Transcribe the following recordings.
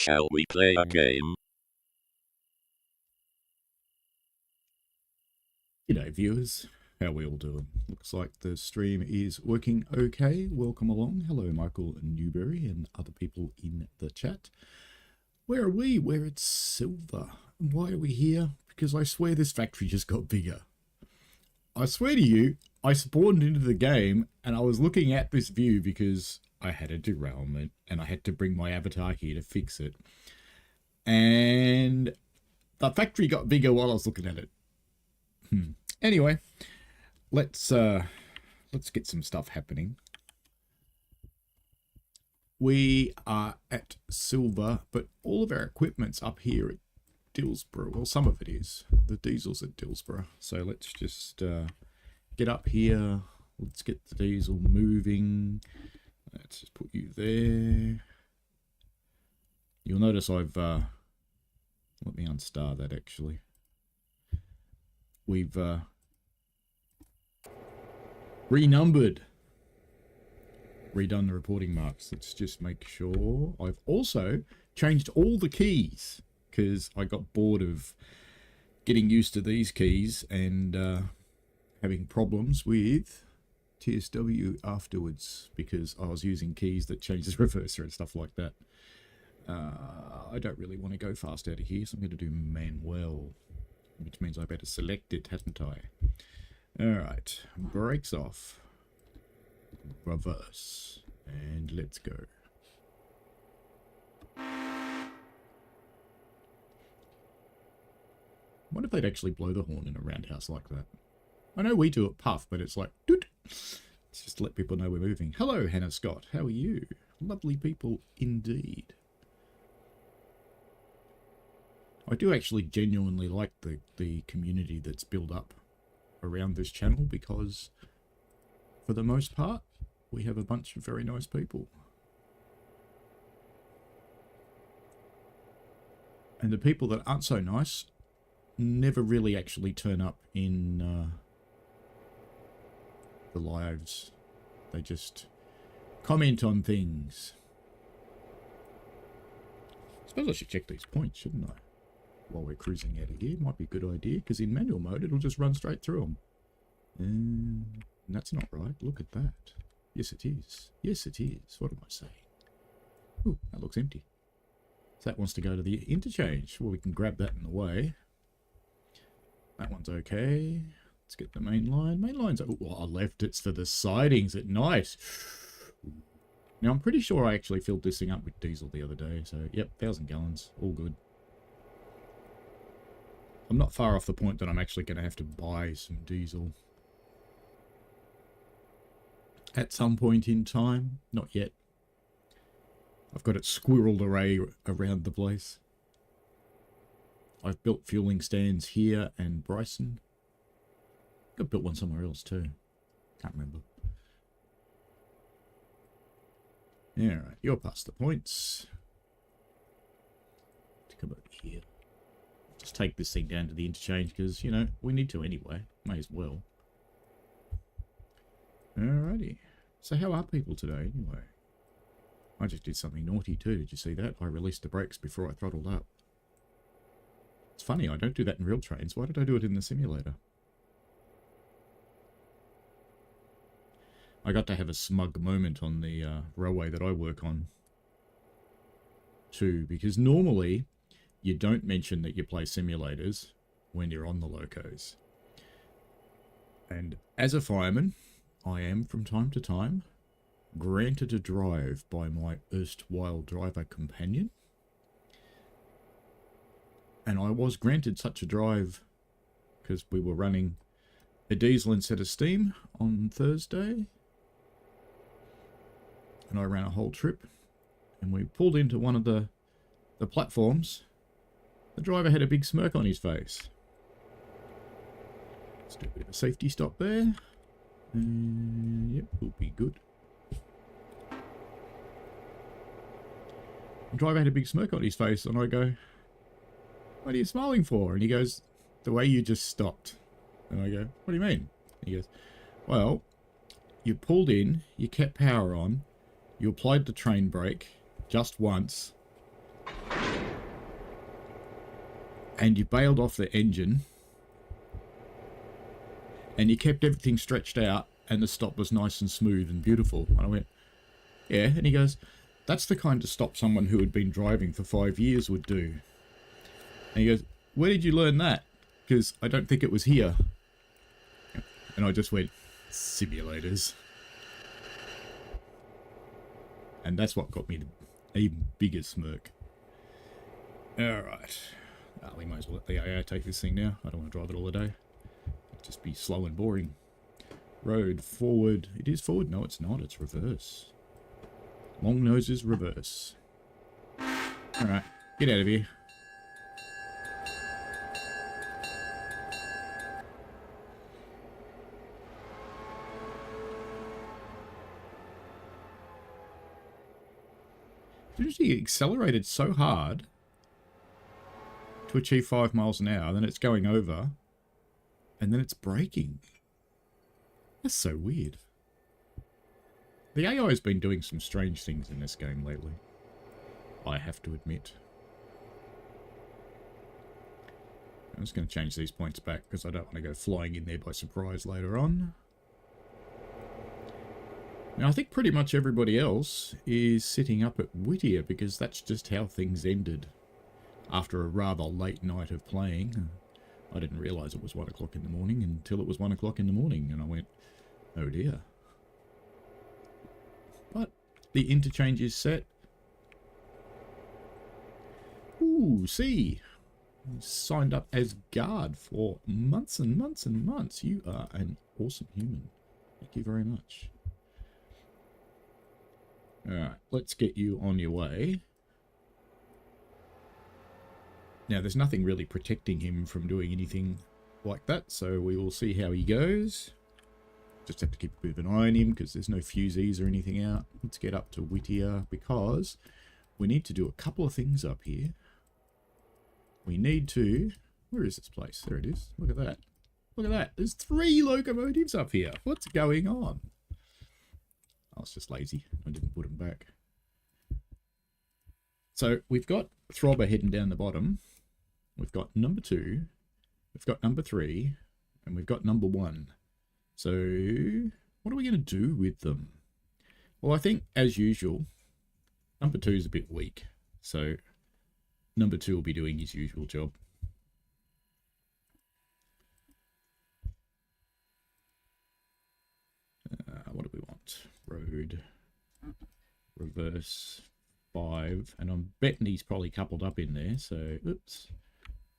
Shall we play a game? G'day viewers, how we all doing? Looks like the stream is working okay. Welcome along. Hello Michael Newberry and other people in the chat. Where are we? Where it's silver. And why are we here? Because I swear this factory just got bigger. I swear to you, I spawned into the game and I was looking at this view because I had a derailment and I had to bring my avatar here to fix it. And the factory got bigger while I was looking at it. Anyway, let's get some stuff happening. We are at silver, but all of our equipment's up here at Dillsborough. Well, some of it is. The diesel's at Dillsborough. So let's just get up here. Let's get the diesel moving. Let's just put you there. You'll notice I've let me unstar that actually. We've renumbered, redone the reporting marks. Let's just make sure. I've also changed all the keys because I got bored of getting used to these keys and having problems with TSW afterwards because I was using keys that changed the reverser and stuff like that. I don't really want to go fast out of here, so I'm going to do manual, which means I better select it, hadn't I? Alright, brakes off, reverse, and let's go. I wonder if they'd actually blow the horn in a roundhouse like that. I know we do it puff, but it's like, doot. It's just to let people know we're moving. Hello, Hannah Scott, how are you? Lovely people indeed. I do actually genuinely like the community that's built up around this channel because, for the most part, we have a bunch of very nice people. And the people that aren't so nice never really actually turn up in the lives. They just comment on things. I suppose I should check these points, shouldn't I? While we're cruising out of here, might be a good idea, because in manual mode it'll just run straight through them. And that's not right. Look at that. Yes, it is. Yes, it is. What am I saying? Ooh, that looks empty. So that wants to go to the interchange. Well, we can grab that in the way. That one's okay. Let's get the main line. Main line's... Oh, I left it for the sidings at night. Now, I'm pretty sure I actually filled this thing up with diesel the other day. So, yep, 1,000 gallons. All good. I'm not far off the point that I'm actually going to have to buy some diesel. At some point in time. Not yet. I've got it squirreled around the place. I've built fueling stands here and Bryson. I've built one somewhere else too. Can't remember. Alright, you're past the points. Let's come over here. Just take this thing down to the interchange because, you know, we need to anyway. May as well. Alrighty. So how are people today anyway? I just did something naughty too. Did you see that? I released the brakes before I throttled up. It's funny, I don't do that in real trains. Why did I do it in the simulator? I got to have a smug moment on the railway that I work on too, because normally you don't mention that you play simulators when you're on the locos. And as a fireman, I am from time to time granted a drive by my erstwhile driver companion. And I was granted such a drive because we were running a diesel instead of steam on Thursday. And I ran a whole trip. And we pulled into one of the platforms. The driver had a big smirk on his face. Let's do a bit of a safety stop there. Yep, we'll be good. The driver had a big smirk on his face, and I go, "What are you smiling for?" And he goes, "The way you just stopped." And I go, "What do you mean?" And he goes, "Well, you pulled in, you kept power on, you applied the train brake just once, And you bailed off the engine, and you kept everything stretched out, and the stop was nice and smooth and beautiful. And I went, yeah. And he goes, that's the kind of stop someone who had been driving for 5 years would do. And he goes, where did you learn that? Because I don't think it was here. And I just went, simulators. And that's what got me the even bigger smirk. Alright. We might as well let the AI take this thing now. I don't want to drive it all the day. It'd just be slow and boring. Road, forward. It is forward. No, it's not. It's reverse. Long nose is reverse. Alright. Get out of here. He accelerated so hard to achieve 5 miles an hour, then it's going over, and then it's braking. That's so weird. The AI has been doing some strange things in this game lately, I have to admit. I'm just going to change these points back because I don't want to go flying in there by surprise later on. Now, I think pretty much everybody else is sitting up at Whittier because that's just how things ended after a rather late night of playing. I didn't realise it was 1 o'clock in the morning until it was 1 o'clock in the morning, and I went, oh dear. But the interchange is set. Ooh, see, signed up as guard for months and months and months. You are an awesome human. Thank you very much. Alright, let's get you on your way. Now, there's nothing really protecting him from doing anything like that, so we will see how he goes. Just have to keep a bit of an eye on him because there's no fusees or anything out. Let's get up to Whittier because we need to do a couple of things up here. We need to... Where is this place? There it is. Look at that. Look at that. There's 3 locomotives up here. What's going on? I was just lazy. I didn't put them back. So we've got Throbber heading down the bottom. We've got number 2. We've got number 3. And we've got number 1. So what are we going to do with them? Well, I think, as usual, number 2 is a bit weak. So number 2 will be doing his usual job. What do we want? Road, reverse, 5. And I'm betting he's probably coupled up in there. So, oops.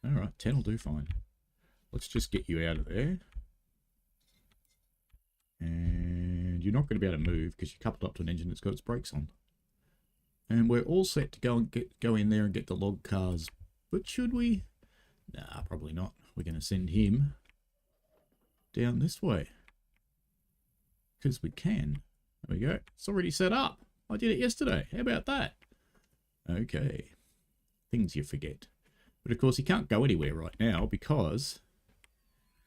All right, 10 will do fine. Let's just get you out of there. And you're not going to be able to move because you're coupled up to an engine that's got its brakes on. And we're all set to go in there and get the log cars. But should we? Nah, probably not. We're going to send him down this way. Because we can. There we go. It's already set up. I did it yesterday. How about that? Okay. Things you forget. But of course he can't go anywhere right now because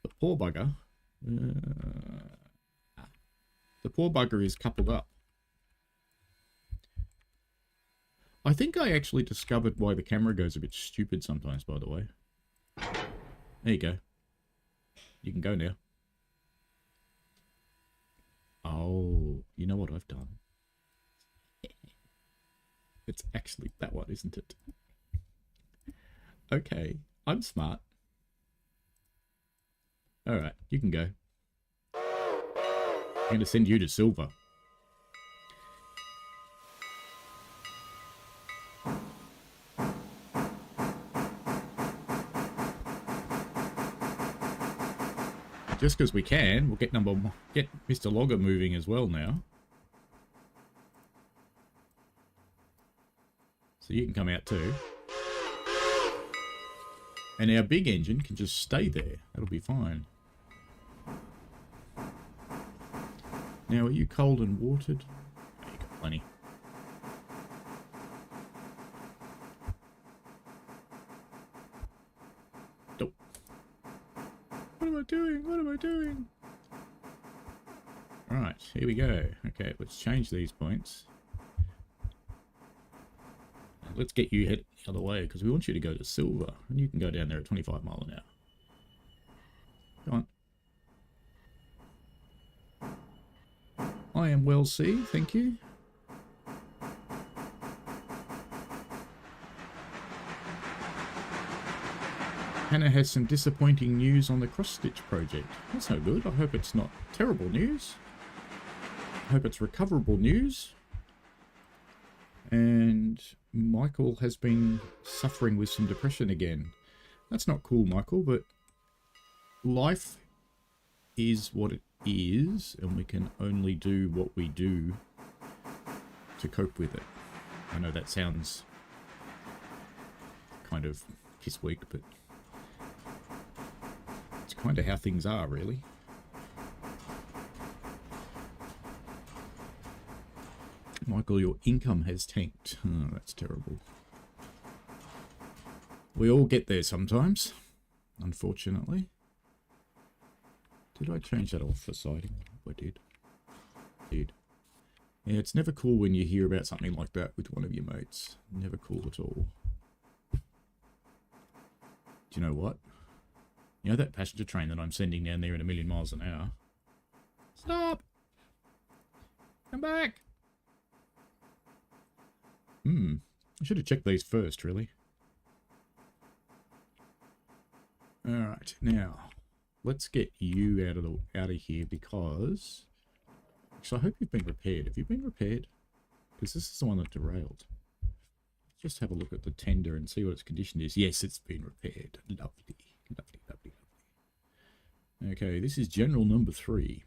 the poor bugger... the poor bugger is coupled up. I think I actually discovered why the camera goes a bit stupid sometimes, by the way. There you go. You can go now. Oh, you know what I've done? It's actually that one, isn't it? Okay, I'm smart. Alright, you can go. I'm going to send you to silver. Just because we can, we'll get Mr. Logger moving as well now. So you can come out too. And our big engine can just stay there. That'll be fine. Now, are you cold and watered? Oh, you got plenty. Nope. What am I doing? What am I doing? Right, here we go. Okay, let's change these points. let's get you headed the other way, because we want you to go to Silver, and you can go down there at 25 mile an hour. Go on. I am well, C, thank you. Hannah has some disappointing news on the cross-stitch project. That's no good. I hope it's not terrible news. I hope it's recoverable news. And Michael has been suffering with some depression again. That's not cool, Michael, but life is what it is, and we can only do what we do to cope with it. I know that sounds kind of piss weak, but it's kind of how things are, really. Michael, your income has tanked. Oh, that's terrible. We all get there sometimes, unfortunately. Did I change that off for siding? I did. Yeah, it's never cool when you hear about something like that with one of your mates. Never cool at all. Do you know what? You know that passenger train that I'm sending down there at 1,000,000 miles an hour? Stop! Come back! I should have checked these first, really. Alright, now, let's get you out of here, because... Actually, I hope you've been repaired. Have you been repaired? Because this is the one that derailed. Just have a look at the tender and see what its condition is. Yes, it's been repaired. Lovely. Lovely, lovely, lovely. Okay, this is General number 3.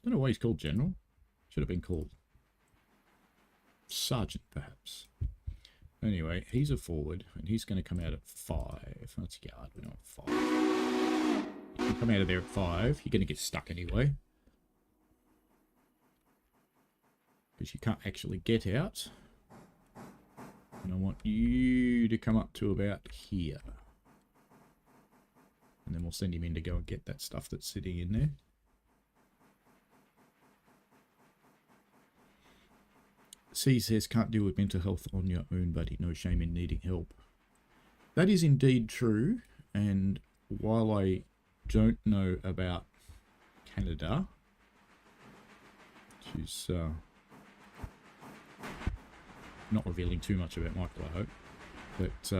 Don't know why he's called General. Should have been called Sergeant, perhaps. Anyway, he's a forward, and he's going to come out at 5. That's yard, we know 5. You can come out of there at 5. You're going to get stuck anyway, because you can't actually get out. And I want you to come up to about here. And then we'll send him in to go and get that stuff that's sitting in there. C says, can't deal with mental health on your own, buddy. No shame in needing help. That is indeed true. And while I don't know about Canada, which is not revealing too much about Michael, I hope. But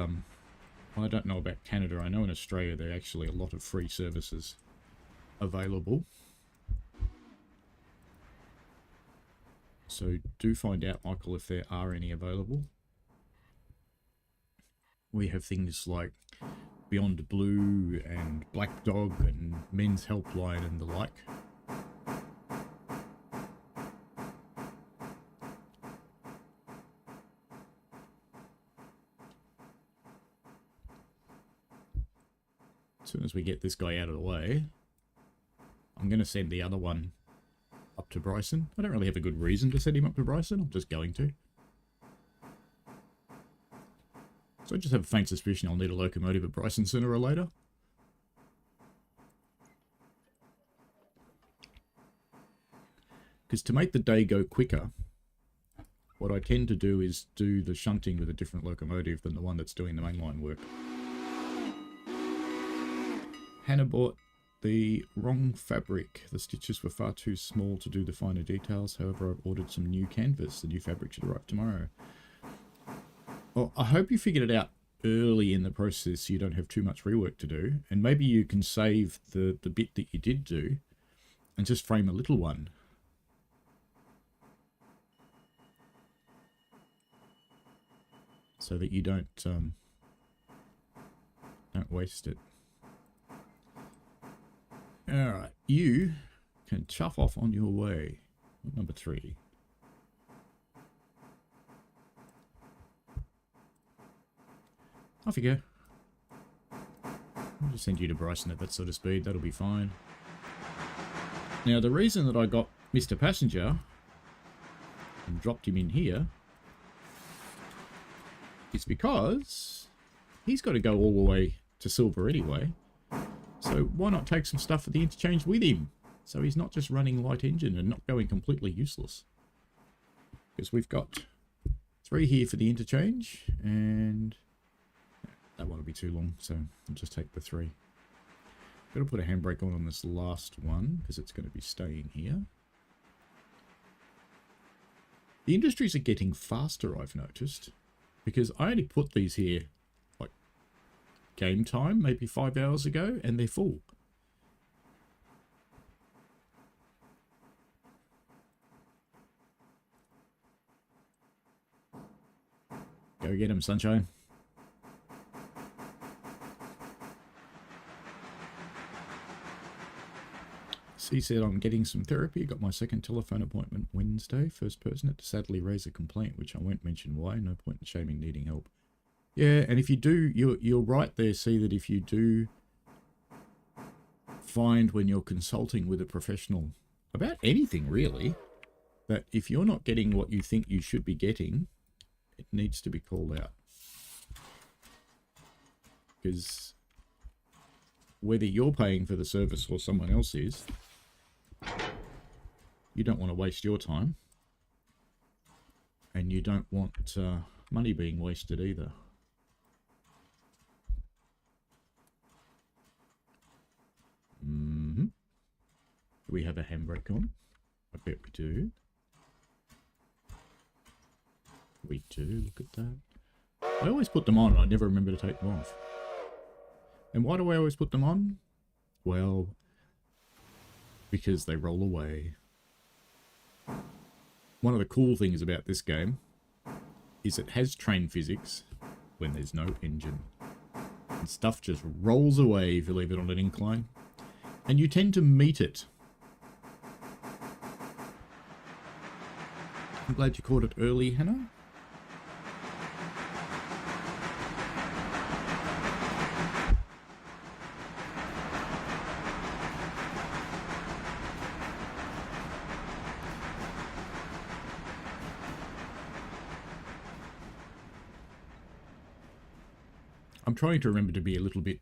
I don't know about Canada. I know in Australia there are actually a lot of free services available. So do find out, Michael, if there are any available. We have things like Beyond Blue and Black Dog and Men's Helpline and the like. As soon as we get this guy out of the way, I'm going to send the other one up to Bryson. I don't really have a good reason to send him up to Bryson. I'm just going to. So I just have a faint suspicion I'll need a locomotive at Bryson sooner or later. Because to make the day go quicker, what I tend to do is do the shunting with a different locomotive than the one that's doing the mainline work. Hannah bought the wrong fabric. The stitches were far too small to do the finer details. However, I've ordered some new canvas. The new fabric should arrive tomorrow. Well, I hope you figured it out early in the process so you don't have too much rework to do. And maybe you can save the bit that you did do and just frame a little one. So that you don't waste it. Alright, you can chuff off on your way. Number 3. Off you go. I'll just send you to Bryson at that sort of speed. That'll be fine. Now, the reason that I got Mr. Passenger and dropped him in here is because he's got to go all the way to Silver anyway. So why not take some stuff for the interchange with him? So he's not just running light engine and not going completely useless. Because we've got 3 here for the interchange, and that won't be too long, so I'll just take the 3. Got to put a handbrake on this last one because it's going to be staying here. The industries are getting faster, I've noticed, because I only put these here like game time, maybe 5 hours ago, and they're full. Go get him, sunshine. C said, I'm getting some therapy. Got my second telephone appointment Wednesday. First person had to sadly raise a complaint, which I won't mention why. No point in shaming needing help. Yeah, and if you do, you're right there. See that if you do find when you're consulting with a professional about anything really, that if you're not getting what you think you should be getting, it needs to be called out. Because whether you're paying for the service or someone else is, you don't want to waste your time, and you don't want money being wasted either. Do we have a handbrake on? I bet we do. We do, look at that. I always put them on and I never remember to take them off. And why do I always put them on? Well, because they roll away. One of the cool things about this game is it has train physics when there's no engine. And stuff just rolls away if you leave it on an incline. And you tend to meet it. I'm glad you caught it early, Hannah. I'm trying to remember to be a little bit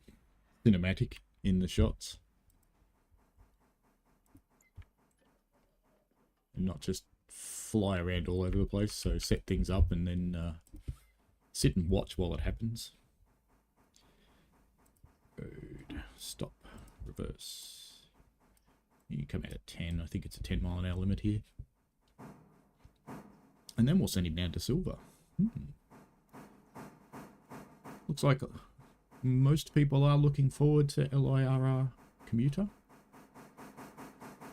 cinematic in the shots. And not just fly around all over the place, so set things up and then sit and watch while it happens. Road, stop, reverse. You come out at 10, I think it's a 10-mile-an-hour limit here. And then we'll send him down to silver. Looks like most people are looking forward to LIRR commuter.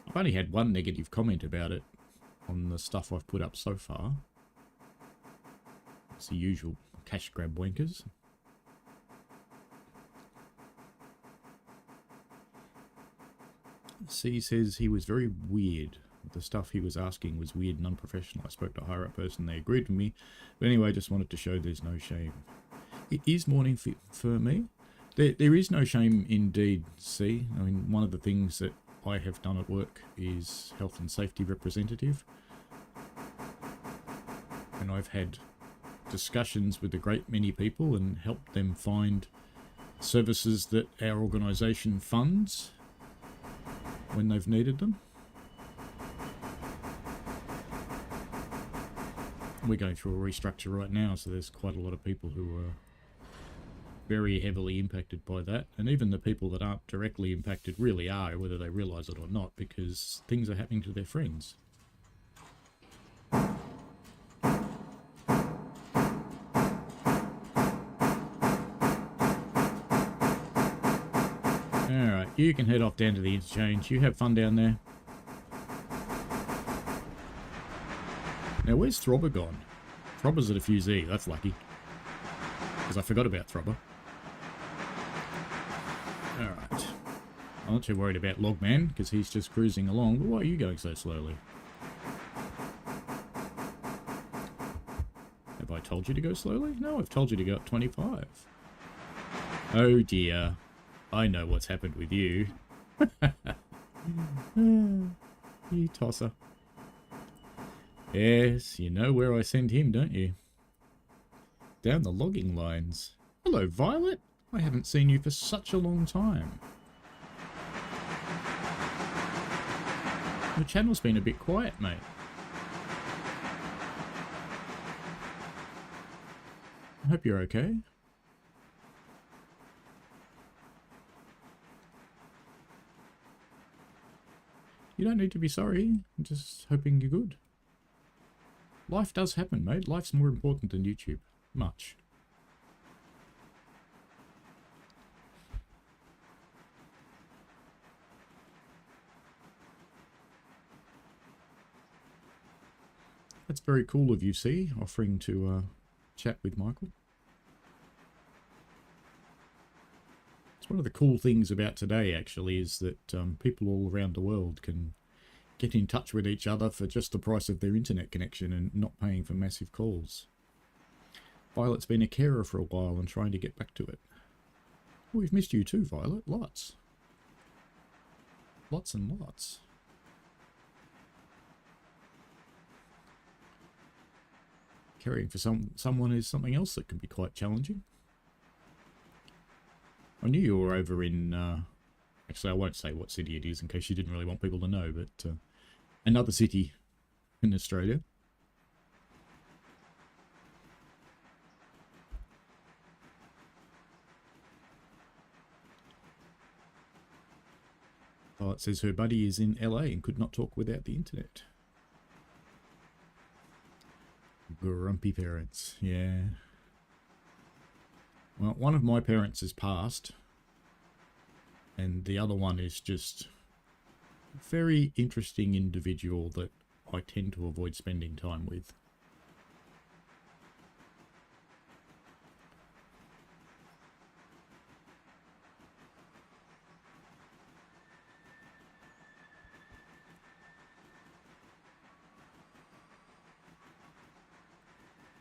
I've only had one negative comment about it on the stuff I've put up so far. It's the usual cash grab wankers. C says he was very weird. The stuff he was asking was weird and unprofessional. I spoke to a higher up person, they agreed with me. But anyway, I just wanted to show there's no shame. It is morning for me. There is no shame indeed, C. I mean, one of the things that I have done at work is health and safety representative. And I've had discussions with a great many people and helped them find services that our organisation funds when they've needed them. We're going through a restructure right now, so there's quite a lot of people who are very heavily impacted by that, and even the people that aren't directly impacted really are, whether they realise it or not, because things are happening to their friends. Alright, you can head off down to the interchange. You have fun down there. Now, where's Throbber gone? Throbber's at a few Z, that's lucky. Because I forgot about Throbber. Alright. I'm not too worried about Logman, because he's just cruising along. But why are you going so slowly? Have I told you to go slowly? No, I've told you to go at 25. Oh dear. I know what's happened with you. You tosser. Yes, you know where I send him, don't you? Down the logging lines. Hello, Violet. I haven't seen you for such a long time. Your channel's been a bit quiet, mate. I hope you're okay. You don't need to be sorry. I'm just hoping you're good. Life does happen, mate. Life's more important than YouTube. Much. That's very cool of you, C, offering to chat with Michael. It's one of the cool things about today, actually, is that people all around the world can get in touch with each other for just the price of their internet connection and not paying for massive calls. Violet's been a carer for a while and trying to get back to it. We've missed you too, Violet. Lots. Lots and lots. Caring for someone is something else that can be quite challenging. I knew you were over in... actually, I won't say what city it is in case you didn't really want people to know, but another city in Australia. Oh, it says her buddy is in LA and could not talk without the internet. Grumpy parents, yeah. Well, one of my parents has passed, and the other one is just a very interesting individual that I tend to avoid spending time with.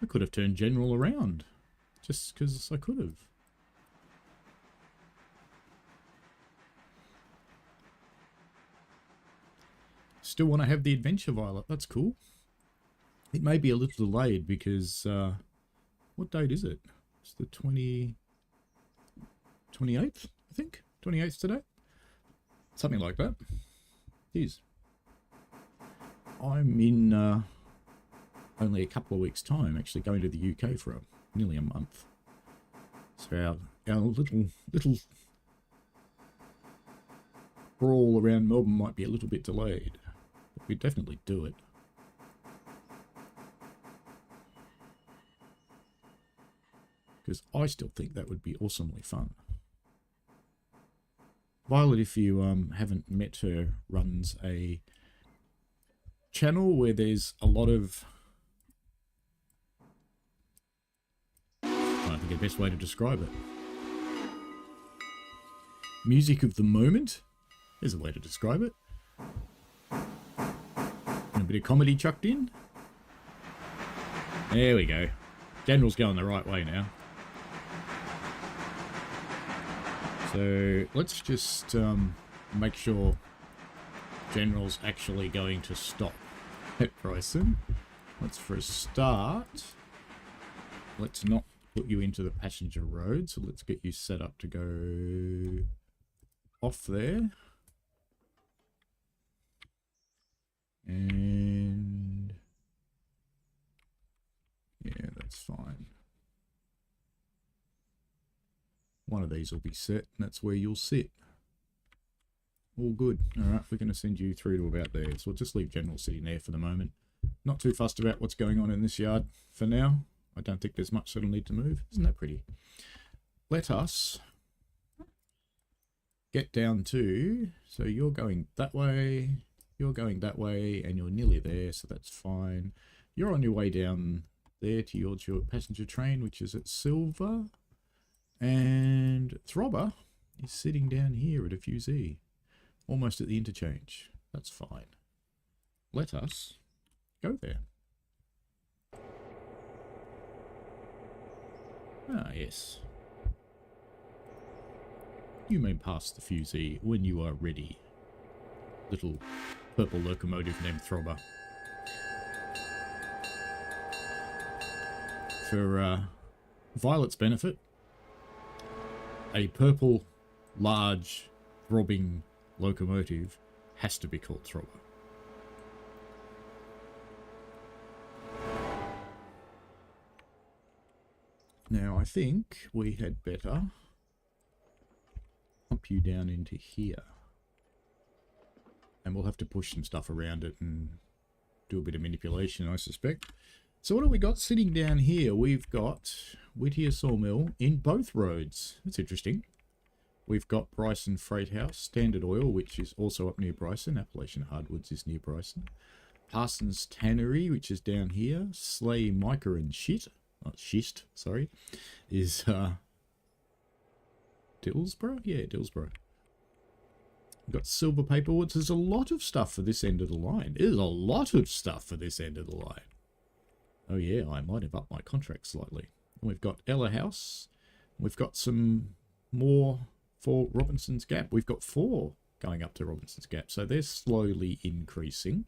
I could have turned General around, just because I could have. Still want to have the adventure, Violet. That's cool. It may be a little delayed because, what date is it? It's the 28th, I think? 28th today? Something like that. It is. I'm in only a couple of weeks' time, actually going to the UK for nearly a month. So our little brawl around Melbourne might be a little bit delayed, but we definitely do it. Because I still think that would be awesomely fun. Violet, if you haven't met her, runs a channel where there's a lot of... I think the best way to describe it. Music of the moment. There's a way to describe it. And a bit of comedy chucked in. There we go. General's going the right way now. So let's just make sure General's actually going to stop at Bryson. Let's for a start. Let's not put you into the passenger road, so let's get you set up to go off there. And yeah, that's fine. One of these will be set, and that's where you'll sit. All good. Alright, we're going to send you through to about there. So we'll just leave General sitting there for the moment. Not too fussed about what's going on in this yard for now. I don't think there's much that'll need to move. Isn't that pretty? Let us get down to... So you're going that way, you're going that way, and you're nearly there, so that's fine. You're on your way down there towards your passenger train, which is at Silver. And Throbber is sitting down here at a fusee, almost at the interchange. That's fine. Let us go there. Ah, yes. You may pass the fusee when you are ready. Little purple locomotive named Throbber. For Violet's benefit, a purple, large, throbbing locomotive has to be called Throbber. Now, I think we had better pump you down into here. And we'll have to push some stuff around it and do a bit of manipulation, I suspect. So what have we got sitting down here? We've got Whittier Sawmill in both roads. That's interesting. We've got Bryson Freight House, Standard Oil, which is also up near Bryson. Appalachian Hardwoods is near Bryson. Parsons Tannery, which is down here. Slay Mica and Schist, sorry, is Dillsborough? Yeah, Dillsborough. We've got Silver Paperwoods. There's a lot of stuff for this end of the line. There's a lot of stuff for this end of the line. Oh yeah, I might have upped my contract slightly. And we've got Ella House. We've got some more for Robinson's Gap. We've got 4 going up to Robinson's Gap. So they're slowly increasing,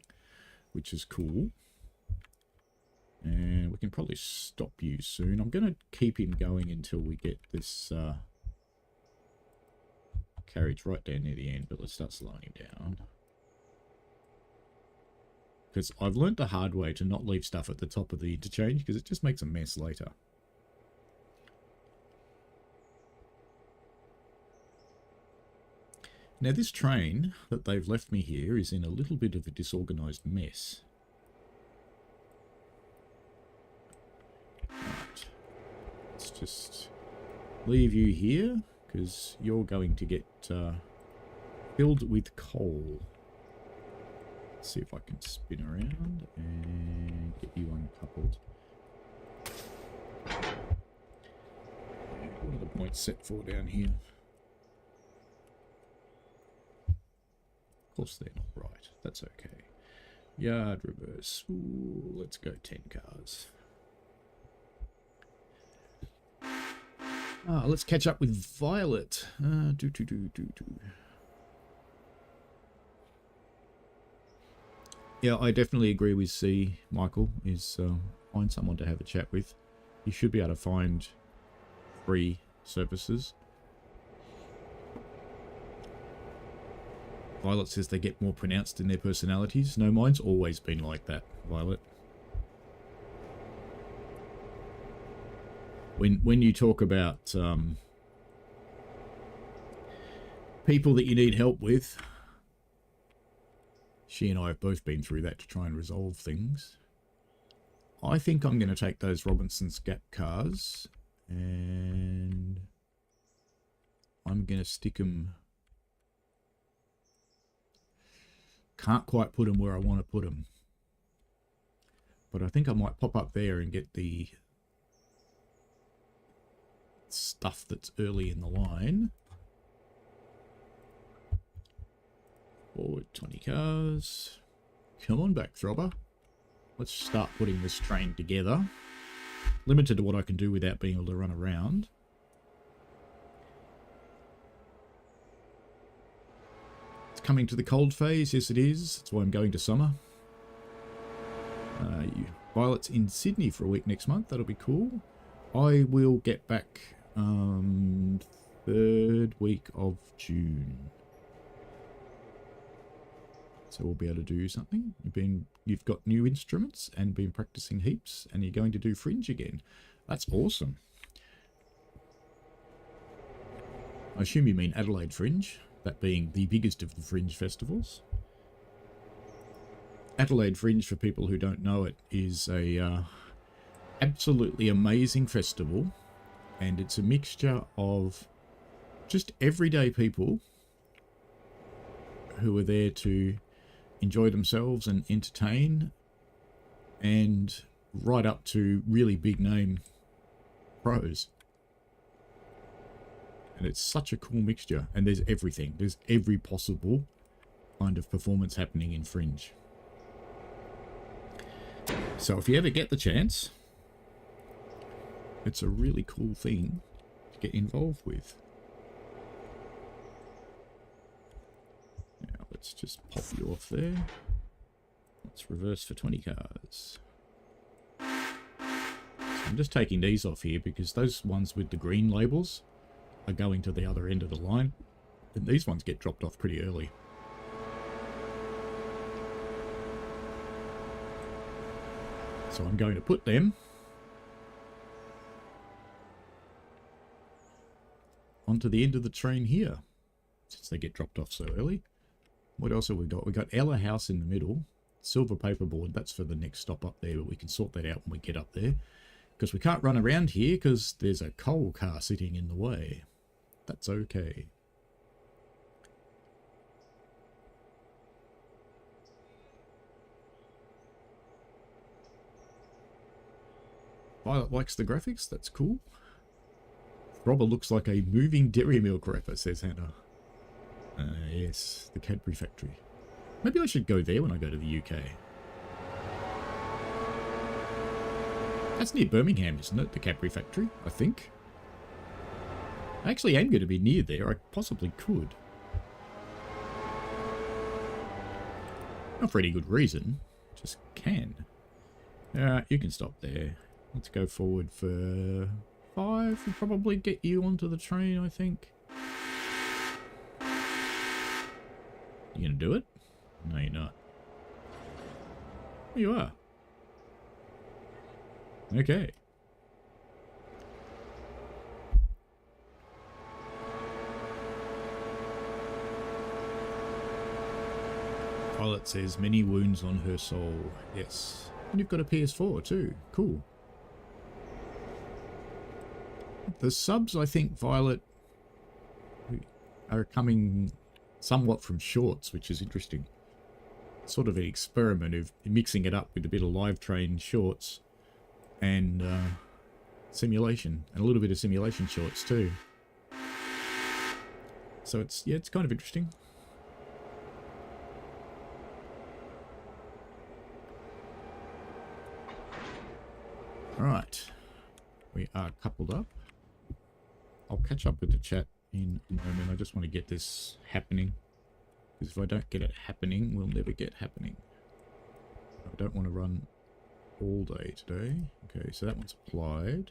which is cool. And we can probably stop you soon. I'm going to keep him going until we get this carriage right down near the end, but let's start slowing him down. Because I've learnt the hard way to not leave stuff at the top of the interchange, because it just makes a mess later. Now this train that they've left me here is in a little bit of a disorganised mess. Right. Let's just leave you here, because you're going to get filled with coal. Let's see if I can spin around and get you uncoupled. What are the points set for down here? Of course they're not right. That's okay. Yard reverse. Ooh, let's go 10 cars. Let's catch up with Violet. Yeah, I definitely agree with C, Michael, is find someone to have a chat with. You should be able to find free services. Violet says they get more pronounced in their personalities. No, mine's always been like that, Violet. When you talk about people that you need help with, she and I have both been through that to try and resolve things. I think I'm going to take those Robinson's Gap cars and I'm going to stick them. Can't quite put them where I want to put them. But I think I might pop up there and get the stuff that's early in the line. Forward 20 cars. Come on back, Throbber. Let's start putting this train together. Limited to what I can do without being able to run around. It's coming to the cold phase. Yes, it is. That's why I'm going to summer. Violet's in Sydney for a week next month. That'll be cool. I will get back 3rd week of June. So we'll be able to do something. You've got new instruments and been practicing heaps, and you're going to do Fringe again. That's awesome. I assume you mean Adelaide Fringe, that being the biggest of the Fringe festivals. Adelaide Fringe, for people who don't know it, is a absolutely amazing festival, and it's a mixture of just everyday people who are there to enjoy themselves and entertain, and right up to really big name pros. And it's such a cool mixture, and there's everything. There's every possible kind of performance happening in Fringe. So if you ever get the chance, it's a really cool thing to get involved with. Now let's just pop you off there. Let's reverse for 20 cars. So I'm just taking these off here because those ones with the green labels are going to the other end of the line, and these ones get dropped off pretty early. So I'm going to put them onto the end of the train here, since they get dropped off so early. What else have we got? We got Ella House in the middle. Silver paperboard, that's for the next stop up there, but we can sort that out when we get up there. Because we can't run around here because there's a coal car sitting in the way. That's okay. Violet likes the graphics, that's cool. Robber looks like a moving dairy milk wrapper, says Hannah. Yes, the Cadbury factory. Maybe I should go there when I go to the UK. That's near Birmingham, isn't it? The Cadbury factory, I think. I actually am going to be near there. I possibly could. Not for any good reason. Just can. Alright, you can stop there. Let's go forward for 5. We'll probably get you onto the train, I think. You gonna do it? No, you're not. You are. Okay. Violet says many wounds on her soul. Yes. And you've got a PS4 too. Cool. The subs, I think, Violet, are coming somewhat from shorts, which is interesting. Sort of an experiment of mixing it up with a bit of live train shorts and simulation, and a little bit of simulation shorts too. So it's kind of interesting. All right, we are coupled up. I'll catch up with the chat in a moment. I just want to get this happening, because if I don't get it happening, we'll never get happening. I don't want to run all day today. Okay, so that one's applied.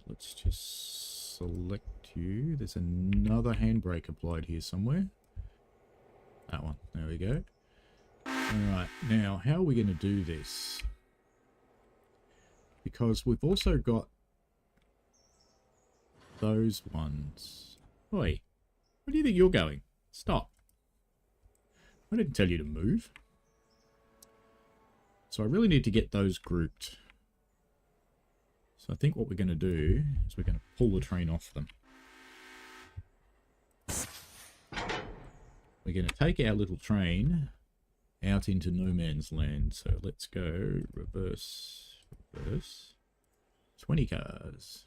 Let's just select you. There's another handbrake applied here somewhere. That one. There we go. Alright, now how are we going to do this? Because we've also got those ones. Oi, where do you think you're going? Stop. I didn't tell you to move. So I really need to get those grouped. So I think what we're going to do is we're going to pull the train off them. We're going to take our little train out into no man's land. So let's go reverse, reverse. 20 cars.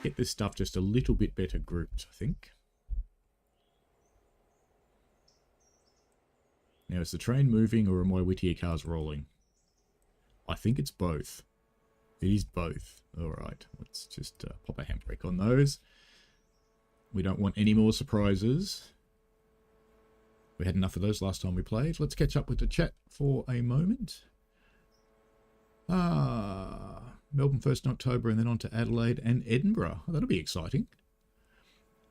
Get this stuff just a little bit better grouped, I think. Now, is the train moving or are my Whittier cars rolling? I think it's both. It is both. Alright, let's just pop a handbrake on those. We don't want any more surprises. We had enough of those last time we played. Let's catch up with the chat for a moment. Melbourne first in October and then on to Adelaide and Edinburgh. Oh, that'll be exciting.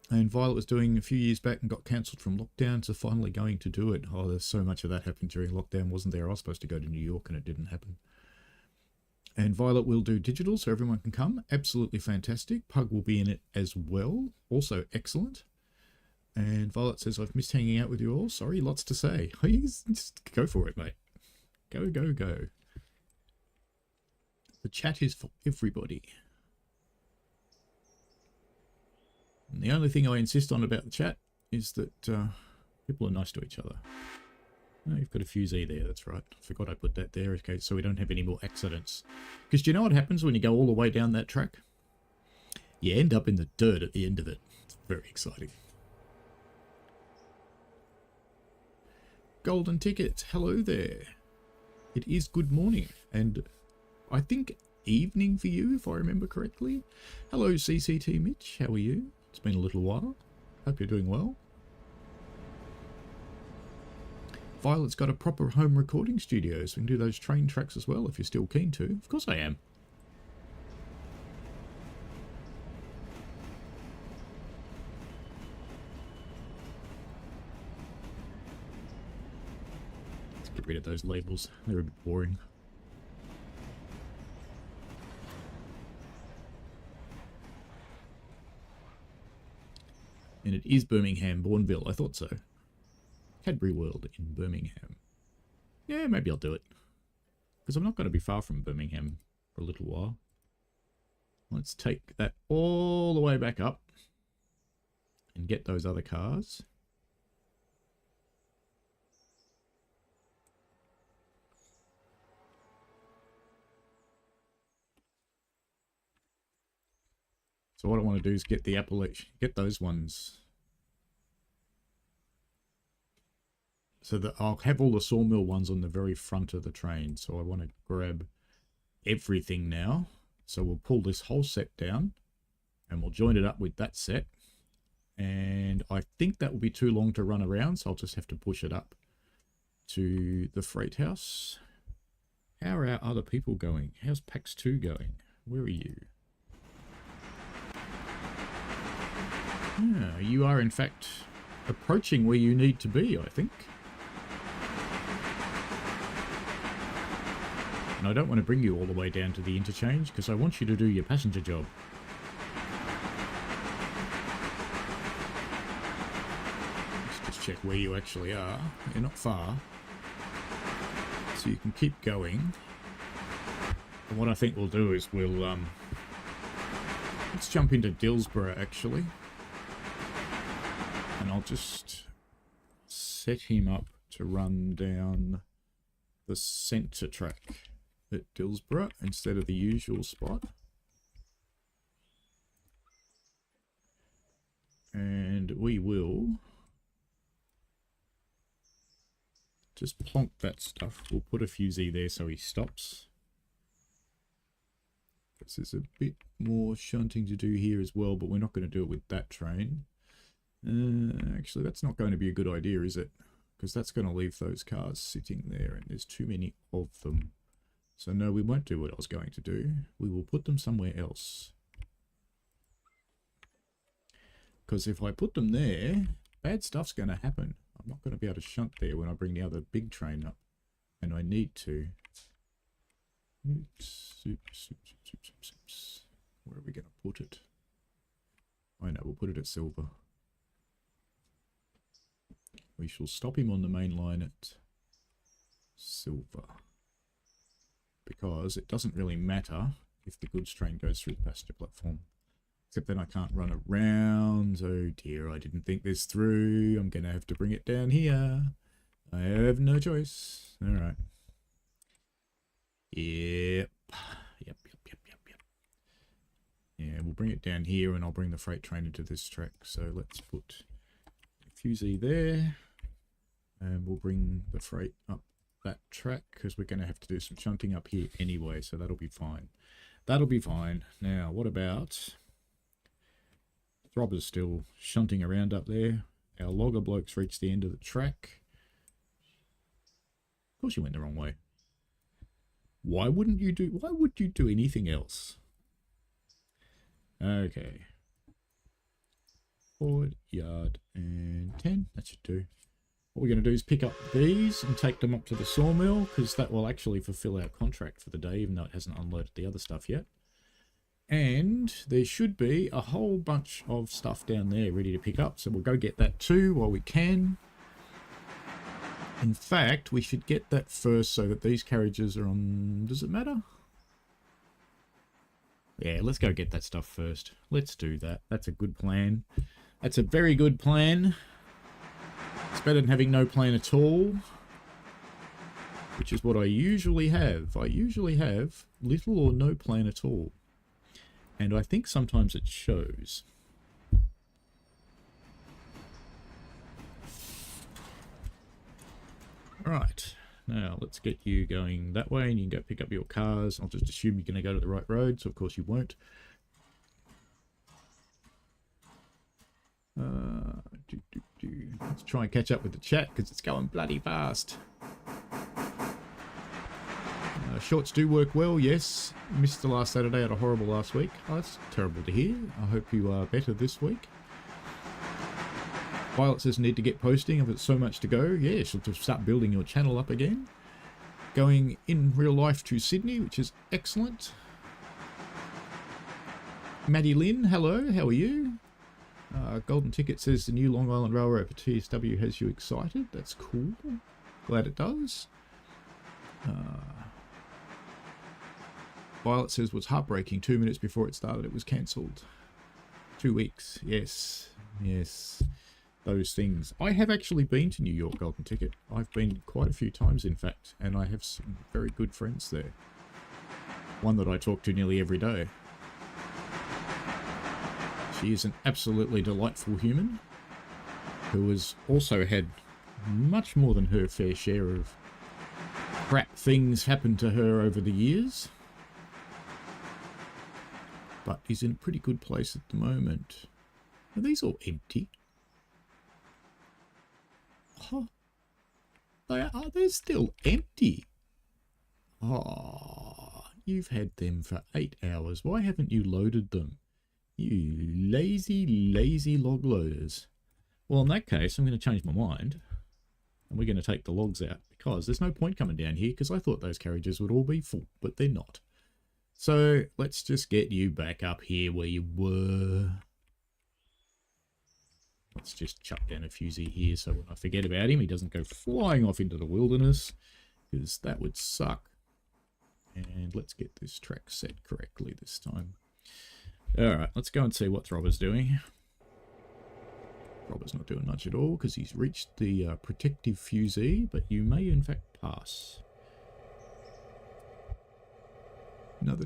And Violet was doing a few years back and got cancelled from lockdown, so finally going to do it. Oh, there's so much of that happened during lockdown, wasn't there? I was supposed to go to New York and it didn't happen. And Violet will do digital so everyone can come. Absolutely fantastic. Pug will be in it as well. Also excellent. And Violet says, I've missed hanging out with you all. Sorry, lots to say. Just go for it, mate. Go, go, go. The chat is for everybody. And the only thing I insist on about the chat is that people are nice to each other. Oh, you've got a fusee there, that's right. I forgot I put that there, okay, so we don't have any more accidents. Because do you know what happens when you go all the way down that track? You end up in the dirt at the end of it. It's very exciting. Golden ticket, hello there. It is good morning, and I think evening for you, if I remember correctly. Hello, CCT Mitch, how are you? It's been a little while. Hope you're doing well. Violet's got a proper home recording studio, so we can do those train tracks as well if you're still keen to. Of course I am. Let's get rid of those labels. They're a bit boring. And it is Birmingham, Bourneville. I thought so. Cadbury World in Birmingham. Yeah, maybe I'll do it. Because I'm not going to be far from Birmingham for a little while. Let's take that all the way back up and get those other cars. So what I want to do is get the Appalachian, get those ones. So that I'll have all the sawmill ones on the very front of the train. So I want to grab everything now. So we'll pull this whole set down and we'll join it up with that set. And I think that will be too long to run around. So I'll just have to push it up to the freight house. How are our other people going? How's PAX 2 going? Where are you? Yeah, you are in fact approaching where you need to be, I think. And I don't want to bring you all the way down to the interchange because I want you to do your passenger job. Let's just check where you actually are. You're not far. So you can keep going. And what I think we'll do is we'll let's jump into Dillsborough actually. And I'll just set him up to run down the centre track at Dillsborough instead of the usual spot. And we will just plonk that stuff. We'll put a fusee there so he stops. This is a bit more shunting to do here as well, but we're not going to do it with that train. Actually, that's not going to be a good idea, is it? Because that's going to leave those cars sitting there, and there's too many of them. So no, we won't do what I was going to do. We will put them somewhere else. Because if I put them there, bad stuff's going to happen. I'm not going to be able to shunt there when I bring the other big train up. And I need to. Oops, oops, oops, oops, oops, oops. Where are we going to put it? I know, we'll put it at Silver. We shall stop him on the main line at Silver. Because it doesn't really matter if the goods train goes through the passenger platform. Except then I can't run around. Oh dear, I didn't think this through. I'm going to have to bring it down here. I have no choice. Alright. Yep. Yep. Yeah, we'll bring it down here and I'll bring the freight train into this track. So let's put a fusee there. And we'll bring the freight up that track because we're going to have to do some shunting up here anyway. So that'll be fine. That'll be fine. Now, what about... Throbber's still shunting around up there. Our logger bloke's reached the end of the track. Of course you went the wrong way. Why would you do anything else? Okay. Forward, yard, and 10. That should do. What we're going to do is pick up these and take them up to the sawmill, because that will actually fulfill our contract for the day, even though it hasn't unloaded the other stuff yet. And there should be a whole bunch of stuff down there ready to pick up, so we'll go get that too while we can. In fact, we should get that first so that these carriages are on... Does it matter? Yeah, let's go get that stuff first. Let's do that. That's a good plan. That's a very good plan. It's better than having no plan at all. Which is what I usually have. I usually have little or no plan at all. And I think sometimes it shows. Right, now let's get you going that way and you can go pick up your cars. I'll just assume you're going to go to the right road, so of course you won't. Let's try and catch up with the chat because it's going bloody fast. Shorts do work well, yes. Missed the last Saturday, had a horrible last week. Oh, that's terrible to hear. I hope you are better this week. Violet says need to get posting. I've got so much to go. Yeah, she'll just start building your channel up again. Going in real life to Sydney, which is excellent. Maddie Lynn, hello, how are you? Golden Ticket says the new Long Island Railroad for TSW has you excited. That's cool. Glad it does. Violet says was heartbreaking. 2 minutes before it started, it was cancelled. 2 weeks. Yes. Yes. Those things. I have actually been to New York, Golden Ticket. I've been quite a few times, in fact, and I have some very good friends there. One that I talk to nearly every day. She is an absolutely delightful human who has also had much more than her fair share of crap things happen to her over the years. But is in a pretty good place at the moment. Are these all empty? Oh, they're still empty. Oh, you've had them for 8 hours. Why haven't you loaded them? You lazy, lazy log loaders. Well, in that case, I'm going to change my mind. And we're going to take the logs out. Because there's no point coming down here. Because I thought those carriages would all be full. But they're not. So, let's just get you back up here where you were. Let's just chuck down a fusee here so when I forget about him, he doesn't go flying off into the wilderness. Because that would suck. And let's get this track set correctly this time. Alright, let's go and see what Throbber's doing. Throbber's not doing much at all because he's reached the protective fusee, but you may in fact pass. Another...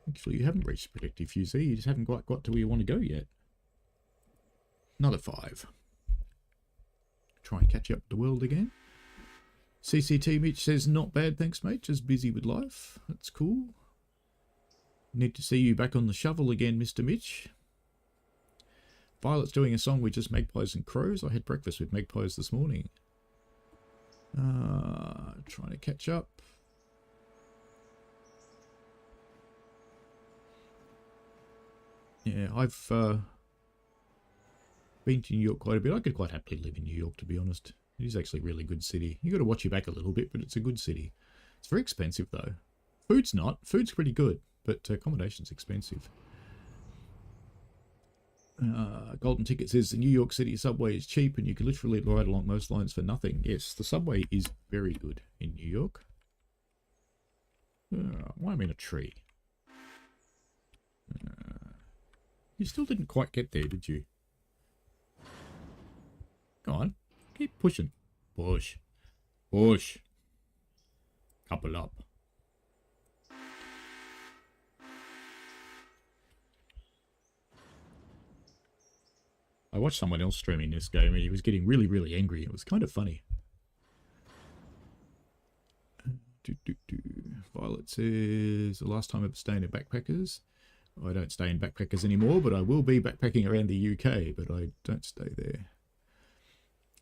Actually, you haven't reached the protective fusee, you just haven't quite got to where you want to go yet. Another 5. Try and catch up with the world again. CCT Mitch says, not bad, thanks mate, just busy with life. That's cool. Need to see you back on the shovel again, Mr. Mitch. Violet's doing a song with just magpies and crows. I had breakfast with magpies this morning. Trying to catch up. Yeah, I've been to New York quite a bit. I could quite happily live in New York, to be honest. It is actually a really good city. You got to watch your back a little bit, but it's a good city. It's very expensive, though. Food's not. Food's pretty good, but accommodation's expensive. Golden Ticket says the New York City subway is cheap and you can literally ride along most lines for nothing. Yes, the subway is very good in New York. Why am I in a tree? You still didn't quite get there, did you? Go on. Keep pushing. Push. Push. Couple up. I watched someone else streaming this game and he was getting really, really angry. It was kind of funny. Violet says, the last time I ever stayed in backpackers. I don't stay in backpackers anymore, but I will be backpacking around the UK, but I don't stay there.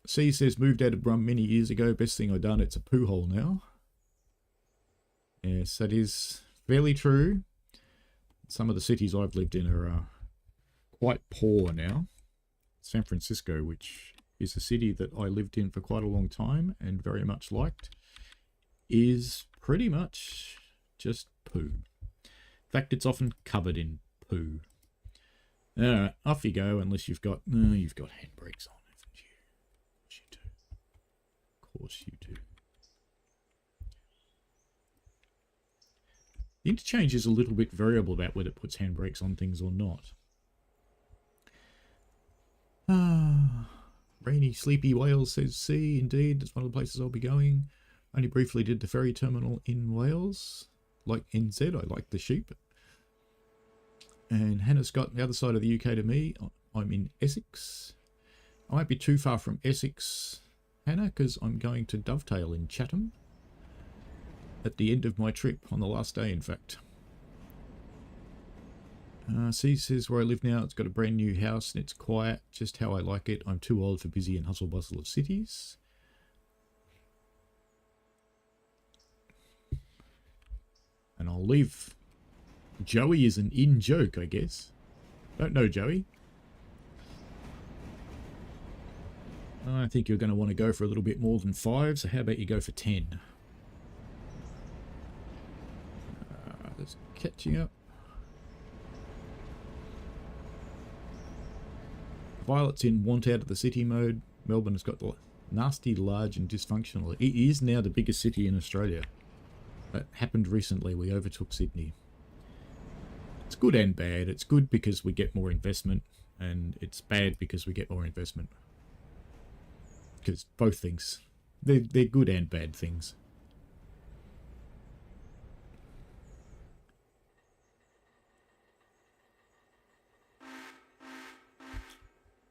C says, moved out of Brum many years ago. Best thing I've done, it's a poo hole now. Yes, that is fairly true. Some of the cities I've lived in are quite poor now. San Francisco, which is a city that I lived in for quite a long time and very much liked, is pretty much just poo. In fact, it's often covered in poo. Alright, off you go, unless you've got handbrakes on, haven't you? Of course you do. Of course you do. The interchange is a little bit variable about whether it puts handbrakes on things or not. Rainy, sleepy Wales says C. Indeed, it's one of the places I'll be going. Only briefly did the ferry terminal in Wales. Like NZ, I like the sheep. And Hannah's got the other side of the UK to me. I'm in Essex. I won't be too far from Essex, Hannah, because I'm going to Dovetail in Chatham. At the end of my trip, on the last day, in fact. C says, where I live now, it's got a brand new house and it's quiet, just how I like it. I'm too old for busy and hustle bustle of cities. And I'll leave. Joey is an in-joke, I guess. Don't know, Joey. I think you're going to want to go for a little bit more than 5, so how about you go for 10? That's catching up. Violet's in want out of the city mode. Melbourne has got nasty, large and dysfunctional. It is now the biggest city in Australia. That happened recently. We overtook Sydney. It's good and bad. It's good because we get more investment, and it's bad because we get more investment. Because both things. They're good and bad things.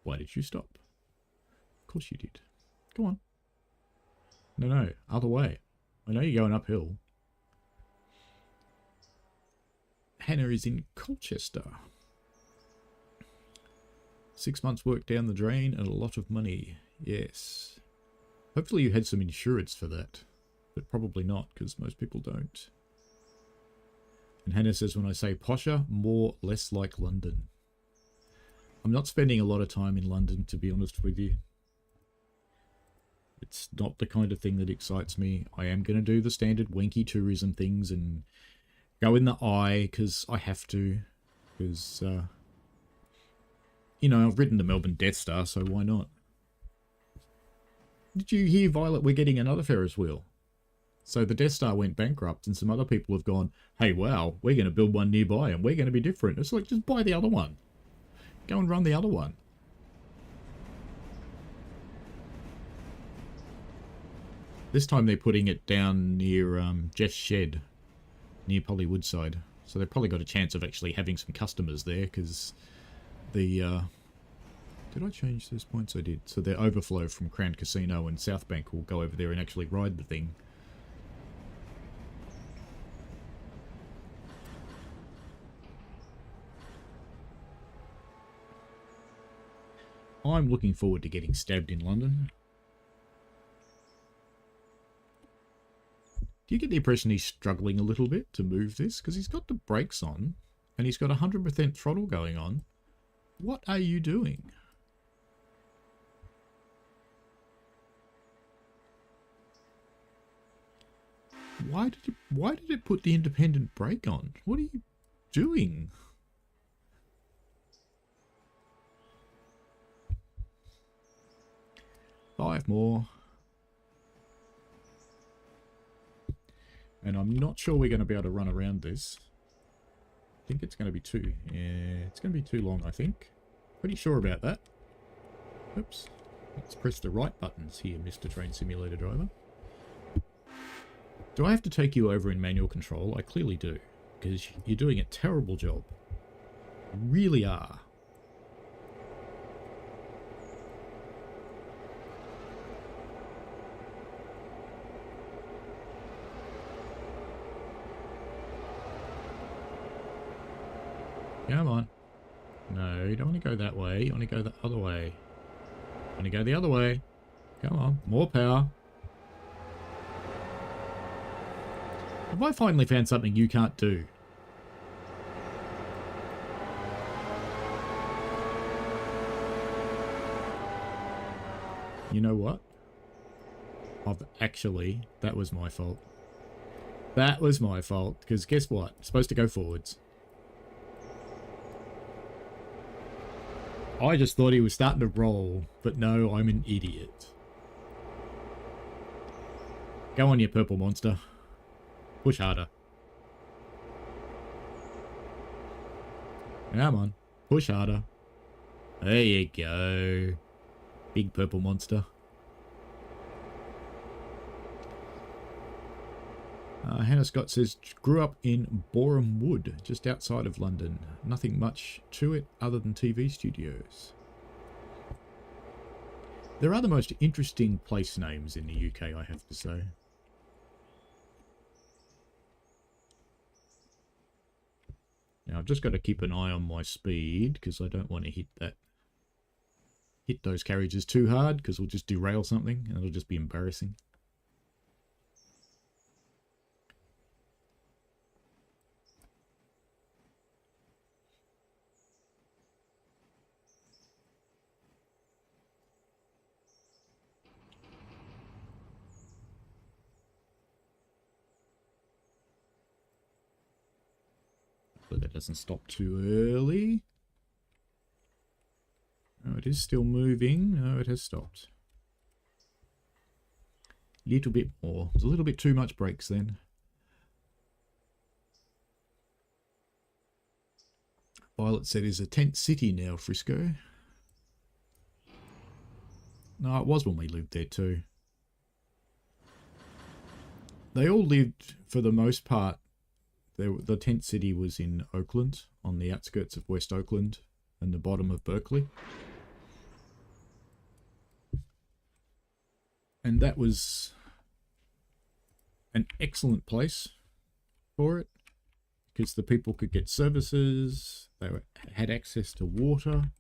Why did you stop? Of course you did. Come on. No, other way. I know you're going uphill. Hannah is in Colchester. 6 months work down the drain and a lot of money. Yes. Hopefully you had some insurance for that. But probably not, because most people don't. And Hannah says, when I say posher, more, less like London. I'm not spending a lot of time in London, to be honest with you. It's not the kind of thing that excites me. I am going to do the standard wanky tourism things and go in the eye, because I have to. Because, you know, I've ridden the Melbourne Death Star, so why not? Did you hear, Violet, we're getting another Ferris wheel? So the Death Star went bankrupt, and some other people have gone, hey, wow, we're going to build one nearby, and we're going to be different. It's like, just buy the other one. Go and run the other one. This time they're putting it down near Jeff's shed, near Polly Woodside. So they've probably got a chance of actually having some customers there, because the... did I change those points? I did. So their overflow from Crown Casino and South Bank will go over there and actually ride the thing. I'm looking forward to getting stabbed in London. Do you get the impression he's struggling a little bit to move this? Because he's got the brakes on, and he's got 100% throttle going on. What are you doing? Why did it put the independent brake on? What are you doing? Five more. And I'm not sure we're going to be able to run around this. I think it's going to be too... Yeah, it's going to be too long, I think. Pretty sure about that. Oops. Let's press the right buttons here, Mr. Train Simulator Driver. Do I have to take you over in manual control? I clearly do. Because you're doing a terrible job. You really are. Come on. No, you don't want to go that way. You want to go the other way. You want to go the other way. Come on. More power. Have I finally found something you can't do? You know what? That was my fault. That was my fault. Because guess what? It's supposed to go forwards. I just thought he was starting to roll, but no, I'm an idiot. Go on, you purple monster. Push harder. Come on, push harder. There you go. Big purple monster. Hannah Scott says, grew up in Boreham Wood, just outside of London. Nothing much to it other than TV studios. There are the most interesting place names in the UK, I have to say. Now, I've just got to keep an eye on my speed, because I don't want to hit those carriages too hard, because we'll just derail something, and it'll just be embarrassing. That doesn't stop too early. Oh, it is still moving. No, it has stopped. Little bit more. There's a little bit too much brakes then. Violet said, is a tent city now, Frisco? No, it was when we lived there too. They all lived, for the most part, the tent city was in Oakland, on the outskirts of West Oakland and the bottom of Berkeley. And that was an excellent place for it, because the people could get services, had access to water,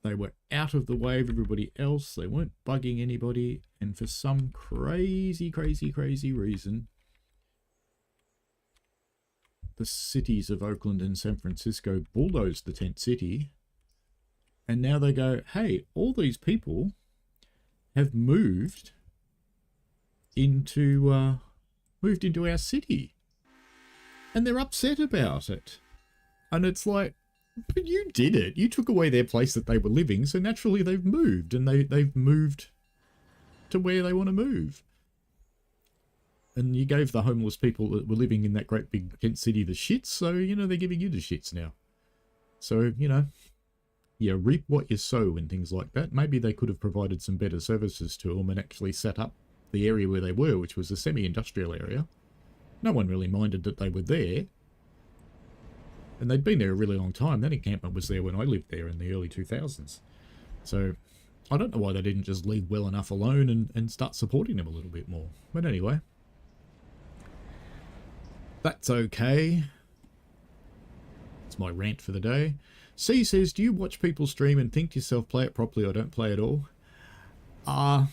they were out of the way of everybody else, they weren't bugging anybody, and for some crazy reason, the cities of Oakland and San Francisco bulldozed the tent city, and now they go, hey, all these people have moved into our city, and they're upset about it. And it's like, but you did it. You took away their place that they were living, so naturally they've moved, and they've moved to where they want to move. And you gave the homeless people that were living in that great big tent city the shits, so, you know, they're giving you the shits now. So, you know, you reap what you sow and things like that. Maybe they could have provided some better services to them and actually set up the area where they were, which was a semi-industrial area. No one really minded that they were there. And they'd been there a really long time. That encampment was there when I lived there in the early 2000s. So I don't know why they didn't just leave well enough alone and start supporting them a little bit more. But anyway, that's okay. It's my rant for the day. C says, do you watch people stream and think to yourself, play it properly or don't play at all?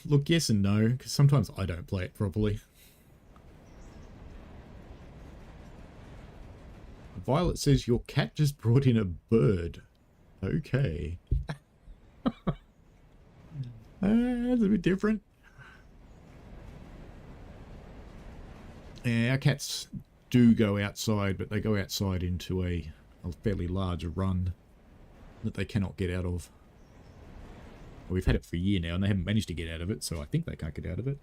Look, yes and no, because sometimes I don't play it properly. Violet says, your cat just brought in a bird. Okay. That's a bit different. Yeah, our cats do go outside, but they go outside into a fairly large run that they cannot get out of. Well, we've had it for a year now, and they haven't managed to get out of it, so I think they can't get out of it.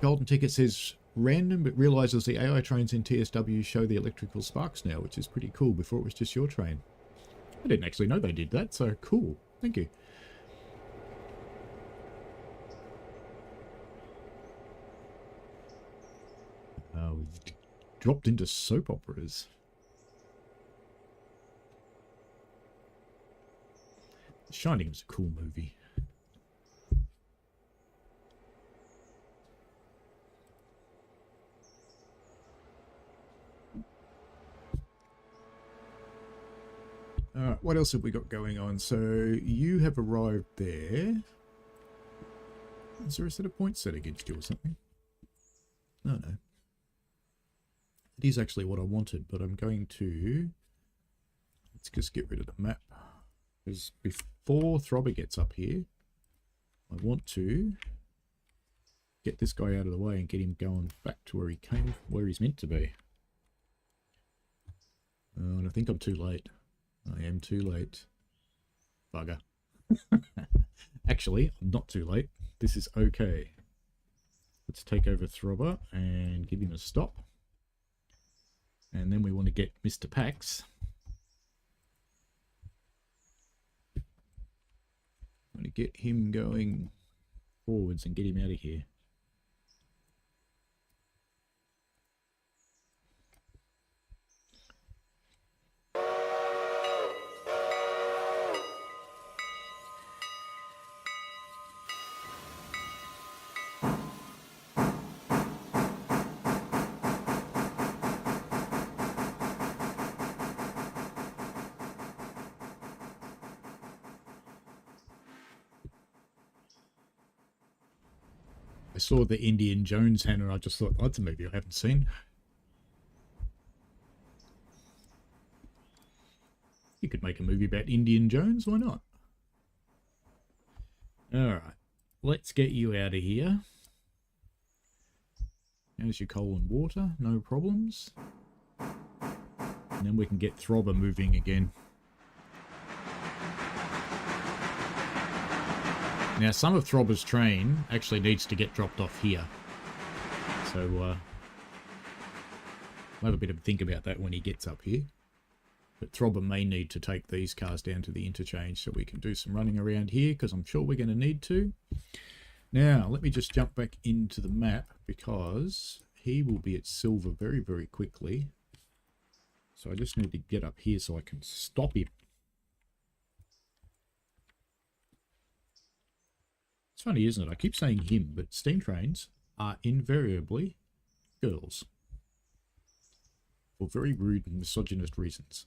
Golden Ticket says, random, but realises the AI trains in TSW show the electrical sparks now, which is pretty cool. Before it was just your train. I didn't actually know they did that, so cool. Thank you. We've dropped into soap operas. Shining was a cool movie. Alright, what else have we got going on? So, you have arrived there. Is there a set of points set against you or something? No, no. It is actually what I wanted, but I'm going to... Let's just get rid of the map. Because before Throbber gets up here, I want to get this guy out of the way and get him going back to where he came, where he's meant to be. And I think I'm too late. I am too late. Bugger. Actually, I'm not too late. This is okay. Let's take over Throbber and give him a stop. And then we want to get Mr. Pax. I want to get him going forwards and get him out of here. I saw the Indiana Jones hand and I just thought, oh, that's a movie I haven't seen. You could make a movie about Indiana Jones, why not? Alright, let's get you out of here. How's your coal and water? No problems. And then we can get Throbber moving again. Now, some of Throbber's train actually needs to get dropped off here. So, we'll have a bit of a think about that when he gets up here. But Throbber may need to take these cars down to the interchange so we can do some running around here, because I'm sure we're going to need to. Now, let me just jump back into the map, because he will be at Silver very, very quickly. So I just need to get up here so I can stop him. It's funny, isn't it? I keep saying him, but steam trains are invariably girls. For very rude and misogynist reasons.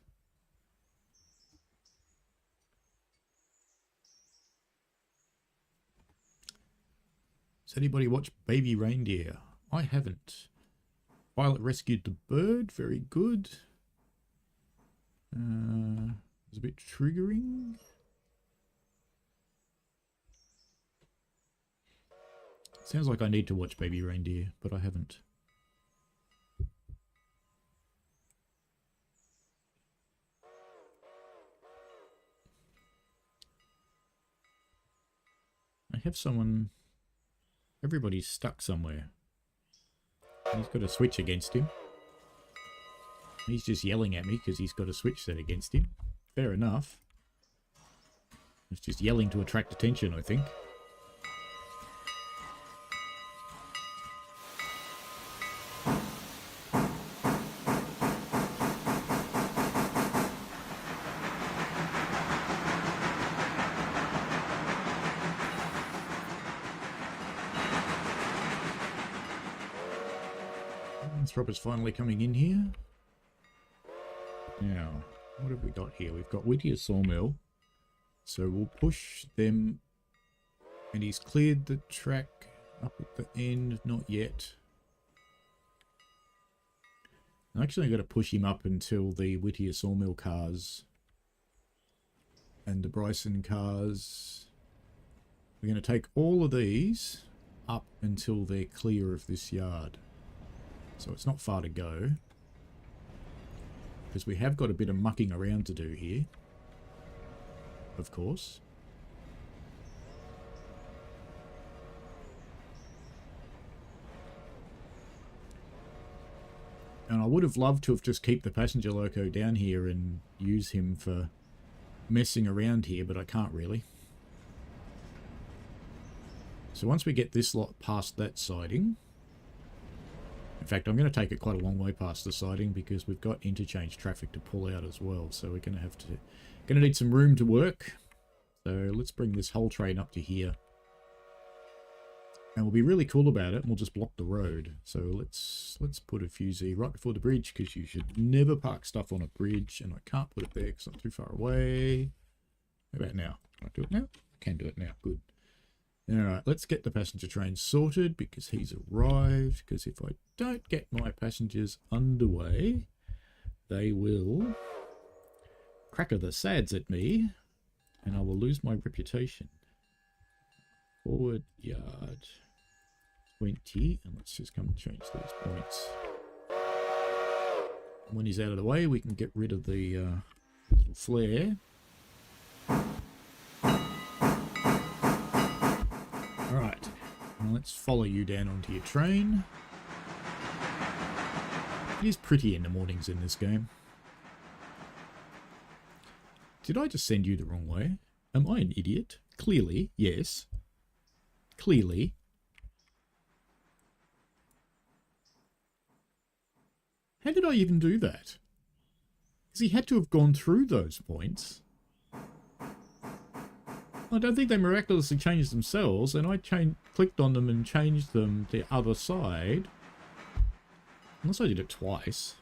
Has anybody watched Baby Reindeer? I haven't. Violet rescued the bird. Very good. It's a bit triggering. Sounds like I need to watch Baby Reindeer, but I haven't. I have someone... Everybody's stuck somewhere. He's got a switch against him. He's just yelling at me because he's got a switch set against him. Fair enough. It's just yelling to attract attention, I think. Throbber's finally coming in here. Now, what have we got here? We've got Whittier Sawmill. So we'll push them. And he's cleared the track up at the end. Not yet. I'm actually going to push him up until the Whittier Sawmill cars and the Bryson cars. We're going to take all of these up until they're clear of this yard. So it's not far to go. Because we have got a bit of mucking around to do here. Of course. And I would have loved to have just keep the passenger loco down here and use him for messing around here, but I can't really. So once we get this lot past that siding... In fact, I'm going to take it quite a long way past the siding because we've got interchange traffic to pull out as well. So we're going to need some room to work. So let's bring this whole train up to here. And we'll be really cool about it and we'll just block the road. So let's put a fusee right before the bridge because you should never park stuff on a bridge. And I can't put it there because I'm too far away. How about now? Can I do it now? I can do it now. Good. Alright, let's get the passenger train sorted because he's arrived. Because if I don't get my passengers underway, they will cracker the sads at me and I will lose my reputation. Forward yard 20, and let's just come and change these points. When he's out of the way, we can get rid of the little flare. Alright, now let's follow you down onto your train. It is pretty in the mornings in this game. Did I just send you the wrong way? Am I an idiot? Clearly, yes. Clearly. How did I even do that? Because he had to have gone through those points. I don't think they miraculously changed themselves, and I clicked on them and changed them the other side. Unless I did it twice.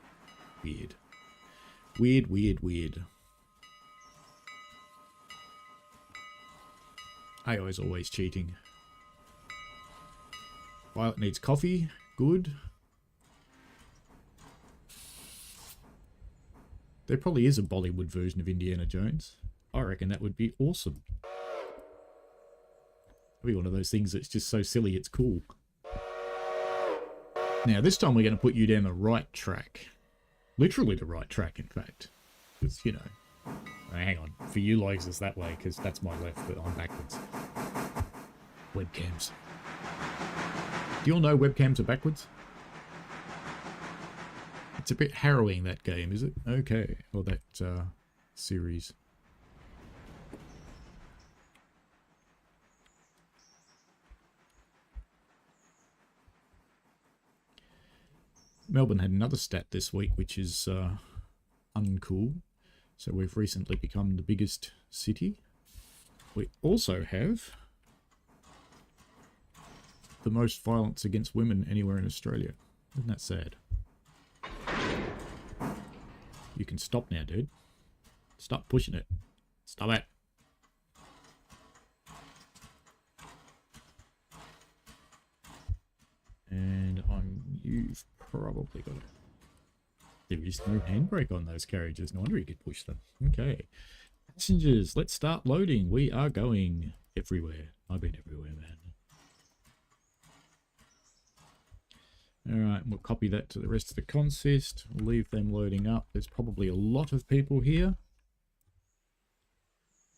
Weird. Weird, weird, weird. AI is always cheating. Violet needs coffee. Good. There probably is a Bollywood version of Indiana Jones. I reckon that would be awesome. It'd be one of those things that's just so silly it's cool. Now this time we're going to put you down the right track. Literally the right track, in fact. Because, you know... hang on. For you logs, it's that way, because that's my left, but I'm backwards. Webcams. Do you all know webcams are backwards? It's a bit harrowing, that game, is it? Okay. Or that series. Melbourne had another stat this week, which is uncool. So we've recently become the biggest city. We also have the most violence against women anywhere in Australia. Isn't that sad? You can stop now, dude. Stop pushing it. Stop it. And you've probably got it. There is no handbrake on those carriages. No wonder you could push them. Okay. Passengers, let's start loading. We are going everywhere. I've been everywhere, man. Alright, we'll copy that to the rest of the consist. We'll leave them loading up. There's probably a lot of people here.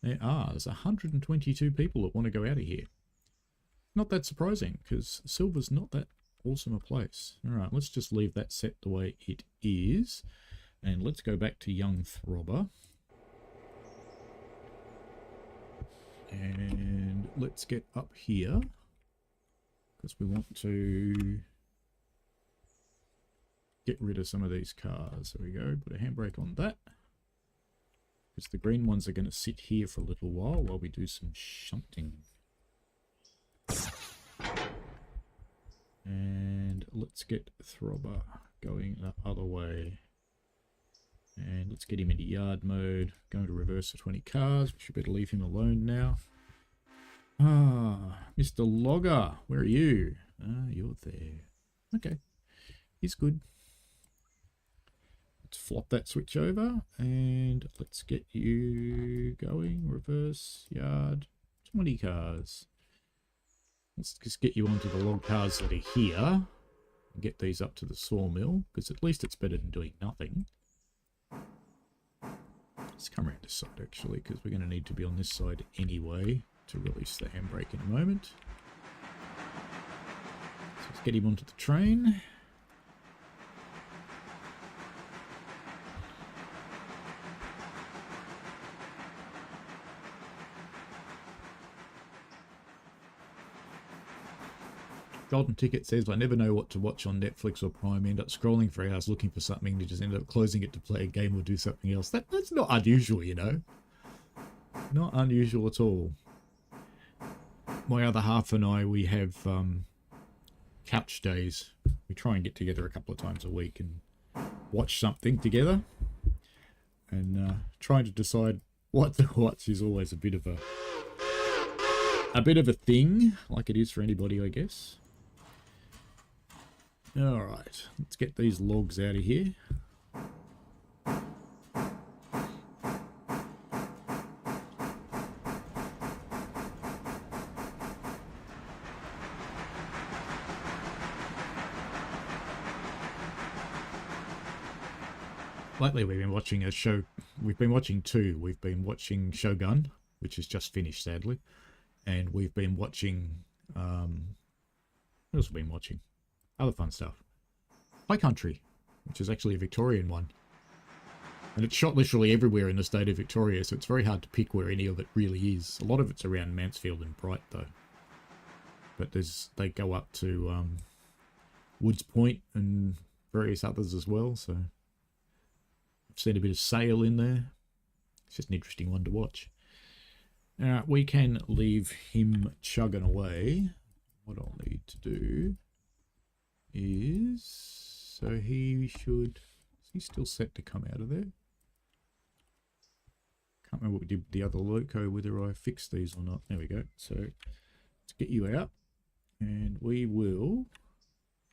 There's 122 people that want to go out of here. Not that surprising, because Silver's not that awesome a place. Alright, let's just leave that set the way it is. And let's go back to Young Throbber. And let's get up here. Because we want to get rid of some of these cars. There we go. Put a handbrake on that. Because the green ones are going to sit here for a little while we do some shunting. And let's get Throbber going the other way. And let's get him into yard mode. Going to reverse for 20 cars. We should better leave him alone now. Mr. Logger, where are you? You're there. Okay. He's good. Let's flop that switch over. And let's get you going. Reverse, yard, 20 cars. Let's just get you onto the log cars that are here. And get these up to the sawmill. Because at least it's better than doing nothing. Let's come around this side actually, because we're going to need to be on this side anyway to release the handbrake in a moment. So let's get him onto the train. Golden Ticket says, I never know what to watch on Netflix or Prime. End up scrolling for hours looking for something to just end up closing it to play a game or do something else. That's not unusual, you know. Not unusual at all. My other half and I, we have couch days. We try and get together a couple of times a week and watch something together. And trying to decide what to watch is always a bit of a thing, like it is for anybody, I guess. Alright, let's get these logs out of here. Lately we've been watching a show, we've been watching two. We've been watching Shogun, which is just finished sadly. And we've been watching, what else have we been watching? Other fun stuff. High Country, which is actually a Victorian one. And it's shot literally everywhere in the state of Victoria, so it's very hard to pick where any of it really is. A lot of it's around Mansfield and Bright, though. But they go up to Woods Point and various others as well, so I've seen a bit of Sale in there. It's just an interesting one to watch. Alright, we can leave him chugging away. What I'll need to do is, so is he still set to come out of there? Can't remember what we did with the other loco, whether I fixed these or not. There we go. So let's get you out, and we will,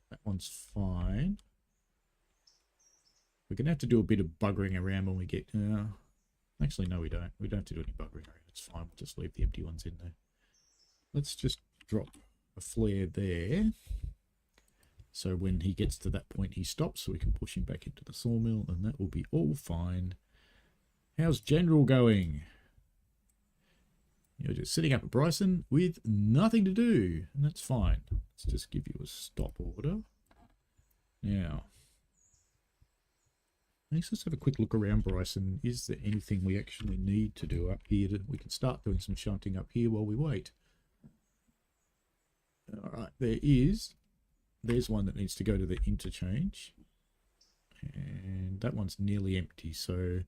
that one's fine. We're going to have to do a bit of buggering around when we get, actually no we don't. We don't have to do any buggering around. It's fine, we'll just leave the empty ones in there. Let's just drop a flare there. So when he gets to that point, he stops, so we can push him back into the sawmill, and that will be all fine. How's General going? You're just sitting up at Bryson with nothing to do, and that's fine. Let's just give you a stop order. Now, let's have a quick look around Bryson. Is there anything we actually need to do up here? We can start doing some shunting up here while we wait. Alright, there's one that needs to go to the interchange. And that one's nearly empty, so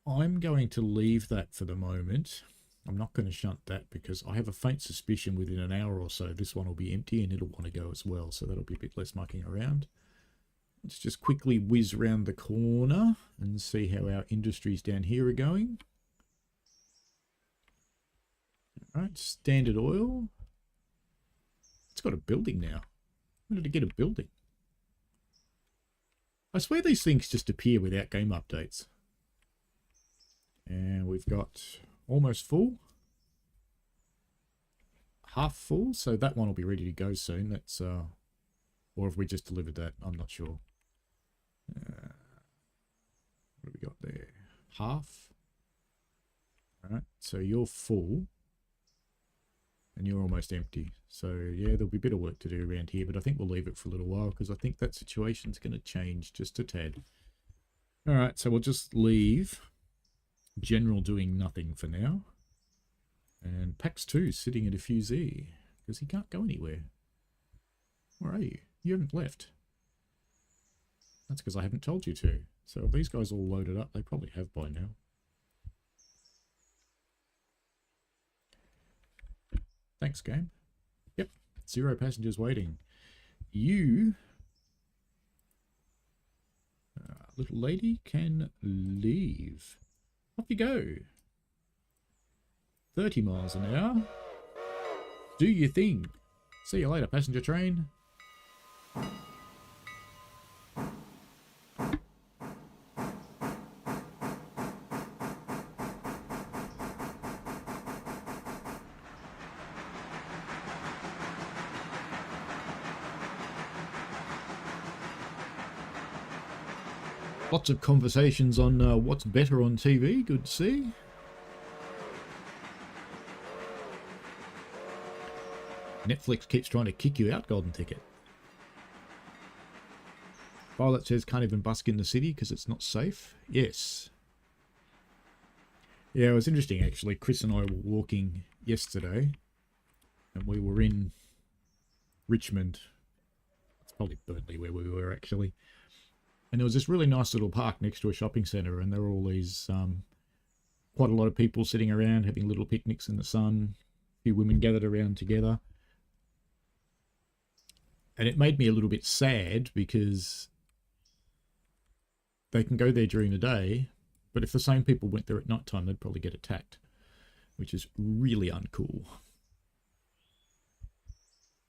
I'm going to leave that for the moment. I'm not going to shunt that because I have a faint suspicion within an hour or so this one will be empty and it'll want to go as well, so that'll be a bit less mucking around. Let's just quickly whiz around the corner and see how our industries down here are going. Alright, Standard Oil. It's got a building now. When did it get a building? I swear these things just appear without game updates. And we've got almost full. Half full, so that one will be ready to go soon. That's or have we just delivered that? I'm not sure. What have we got there? Half. Alright, so you're full. And you're almost empty. So, yeah, there'll be a bit of work to do around here, but I think we'll leave it for a little while because I think that situation's going to change just a tad. Alright, so we'll just leave General doing nothing for now. And Pax 2 sitting at a few Z because he can't go anywhere. Where are you? You haven't left. That's because I haven't told you to. So if these guys all loaded up, they probably have by now. Thanks, game. Yep, 0 passengers waiting. You, little lady, can leave. Off you go. 30 miles an hour. Do your thing. See you later, passenger train. Lots of conversations on what's better on TV. Good to see. Netflix keeps trying to kick you out, Golden Ticket. Violet says can't even busk in the city because it's not safe. Yes. Yeah, it was interesting actually. Chris and I were walking yesterday and we were in Richmond. It's probably Burnley where we were actually. And there was this really nice little park next to a shopping centre, and there were all these, quite a lot of people sitting around having little picnics in the sun, a few women gathered around together. And it made me a little bit sad because they can go there during the day, but if the same people went there at night time, they'd probably get attacked, which is really uncool.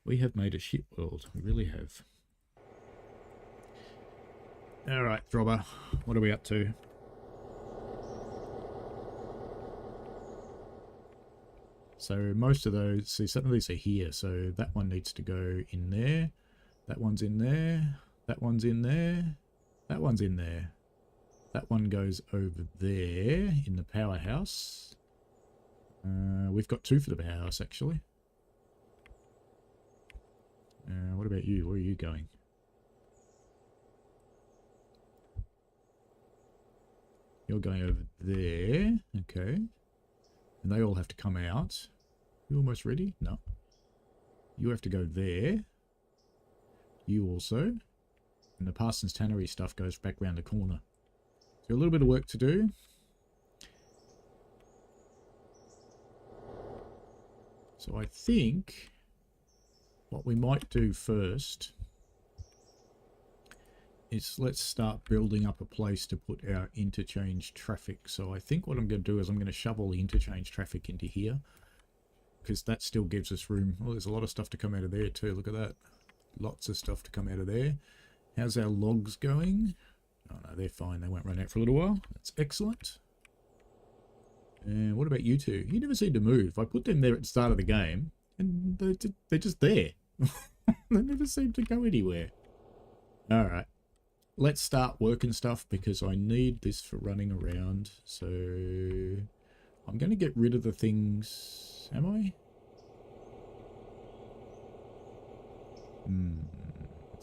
We have made a shit world. We really have. Alright, Throbber, what are we up to? So most of those, see some of these are here, so that one needs to go in there, that one's in there, that one's in there, that one's in there. That one goes over there in the powerhouse. We've got 2 for the powerhouse actually. What about you? Where are you going? You're going over there, okay. And they all have to come out. You almost ready? No. You have to go there. You also. And the Parsons Tannery stuff goes back round the corner. So a little bit of work to do. So I think what we might do first is let's start building up a place to put our interchange traffic. So I think what I'm going to do is I'm going to shovel the interchange traffic into here because that still gives us room. Oh, there's a lot of stuff to come out of there too. Look at that. Lots of stuff to come out of there. How's our logs going? Oh no, they're fine. They won't run out for a little while. That's excellent. And what about you two? You never seem to move. I put them there at the start of the game and they're just there. They never seem to go anywhere. Alright. Let's start working stuff because I need this for running around. So I'm going to get rid of the things. Am I?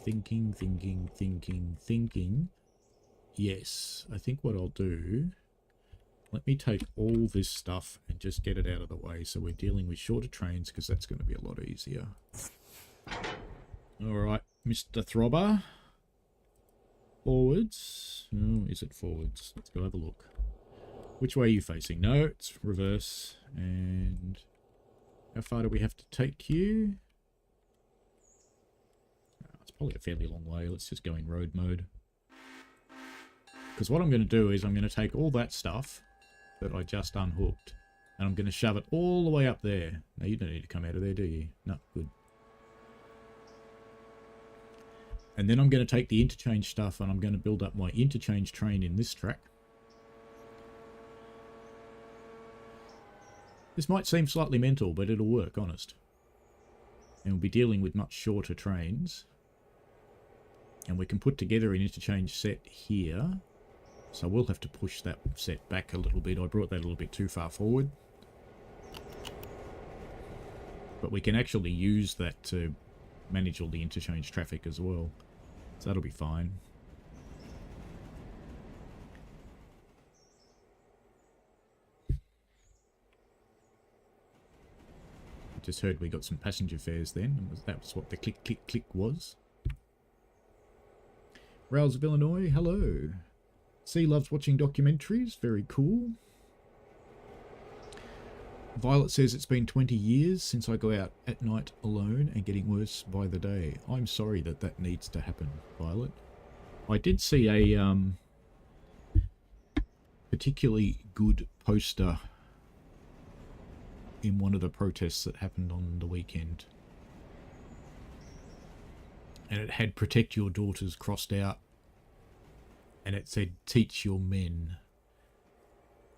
Thinking. Yes, I think what I'll do, let me take all this stuff and just get it out of the way so we're dealing with shorter trains because that's going to be a lot easier. Alright, Mr. Throbber. Forwards. Oh, is it forwards? Let's go have a look. Which way are you facing? No, it's reverse. And how far do we have to take you? Oh, it's probably a fairly long way. Let's just go in road mode. Because what I'm going to do is I'm going to take all that stuff that I just unhooked and I'm going to shove it all the way up there. Now, you don't need to come out of there, do you? No, good. And then I'm going to take the interchange stuff and I'm going to build up my interchange train in this track. This might seem slightly mental, but it'll work, honest. And we'll be dealing with much shorter trains. And we can put together an interchange set here. So we'll have to push that set back a little bit. I brought that a little bit too far forward. But we can actually use that to manage all the interchange traffic as well. So that'll be fine. I just heard we got some passenger fares then. That was what the click, click, click was. Rails of Illinois, hello. C loves watching documentaries. Very cool. Violet says it's been 20 years since I go out at night alone and getting worse by the day. I'm sorry that that needs to happen, Violet. I did see a particularly good poster in one of the protests that happened on the weekend. And it had "Protect Your Daughters" crossed out. And it said, "Teach your men."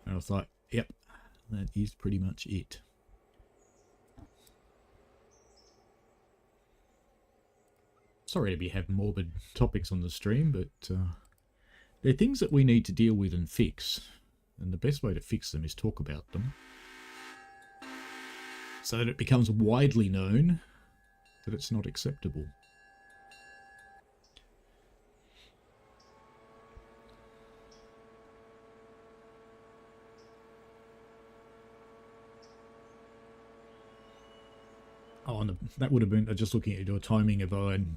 And I was like, yep, that is pretty much it. Sorry to have morbid topics on the stream, but they're things that we need to deal with and fix. And the best way to fix them is talk about them. So that it becomes widely known that it's not acceptable. Oh, and that would have been, just looking at your timing, if I had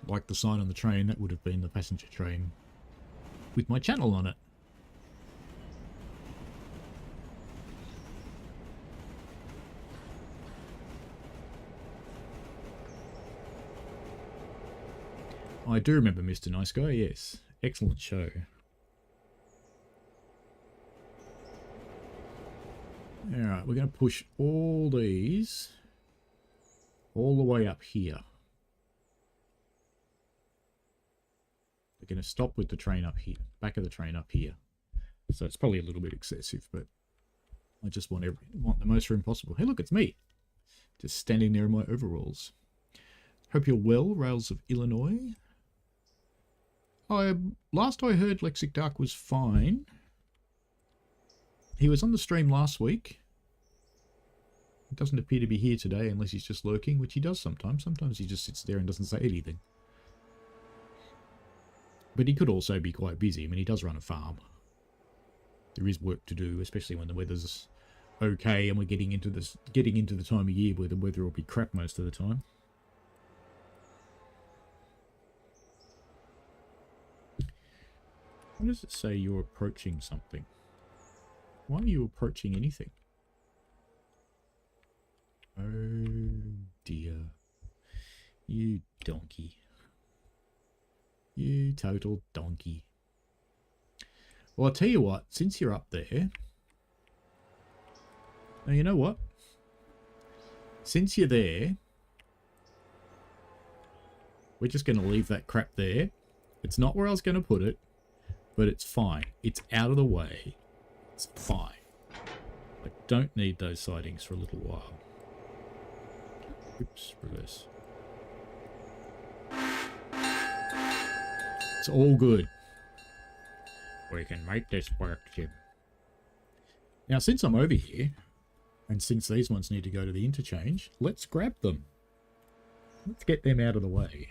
liked the sign on the train, that would have been the passenger train with my channel on it. I do remember Mr. Nice Guy, yes. Excellent show. Alright, we're going to push all these all the way up here. We're going to stop with the train up here, back of the train up here. So it's probably a little bit excessive, but I just want the most room possible. Hey, look, it's me. Just standing there in my overalls. Hope you're well, Rails of Illinois. Last I heard, Lexic Dark was fine. He was on the stream last week. He doesn't appear to be here today unless he's just lurking, which he does sometimes. Sometimes he just sits there and doesn't say anything. But he could also be quite busy. I mean, he does run a farm. There is work to do, especially when the weather's okay and we're getting into the time of year where the weather will be crap most of the time. What does it say you're approaching something? Why are you approaching anything? Oh dear. You donkey. You total donkey. Well, I'll tell you what, since you're up there... Now, you know what? Since you're there, we're just going to leave that crap there. It's not where I was going to put it, but it's fine. It's out of the way. It's fine. I don't need those sidings for a little while. Oops, reverse. It's all good. We can make this work, Jim. Now, since I'm over here, and since these ones need to go to the interchange, let's grab them. Let's get them out of the way.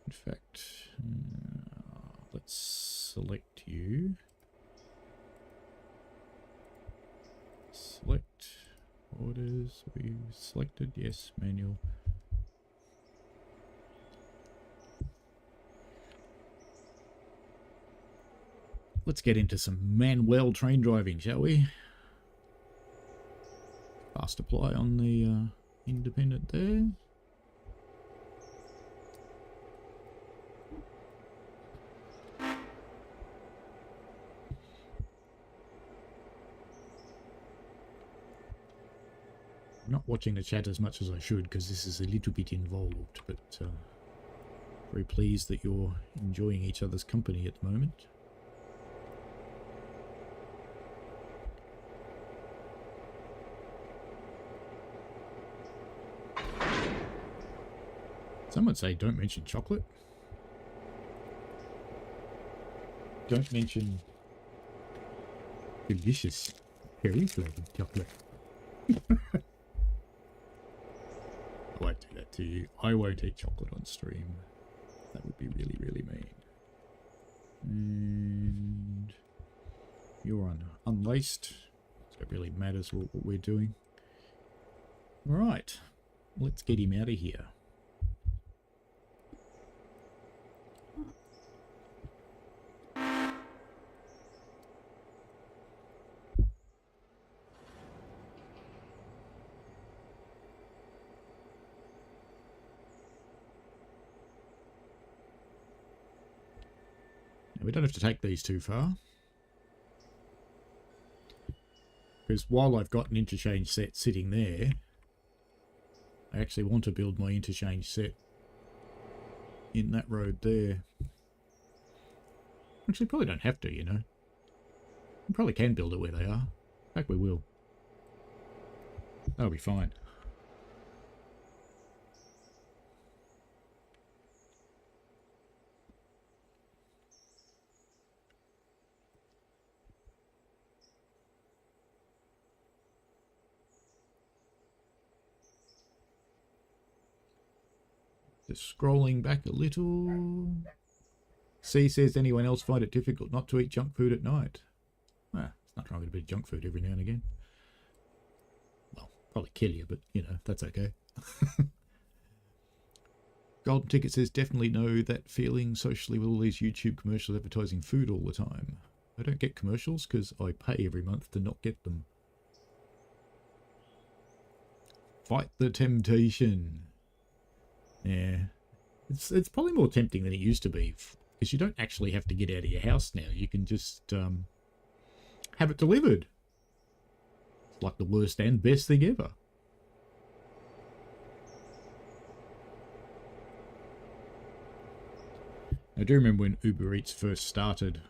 In fact, let's select you. Select orders. We selected, yes, manual. Let's get into some manual train driving, shall we? Fast apply on the independent there. I'm not watching the chat as much as I should because this is a little bit involved, but very pleased that you're enjoying each other's company at the moment. Some would say don't mention chocolate. Don't mention delicious cherry flavored chocolate. I won't do that to you. I won't eat chocolate on stream. That would be really, really mean. And you're unlaced. So it really matters what we're doing. Alright. Let's get him out of here. We don't have to take these too far. Because while I've got an interchange set sitting there, I actually want to build my interchange set in that road there. Actually, probably don't have to, you know. We probably can build it where they are. In fact, we will. That'll be fine. Just scrolling back a little. C says, anyone else find it difficult not to eat junk food at night? Well, it's not trying to eat a bit of junk food every now and again. Well, probably kill you, but, you know, that's okay. Golden Ticket says, definitely know that feeling socially with all these YouTube commercials advertising food all the time. I don't get commercials because I pay every month to not get them. Fight the temptation. Yeah. It's probably more tempting than it used to be. Because you don't actually have to get out of your house now. You can just have it delivered. It's like the worst and best thing ever. I do remember when Uber Eats first started.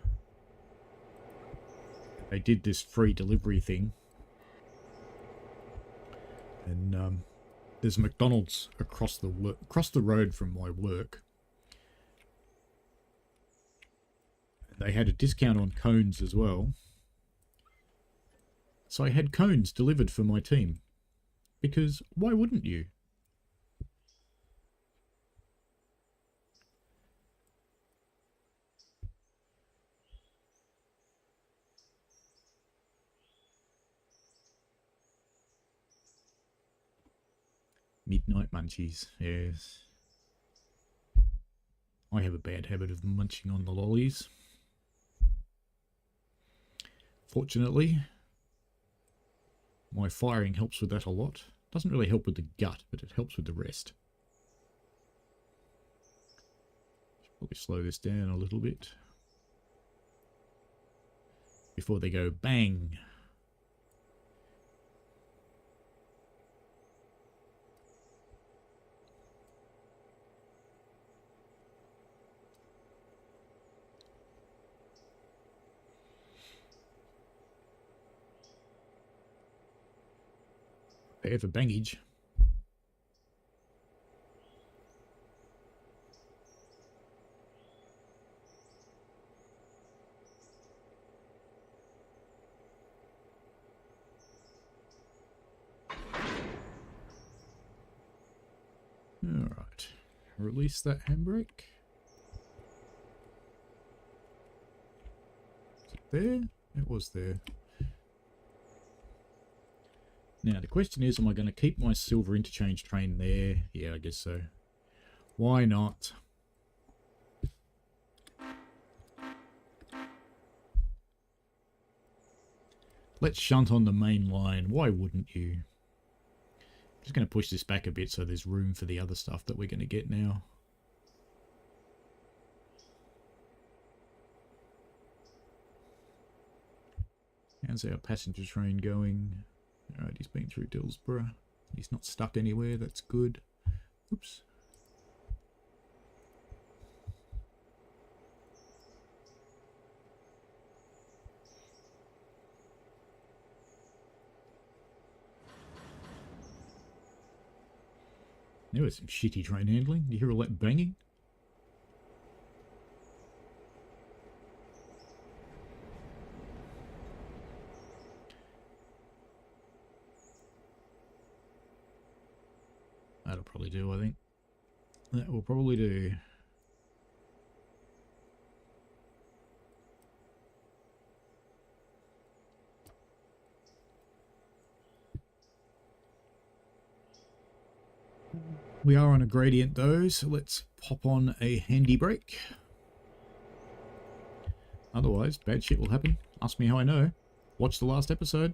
They did this free delivery thing. And there's a McDonald's across the road from my work. They had a discount on cones as well. So I had cones delivered for my team. Because why wouldn't you? Midnight munchies, yes. I have a bad habit of munching on the lollies. Fortunately, my firing helps with that a lot. Doesn't really help with the gut, but it helps with the rest. Should probably slow this down a little bit before they go bang. Prepare for bangage. Alright. Release that handbrake. Is it there? It was there. Now the question is, am I going to keep my silver interchange train there? Yeah, I guess so. Why not? Let's shunt on the main line. Why wouldn't you? Just going to push this back a bit so there's room for the other stuff that we're going to get now. How's our passenger train going? Alright, he's been through Dillsborough. He's not stuck anywhere, that's good. Oops. There was some shitty train handling. Do you hear all that banging? That'll probably do, I think. That will probably do. We are on a gradient though, so let's pop on a handy brake. Otherwise, bad shit will happen. Ask me how I know. Watch the last episode.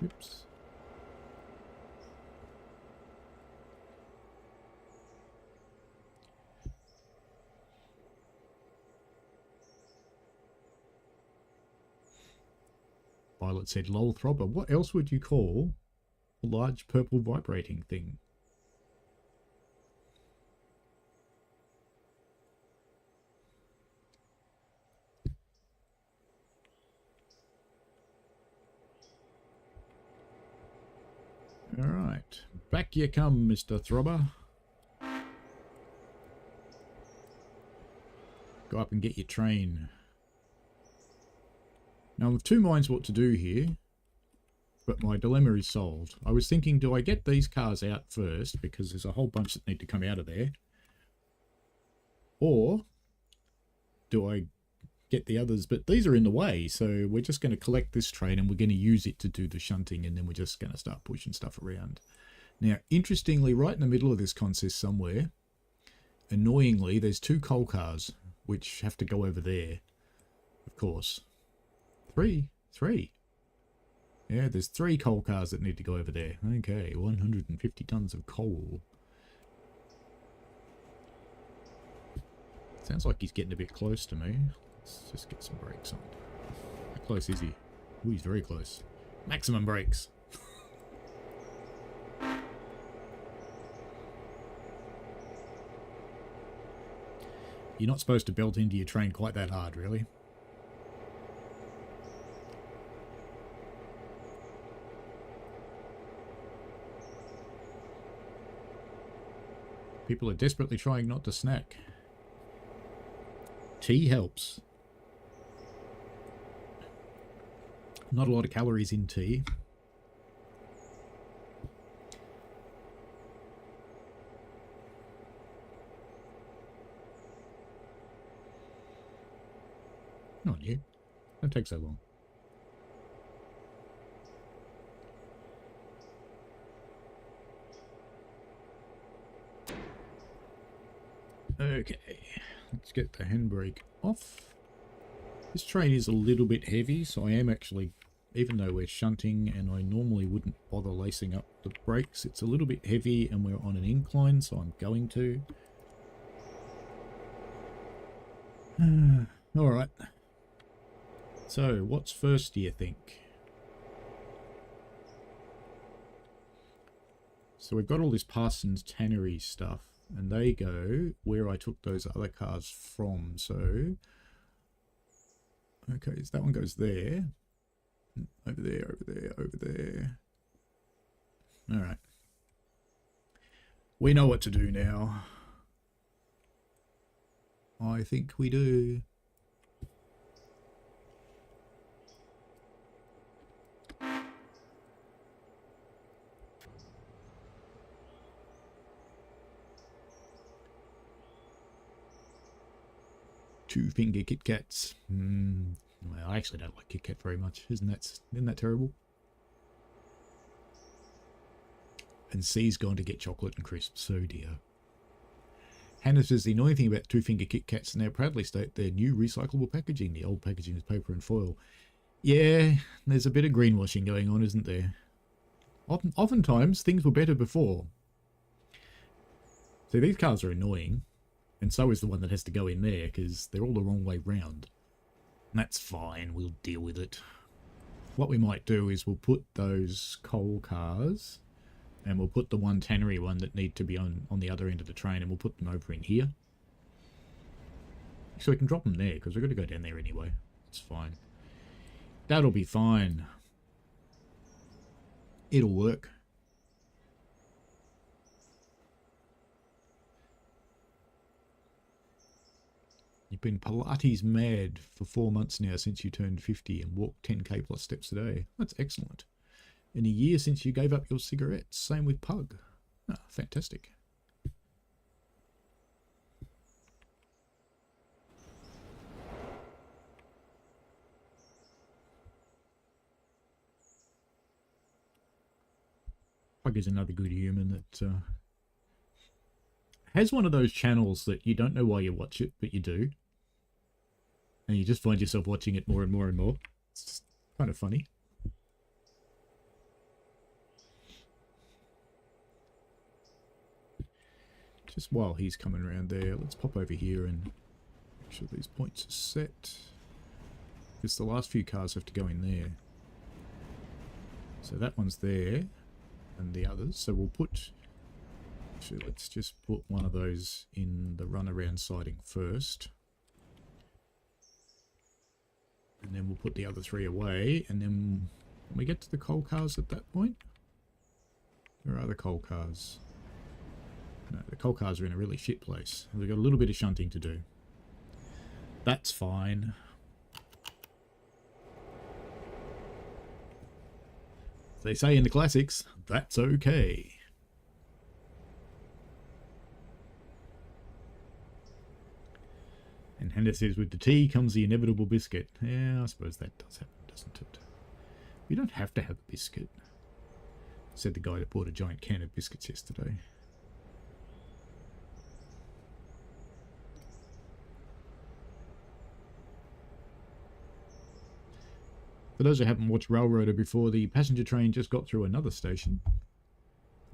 Oops. Violet said, lol throbber. What else would you call a large purple vibrating thing? Alright, back you come, Mr. Throbber. Go up and get your train. Now, I have two minds what to do here, but my dilemma is solved. I was thinking, do I get these cars out first, because there's a whole bunch that need to come out of there, or do I get the others? But these are in the way, so we're just going to collect this train and we're going to use it to do the shunting, and then we're just going to start pushing stuff around. Now, interestingly, right in the middle of this consist somewhere, annoyingly, there's two coal cars, which have to go over there, of course. Three. Yeah, there's 3 coal cars that need to go over there. Okay, 150 tons of coal. Sounds like he's getting a bit close to me. Let's just get some brakes on. How close is he? Ooh, he's very close. Maximum brakes. You're not supposed to belt into your train quite that hard, really. People are desperately trying not to snack. Tea helps. Not a lot of calories in tea. Come on, you. Don't take so long. Okay, let's get the handbrake off. This train is a little bit heavy, so I am actually, even though we're shunting and I normally wouldn't bother lacing up the brakes, it's a little bit heavy and we're on an incline, so I'm going to. Alright. So, what's first, do you think? So we've got all this Parsons Tannery stuff, and they go where I took those other cars from. So, okay, so that one goes there. Over there, over there, over there. All right. We know what to do now. I think we do. Two finger Kit Kats. Well, I actually don't like Kit Kat very much. Isn't that terrible? And C's gone to get chocolate and crisps. Oh dear. Hannah says the annoying thing about two finger Kit Kats now proudly state their new recyclable packaging. The old packaging is paper and foil. Yeah, there's a bit of greenwashing going on, isn't there? Oftentimes things were better before. So these cars are annoying. And so is the one that has to go in there, because they're all the wrong way round. And that's fine, we'll deal with it. What we might do is we'll put those coal cars, and we'll put the one tannery one that need to be on the other end of the train, and we'll put them over in here. So we can drop them there, because we've got to go down there anyway. It's fine. That'll be fine. It'll work. You've been Pilates mad for 4 months now since you turned 50 and walked 10k plus steps a day. That's excellent. In a year since you gave up your cigarettes. Same with Pug. Ah, fantastic. Pug is another good human that has one of those channels that you don't know why you watch it, but you do. And you just find yourself watching it more and more and more. It's just kind of funny. Just while he's coming around there, let's pop over here and make sure these points are set. Because the last few cars have to go in there. So that one's there, and the others. So we'll put... Actually, let's just put one of those in the runaround siding first. And then we'll put the other three away, and then when we get to the coal cars at that point. Where are the coal cars? No, the coal cars are in a really shit place. They've got a little bit of shunting to do. That's fine. They say in the classics, that's okay. And Hannah says, with the tea comes the inevitable biscuit. Yeah, I suppose that does happen, doesn't it? We don't have to have a biscuit, said the guy that bought a giant can of biscuits yesterday. For those who haven't watched Railroader before, the passenger train just got through another station.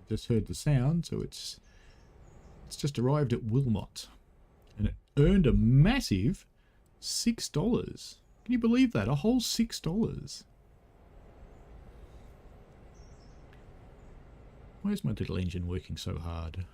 Just heard the sound, so it's just arrived at Wilmot. And it earned a massive $6. Can you believe that? A whole $6. Why is my little engine working so hard?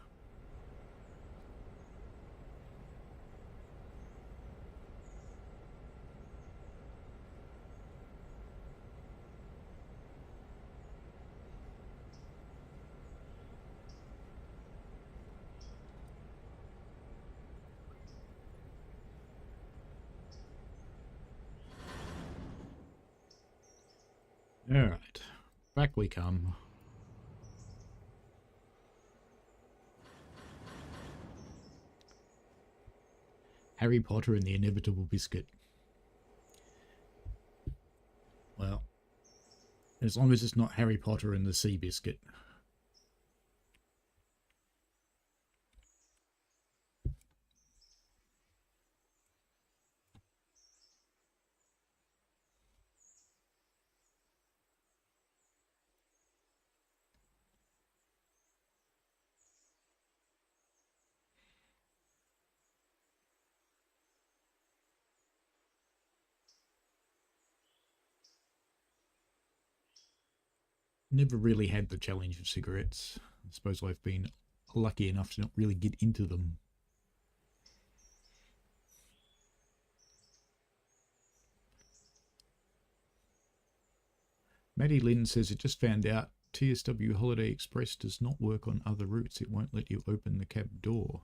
Alright, back we come. Harry Potter and the Inevitable Biscuit. Well, as long as it's not Harry Potter and the Sea Biscuit. Never really had the challenge of cigarettes. I suppose I've been lucky enough to not really get into them. Maddie Lynn says it just found out TSW Holiday Express does not work on other routes. It won't let you open the cab door.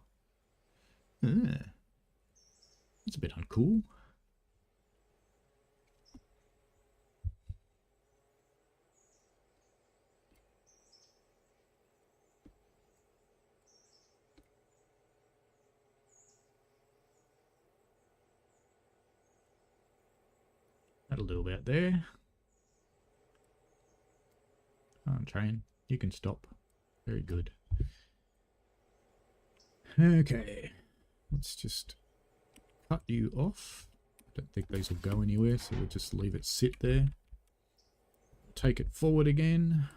That's a bit uncool. That'll do about there. Oh, train, you can stop. Very good. Okay, let's just cut you off. I don't think these will go anywhere, so we'll just leave it sit there. Take it forward again.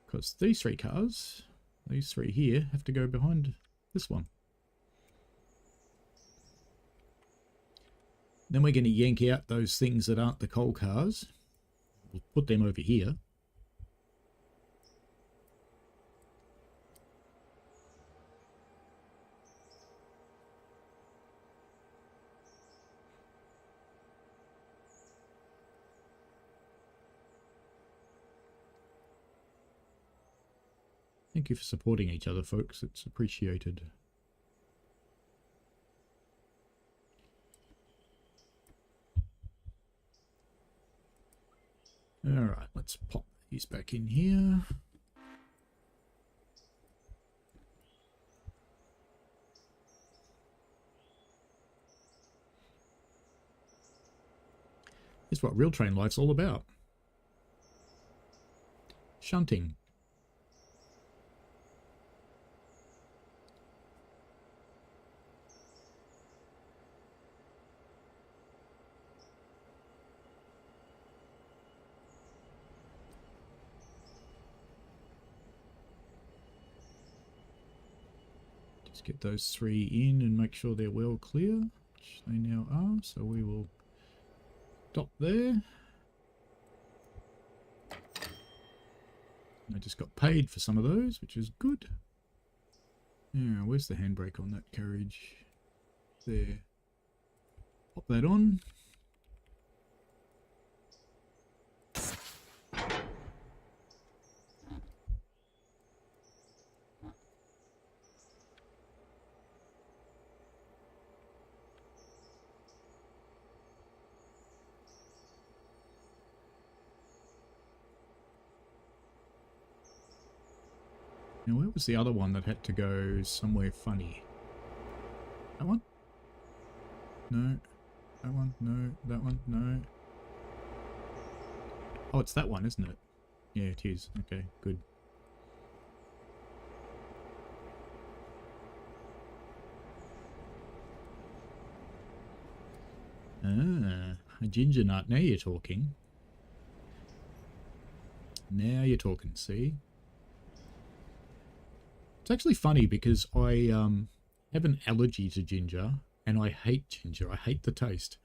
Because these three cars, these three here, have to go behind this one. Then we're going to yank out those things that aren't the coal cars. We'll put them over here. Thank you for supporting each other, folks. It's appreciated. Alright, let's pop these back in here. It's what real train life's all about. Shunting. Get those three in and make sure they're well clear, which they now are, so we will stop there. I just got paid for some of those, which is good. Yeah, where's the handbrake on that carriage? There. Pop that on. Now, where was the other one that had to go somewhere funny? That one? No. That one? No. That one? No. Oh, it's that one, isn't it? Yeah, it is. Okay, good. Ah, a ginger nut. Now you're talking. Now you're talking, see? It's actually funny because I have an allergy to ginger and I hate ginger. I hate the taste.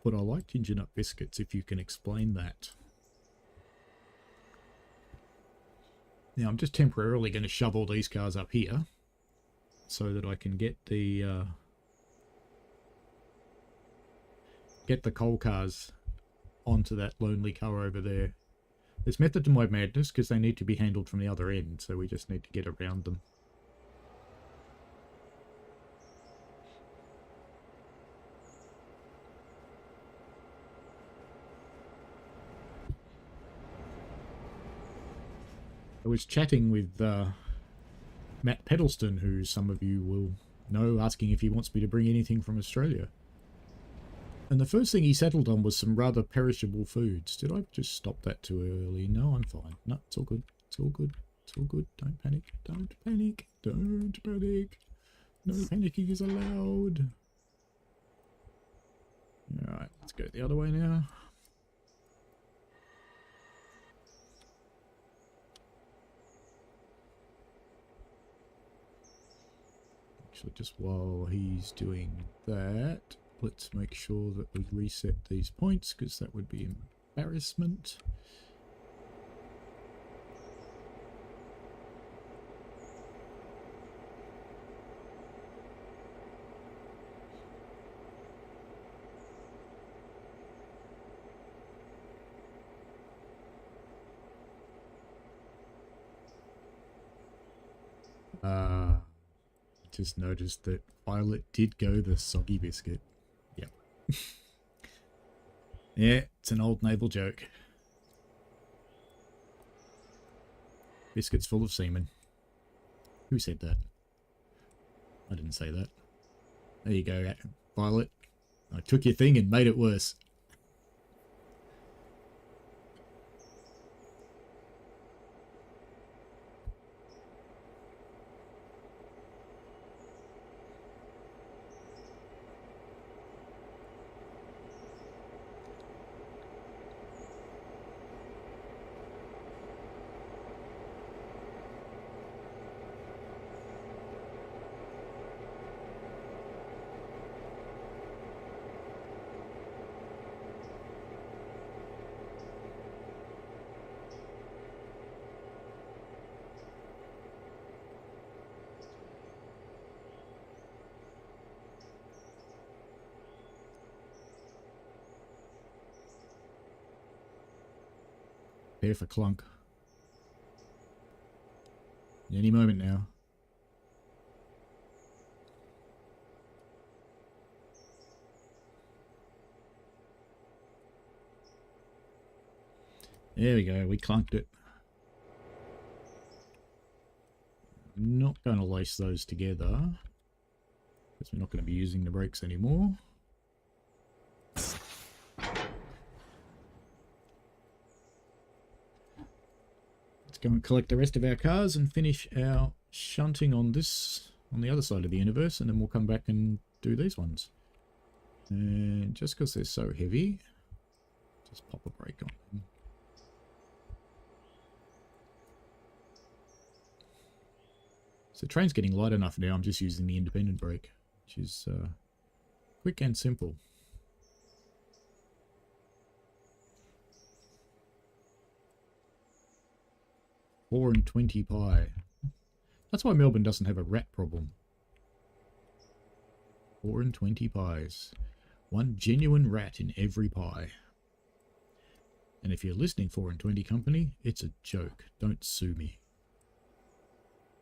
But I like ginger nut biscuits, if you can explain that. Now I'm just temporarily going to shove all these cars up here so that I can get the coal cars onto that lonely car over there. There's method to my madness because they need to be handled from the other end, so we just need to get around them. I was chatting with Matt Pedalston, who some of you will know, asking if he wants me to bring anything from Australia. And the first thing he settled on was some rather perishable foods. Did I just stop that too early? No, I'm fine. No, it's all good. It's all good. It's all good. Don't panic. Don't panic. Don't panic. No panicking is allowed. Alright, let's go the other way now. Actually, just while he's doing that, let's make sure that we reset these points, because that would be embarrassment. Just noticed that Violet did go the soggy biscuit. Yep. Yeah, it's an old naval joke. Biscuits full of semen. Who said that? I didn't say that. There you go, Violet. I took your thing and made it worse. Prepare for clunk. Any moment now. There we go, we clunked it. I'm not going to lace those together, because we're not going to be using the brakes anymore. Let's go and collect the rest of our cars and finish our shunting on this, on the other side of the universe, and then we'll come back and do these ones. And just because they're so heavy, just pop a brake on them. So the train's getting light enough now, I'm just using the independent brake, which is quick and simple. Four and 20 pie. That's why Melbourne doesn't have a rat problem. 4 and 20 pies. One genuine rat in every pie. And if you're listening, 4 and 20 company, it's a joke. Don't sue me.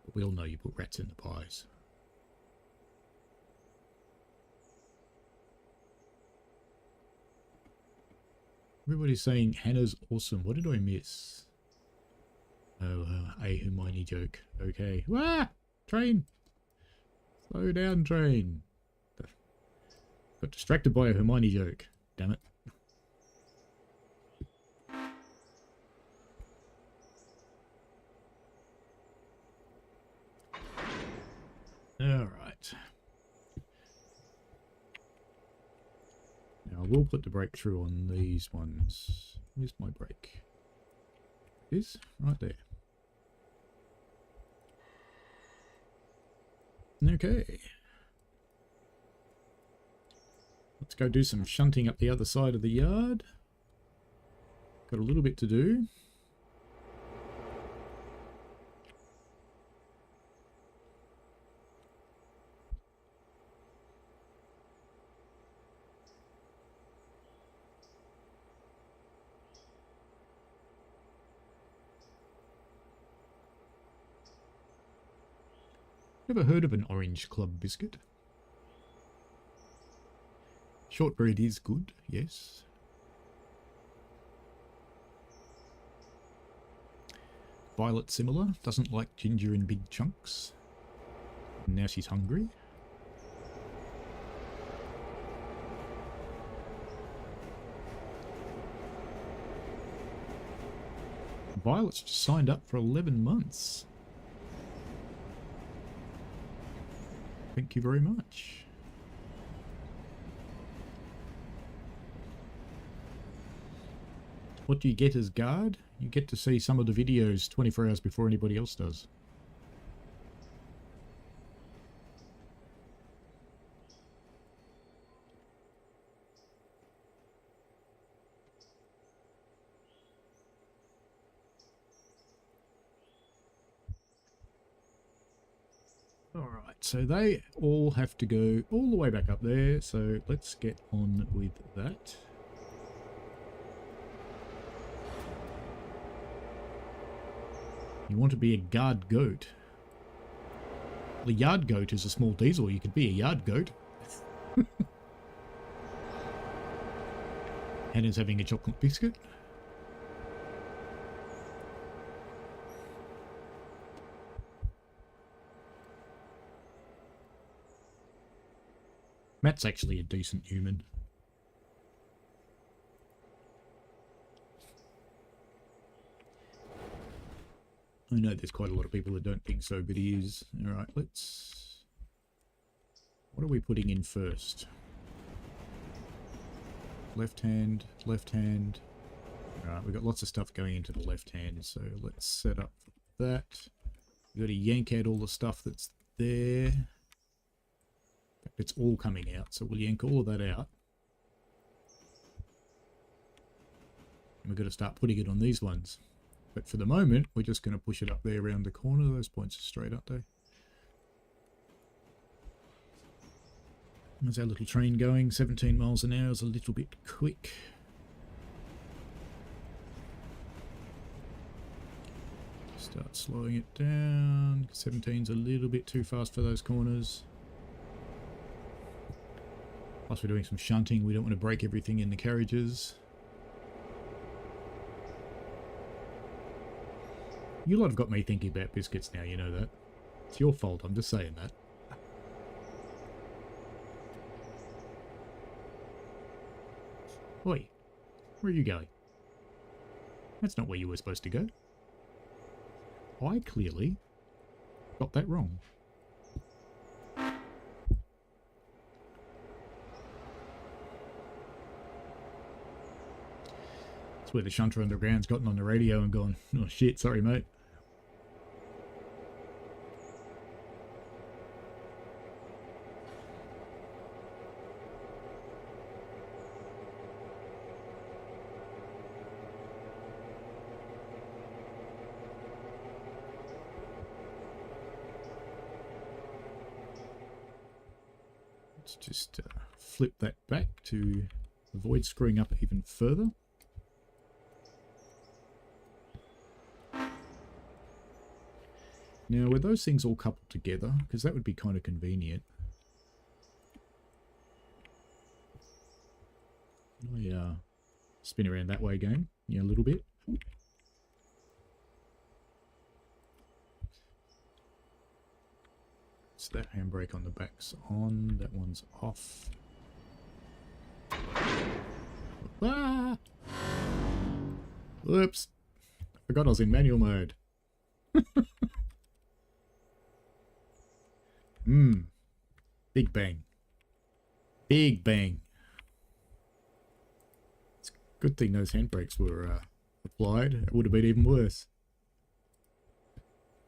But we all know you put rats in the pies. Everybody's saying Hannah's awesome. What did I miss? Oh, a Hermione joke. Okay. Wah! Train! Slow down, train. Got distracted by a Hermione joke. Damn it. Alright. Now I will put the brake through on these ones. Where's my brake? It is right there. Okay. Let's go do some shunting up the other side of the yard. Got a little bit to do. Ever heard of an orange club biscuit? Shortbread is good, yes. Violet similar, doesn't like ginger in big chunks. Now she's hungry. Violet's just signed up for 11 months. Thank you very much. What do you get as guard? You get to see some of the videos 24 hours before anybody else does. Alright, so they all have to go all the way back up there, so let's get on with that. You want to be a guard goat. The yard goat is a small diesel. You could be a yard goat. Hannah's having a chocolate biscuit. Matt's actually a decent human. I know there's quite a lot of people that don't think so, but he is. Alright, let's... What are we putting in first? Left hand, left hand. Alright, we've got lots of stuff going into the left hand, so let's set up that. We've got to yank out all the stuff that's there. It's all coming out, so we'll yank all of that out. And we've got to start putting it on these ones. But for the moment, we're just going to push it up there around the corner. Those points are straight up there. There's our little train going. 17 miles an hour is a little bit quick. Start slowing it down. 17's a little bit too fast for those corners. Plus we're doing some shunting. We don't want to break everything in the carriages. You lot have got me thinking about biscuits now, you know that. It's your fault, I'm just saying that. Oi, where are you going? That's not where you were supposed to go. I clearly got that wrong. That's where the shunter underground's gotten on the radio and gone, oh shit, sorry mate. Let's just flip that back to avoid screwing up even further. Now, were those things all coupled together? Because that would be kind of convenient. I spin around that way again, yeah, a little bit. So that handbrake on the back's on, that one's off. Ah! Whoops! I forgot I was in manual mode. Big bang. Big bang. It's a good thing those handbrakes were applied. It would have been even worse.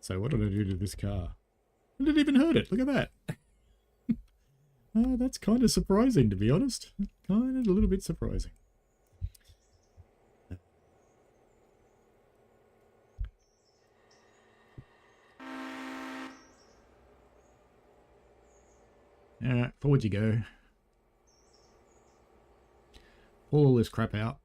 So what did I do to this car? I didn't even hurt it. Look at that. That's kind of surprising, to be honest. Kind of a little bit surprising. Alright, forward you go. Pull all this crap out.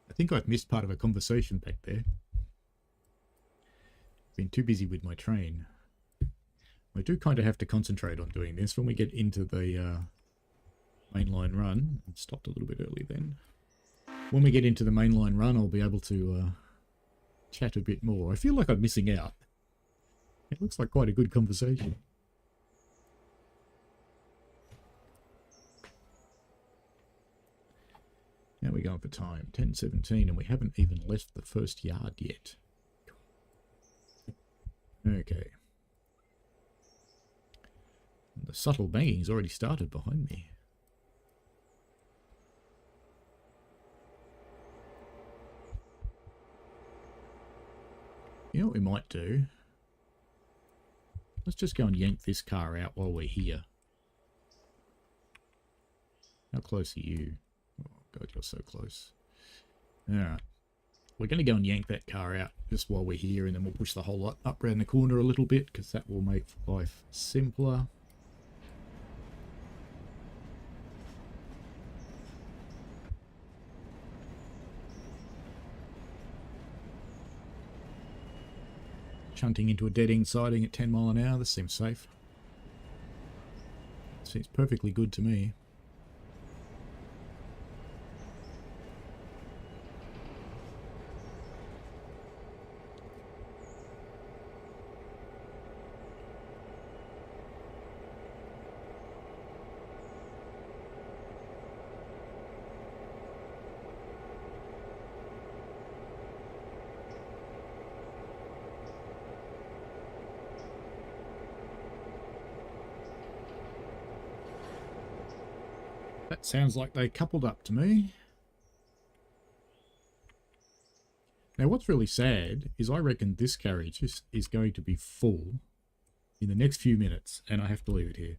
I think I've missed part of a conversation back there. Been too busy with my train. I do kind of have to concentrate on doing this when we get into the mainline run. I stopped a little bit early then. When we get into the mainline run, I'll be able to chat a bit more. I feel like I'm missing out. It looks like quite a good conversation. Now we're going for time, 10:17, and we haven't even left the first yard yet. Okay. The subtle banging's already started behind me. You know what we might do? Let's just go and yank this car out while we're here. How close are you? Oh, God, you're so close. Alright. We're going to go and yank that car out just while we're here, and then we'll push the whole lot up around the corner a little bit, because that will make life simpler. Shunting into a dead-end siding at 10 mile an hour, this seems safe. Seems perfectly good to me. That sounds like they coupled up to me. Now, what's really sad is I reckon this carriage is going to be full in the next few minutes, and I have to leave it here.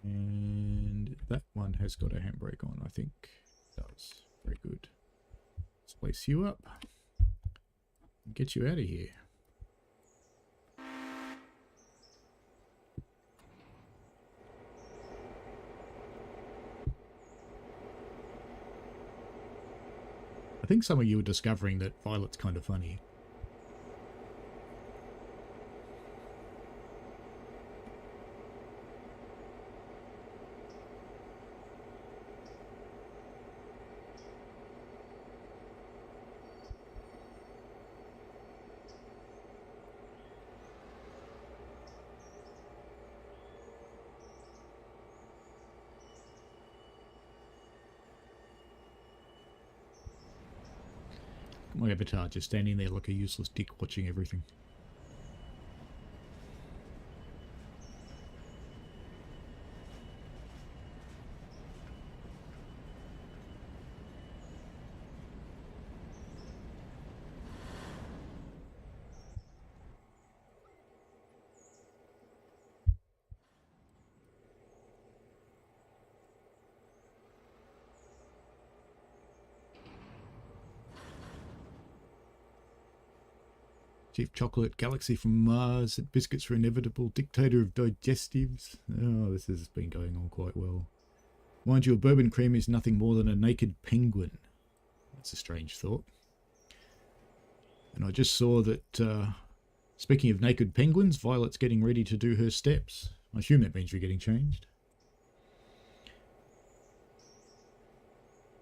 And that one has got a handbrake on, I think. It does. Very good. Let's place you up and get you out of here. I think some of you are discovering that Violet's kind of funny. My avatar just standing there like a useless dick watching everything. Chief Chocolate, Galaxy from Mars, biscuits are inevitable, dictator of digestives. Oh, this has been going on quite well. Mind you, a bourbon cream is nothing more than a naked penguin. That's a strange thought. And I just saw that, speaking of naked penguins, Violet's getting ready to do her steps. I assume that means you're getting changed.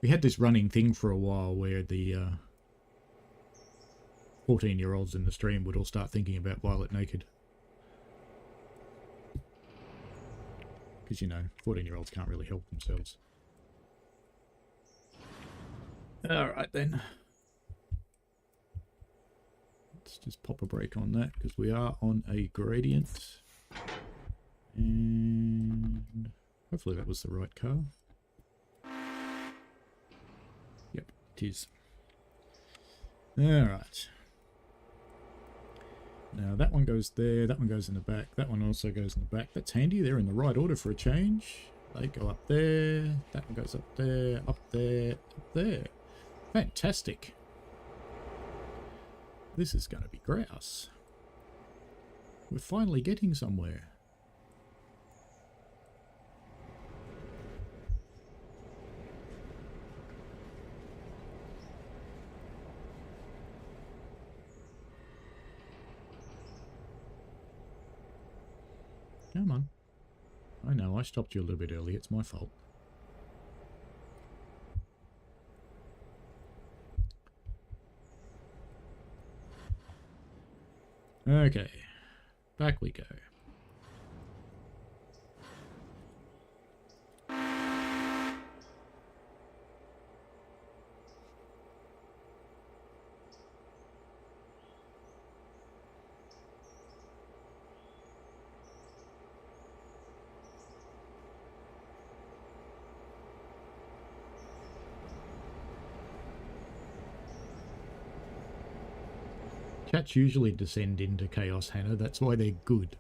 We had this running thing for a while where the 14-year-olds in the stream would all start thinking about Violet naked. Because, you know, 14-year-olds can't really help themselves. Alright then. Let's just pop a brake on that, because we are on a gradient. And hopefully that was the right car. Yep, it is. Alright. Now that one goes there, that one goes in the back, that one also goes in the back. That's handy, they're in the right order for a change. They go up there, that one goes up there, up there, up there. Fantastic. This is going to be grouse. We're finally getting somewhere. Come on. I know, I stopped you a little bit early. It's my fault. Okay. Back we go. Chats usually descend into chaos, Hannah. That's why they're good.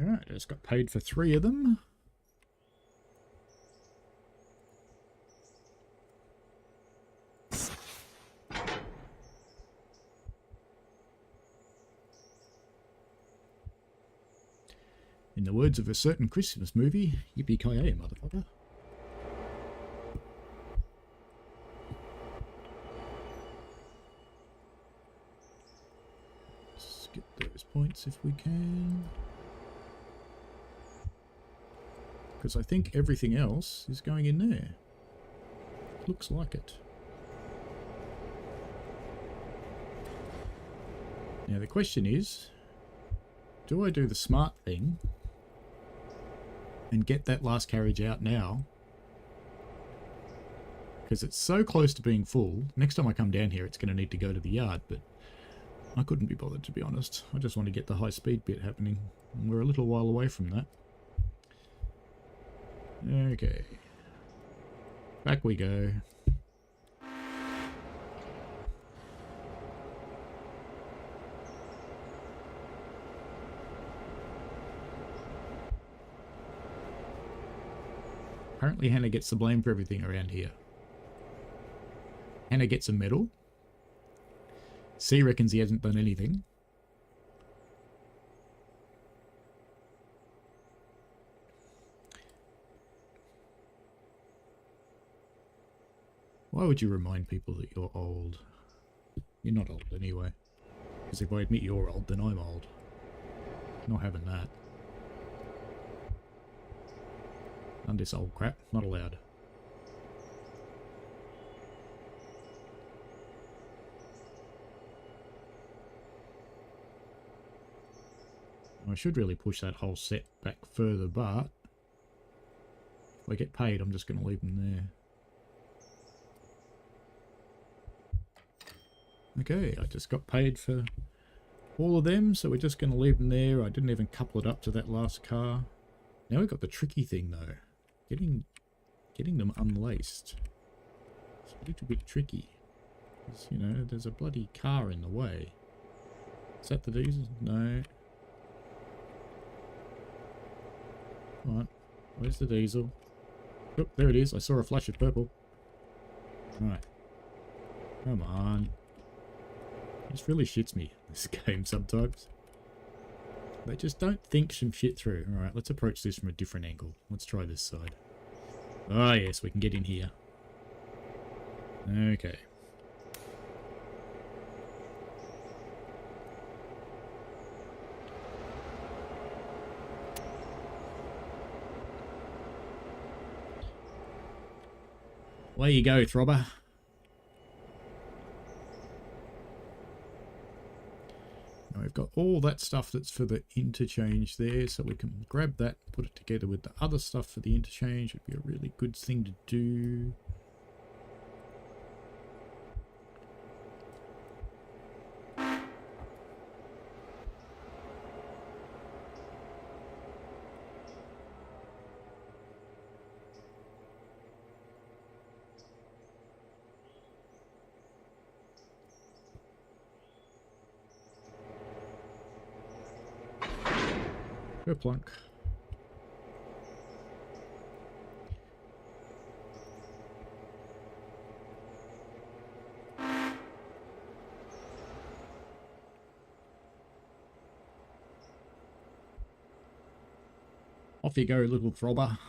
Alright, I just got paid for 3 of them. In the words of a certain Christmas movie, yippee-ki-yay, motherfucker. Let's get those points if we can. Because I think everything else is going in there. Looks like it. Now the question is, do I do the smart thing and get that last carriage out now? Because it's so close to being full. Next time I come down here, it's going to need to go to the yard, but I couldn't be bothered, to be honest. I just want to get the high speed bit happening. And we're a little while away from that. Okay. Back we go. Apparently Hannah gets the blame for everything around here. Hannah gets a medal. C reckons he hasn't done anything. Why would you remind people that you're old? You're not old anyway. Because if I admit you're old, then I'm old. Not having that. And this old crap, not allowed. I should really push that whole set back further, but if I get paid, I'm just going to leave them there. Okay, I just got paid for all of them, so we're just going to leave them there. I didn't even couple it up to that last car. Now we've got the tricky thing, though. Getting them unlaced. It's a little bit tricky. Because, you know, there's a bloody car in the way. Is that the diesel? No. Come on. Where's the diesel? Oh, there it is. I saw a flash of purple. Right. Come on. This really shits me, this game, sometimes. They just don't think some shit through. Alright, let's approach this from a different angle. Let's try this side. Ah, yes, we can get in here. Okay. Away you go, Throbber. Now we've got all that stuff that's for the interchange there, so we can grab that, put it together with the other stuff for the interchange. Would be a really good thing to do. Plunk. Off you go, little throbber.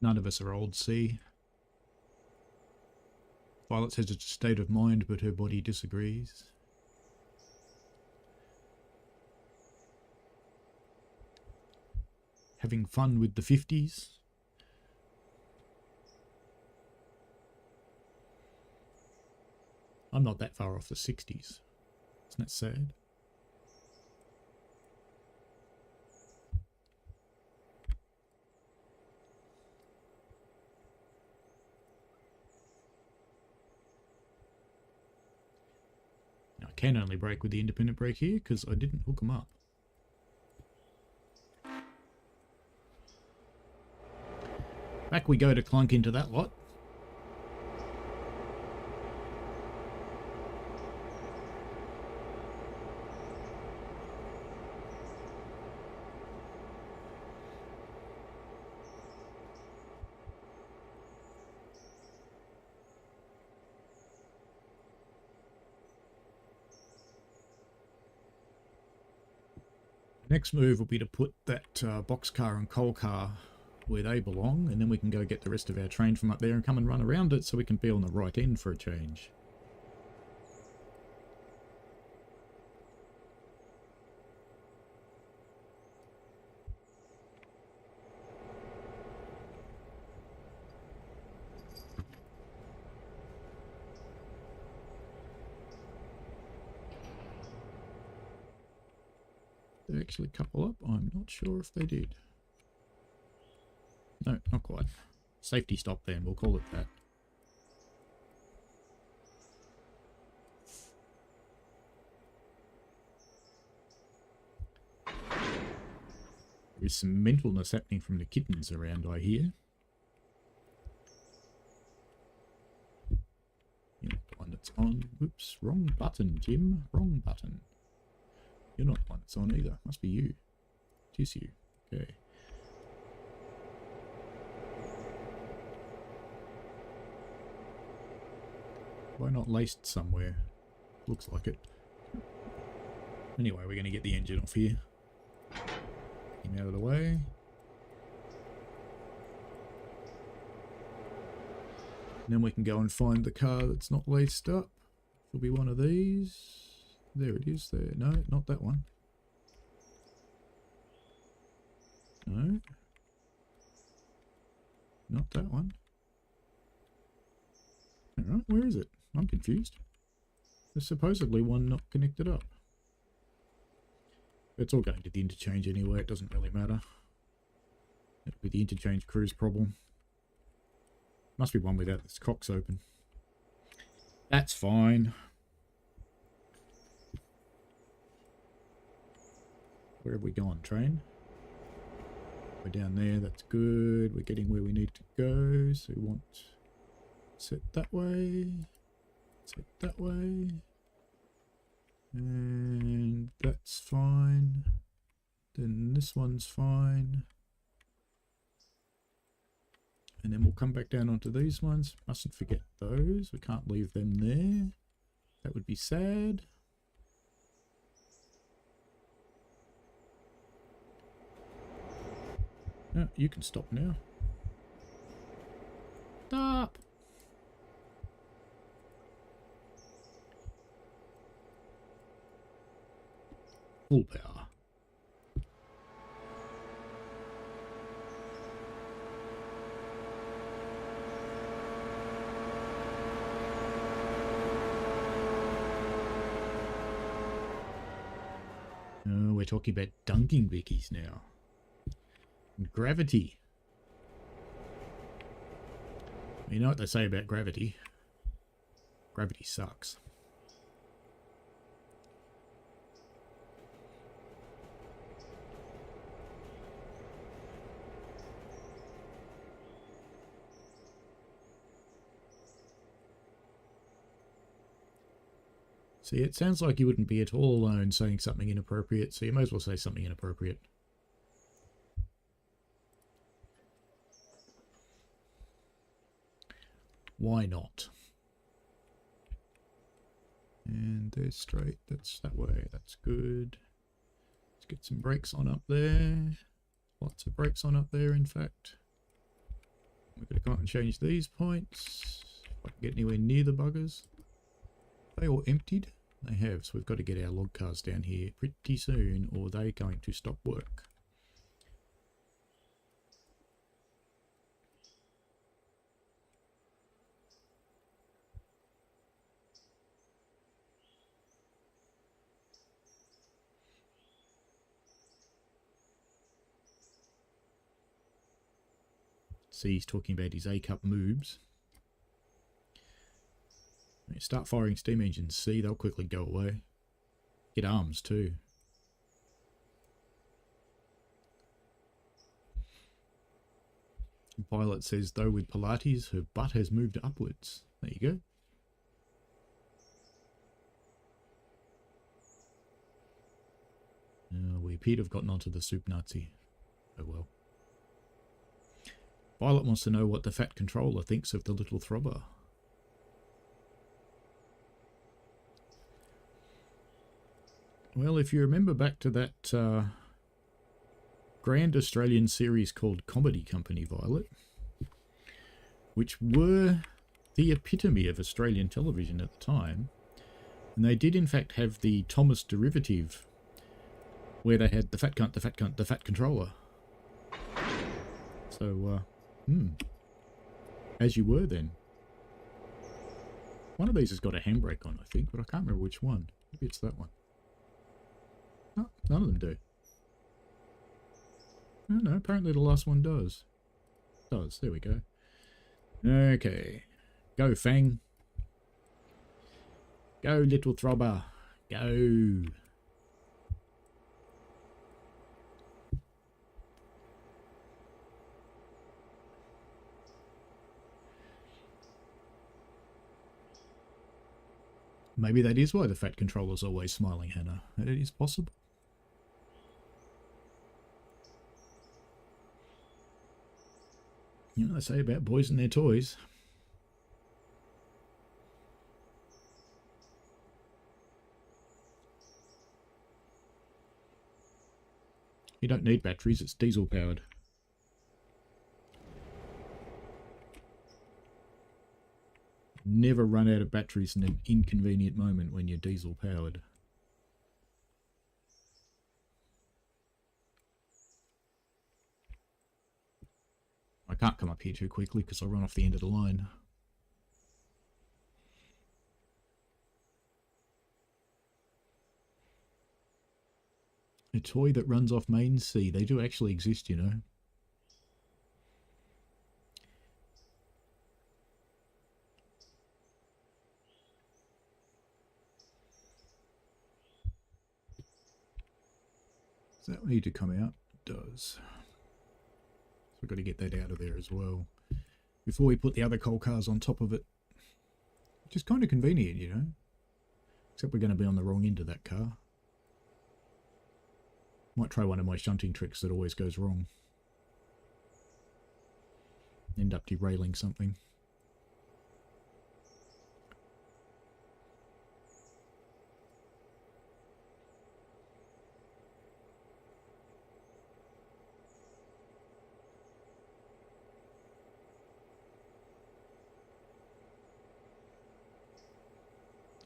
None of us are old C. Violet says it's a state of mind, but her body disagrees. Having fun with the 50s. I'm not that far off the 60s. Isn't that sad? Now, I can only brake with the independent brake here because I didn't hook them up. Back we go to clunk into that lot. Next move will be to put that boxcar and coal car where they belong, and then we can go get the rest of our train from up there and come and run around it so we can be on the right end for a change. They actually couple up? I'm not sure if they did. No, not quite. Safety stop then, we'll call it that. There is some mentalness happening from the kittens around, I hear. You're not the one that's on. Whoops, wrong button, Jim. Wrong button. You're not the one that's on either. Must be you. It is you. Okay. Why not laced somewhere? Looks like it. Anyway, we're going to get the engine off here. Get him out of the way. And then we can go and find the car that's not laced up. It'll be one of these. There it is there. No, not that one. No. Not that one. Alright, where is it? I'm confused. There's supposedly one not connected up. It's all going to the interchange anyway, it doesn't really matter. It'll be the interchange crew's problem. Must be one without its cocks open. That's fine. Where have we gone, train? We're down there, that's good. We're getting where we need to go. So we want set that way. Set that way. And that's fine. Then this one's fine. And then we'll come back down onto these ones. Mustn't forget those. We can't leave them there. That would be sad. Oh, you can stop now. Stop! Full power. Oh, we're talking about dunking Vickies now. And gravity. You know what they say about gravity? Gravity sucks. See, it sounds like you wouldn't be at all alone saying something inappropriate, so you may as well say something inappropriate. Why not? And they're straight, that's that way, that's good. Let's get some brakes on up there. Lots of brakes on up there, in fact. We're going to come up and change these points. If I can get anywhere near the buggers. They all emptied? They have, so we've got to get our log cars down here pretty soon, or they're going to stop work. See, he's talking about his A-cup moves. When you start firing steam engines, see, they'll quickly go away. Get arms too. The pilot says, though with Pilates, her butt has moved upwards. There you go. We appear to have gotten onto the soup Nazi. Oh well. Violet wants to know what the fat controller thinks of the little throbber. Well, if you remember back to that grand Australian series called Comedy Company, Violet, which were the epitome of Australian television at the time, and they did in fact have the Thomas derivative, where they had the fat cunt, the fat cunt, the fat controller. So, as you were then. One of these has got a handbrake on, I think, but I can't remember which one. Maybe it's that one. No, none of them do. Oh, no, apparently the last one does. Does, there we go. Okay. Go, Fang. Go, little throbber. Go. Maybe that is why the fat controller's always smiling, Hannah. It is possible. You know what they say about boys and their toys. You don't need batteries, it's diesel powered. Never run out of batteries in an inconvenient moment when you're diesel powered. I can't come up here too quickly because I'll run off the end of the line. A toy that runs off main C. They do actually exist, you know. Does that need to come out? It does. So we've got to get that out of there as well before we put the other coal cars on top of it. Which is kind of convenient, you know. Except we're going to be on the wrong end of that car. Might try one of my shunting tricks that always goes wrong. End up derailing something.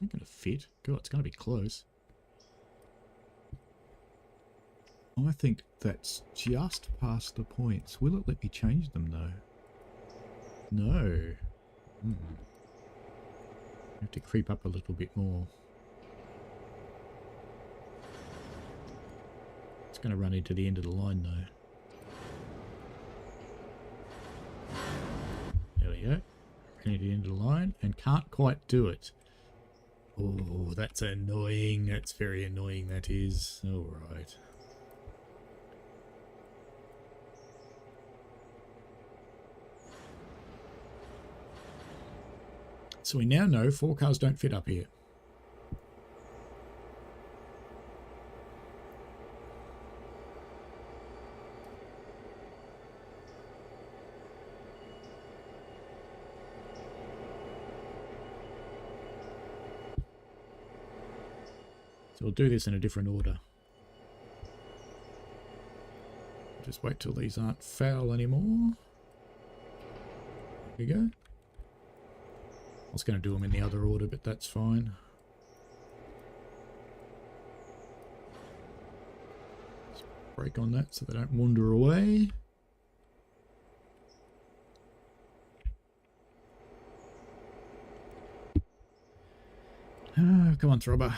Not going to fit. God, it's going to be close. I think that's just past the points. Will it let me change them though? No. I have to creep up a little bit more. It's going to run into the end of the line though. There we go. Ran into the end of the line and can't quite do it. Oh, that's annoying. That's very annoying, that is. Alright. So we now know 4 cars don't fit up here. So we'll do this in a different order. Just wait till these aren't foul anymore. There you go. I was going to do them in the other order, but that's fine. Just brake on that so they don't wander away. Come on, Throbber.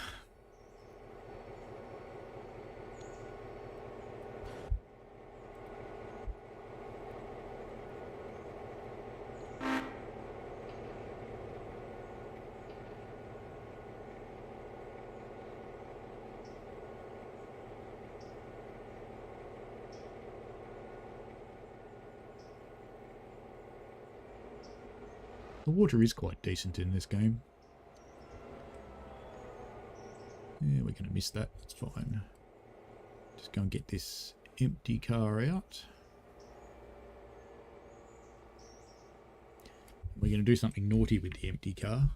The water is quite decent in this game. Yeah, we're going to miss that. That's fine. Just go and get this empty car out. We're going to do something naughty with the empty car.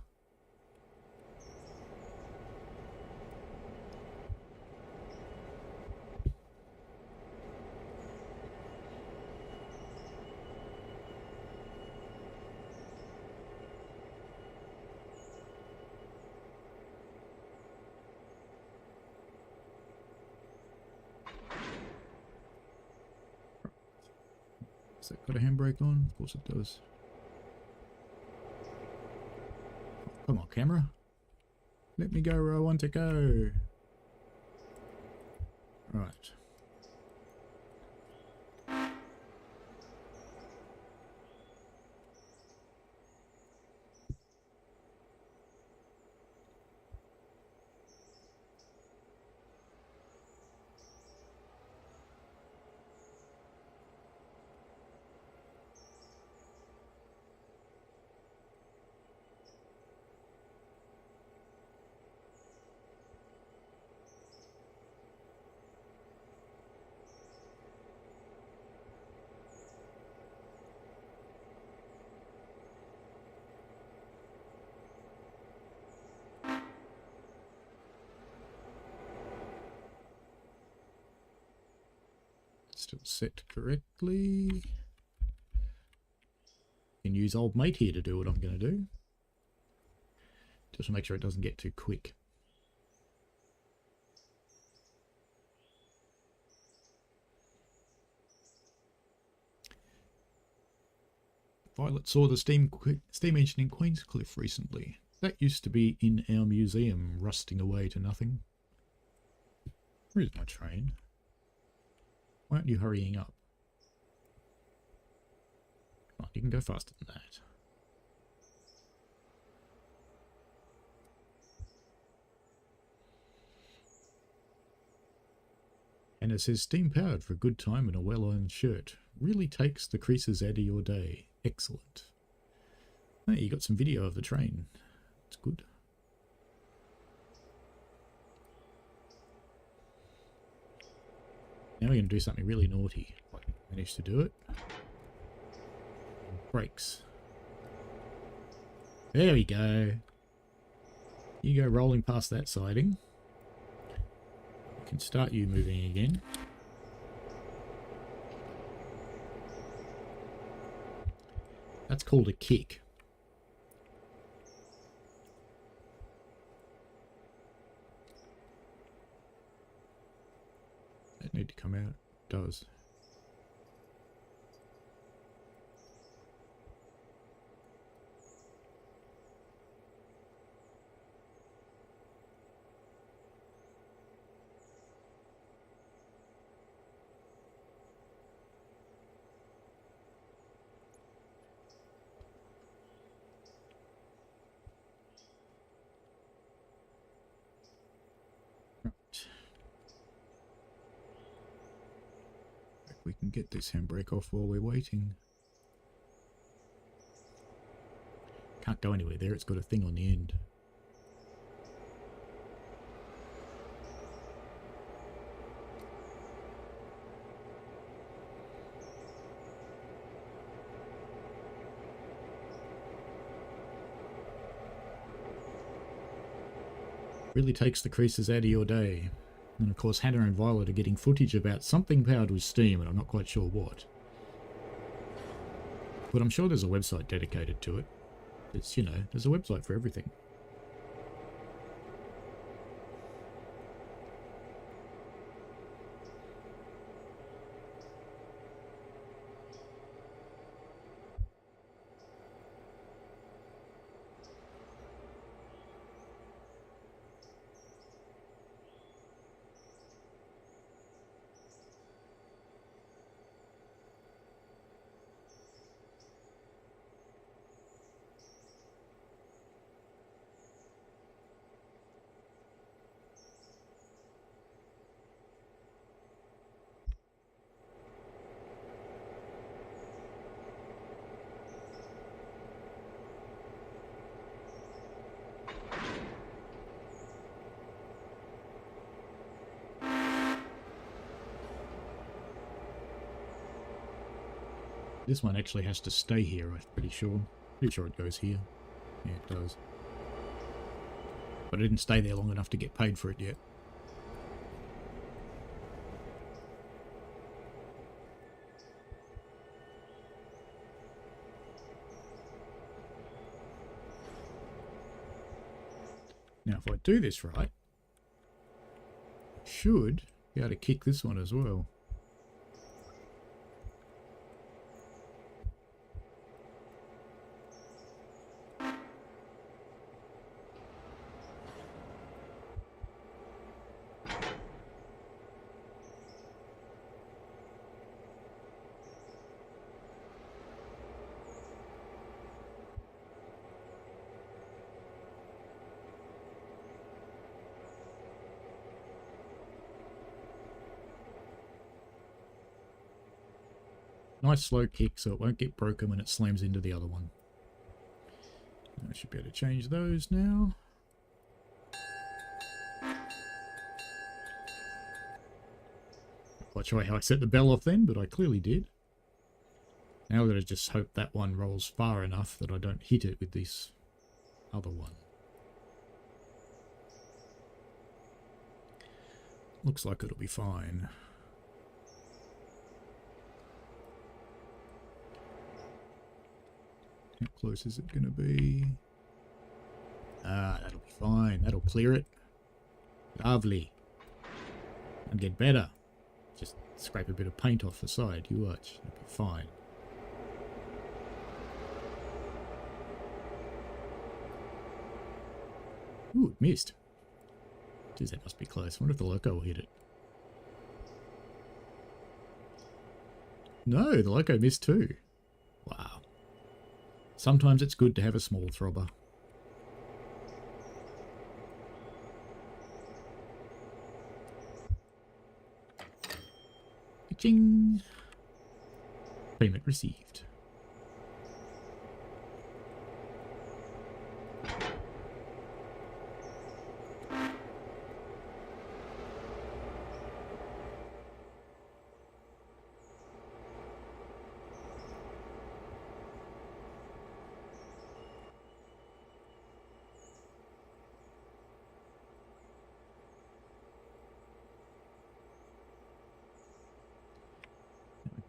Has that got a handbrake on? Of course it does. Come on, camera. Let me go where I want to go. Right. Still set correctly. Can use old mate here to do what I'm going to do. Just to make sure it doesn't get too quick. Violet saw the steam engine in Queenscliff recently. That used to be in our museum, rusting away to nothing. Where's my train? Why aren't you hurrying up? Come on, you can go faster than that. And it says steam powered for a good time and a well-ironed shirt. Really takes the creases out of your day. Excellent. Hey, you got some video of the train. That's good. Now we're going to do something really naughty. I managed to do it. Brakes. There we go. You go rolling past that siding. I can start you moving again. That's called a kick. That need to come out. It does. We can get this handbrake off while we're waiting. Can't go anywhere there, it's got a thing on the end. Really takes the creases out of your day. And of course Hannah and Violet are getting footage about something powered with steam, and I'm not quite sure what. But I'm sure there's a website dedicated to it. It's, you know, there's a website for everything. This one actually has to stay here, I'm pretty sure. Pretty sure it goes here. Yeah, it does. But I didn't stay there long enough to get paid for it yet. Now, if I do this right, I should be able to kick this one as well. Nice slow kick so it won't get broken when it slams into the other one. I should be able to change those now. Not quite sure how I set the bell off then, but I clearly did. Now that I just hope that one rolls far enough that I don't hit it with this other one. Looks like it'll be fine. How close is it going to be? Ah, that'll be fine. That'll clear it. Lovely. And get better. Just scrape a bit of paint off the side. You watch. It'll be fine. Ooh, it missed. Jeez, that must be close. I wonder if the loco will hit it. No, the loco missed too. Wow. Sometimes it's good to have a small throbber. Ching! Payment received.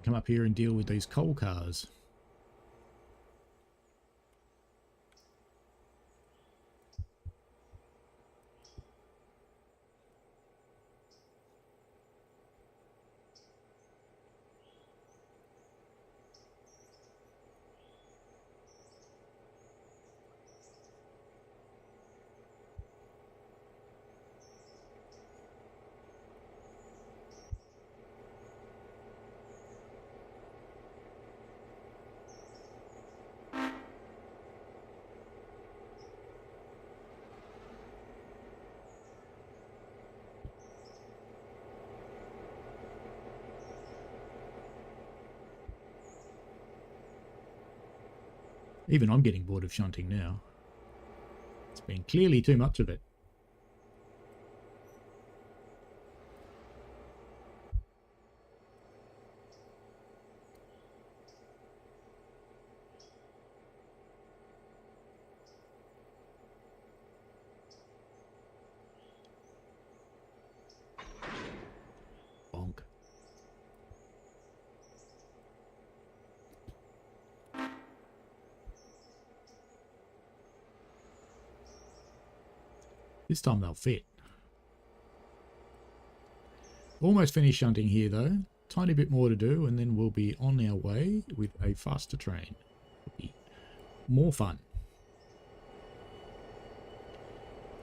Come up here and deal with these coal cars. Even I'm getting bored of shunting now. It's been clearly too much of it. Bonk. This time they'll fit. Almost finished shunting here though. Tiny bit more to do and then we'll be on our way with a faster train. It'll be more fun.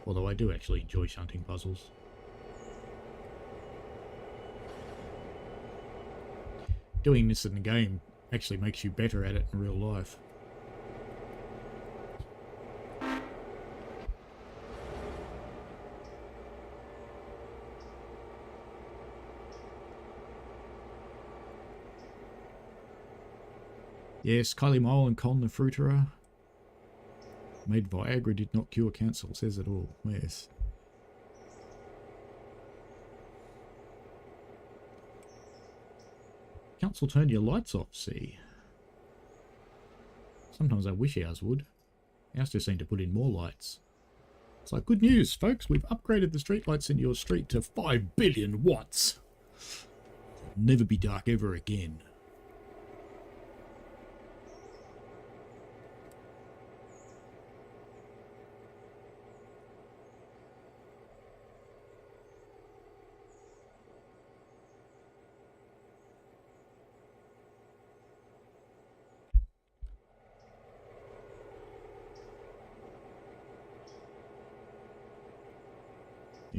Although I do actually enjoy shunting puzzles. Doing this in the game actually makes you better at it in real life. Yes, Kylie Mole and Con the Fruiterer. Made Viagra did not cure cancer, says it all. Yes. Council turned your lights off, see. Sometimes I wish ours would. Ours just seem to put in more lights. It's like, good news, folks. We've upgraded the streetlights in your street to 5 billion watts. It'll never be dark ever again.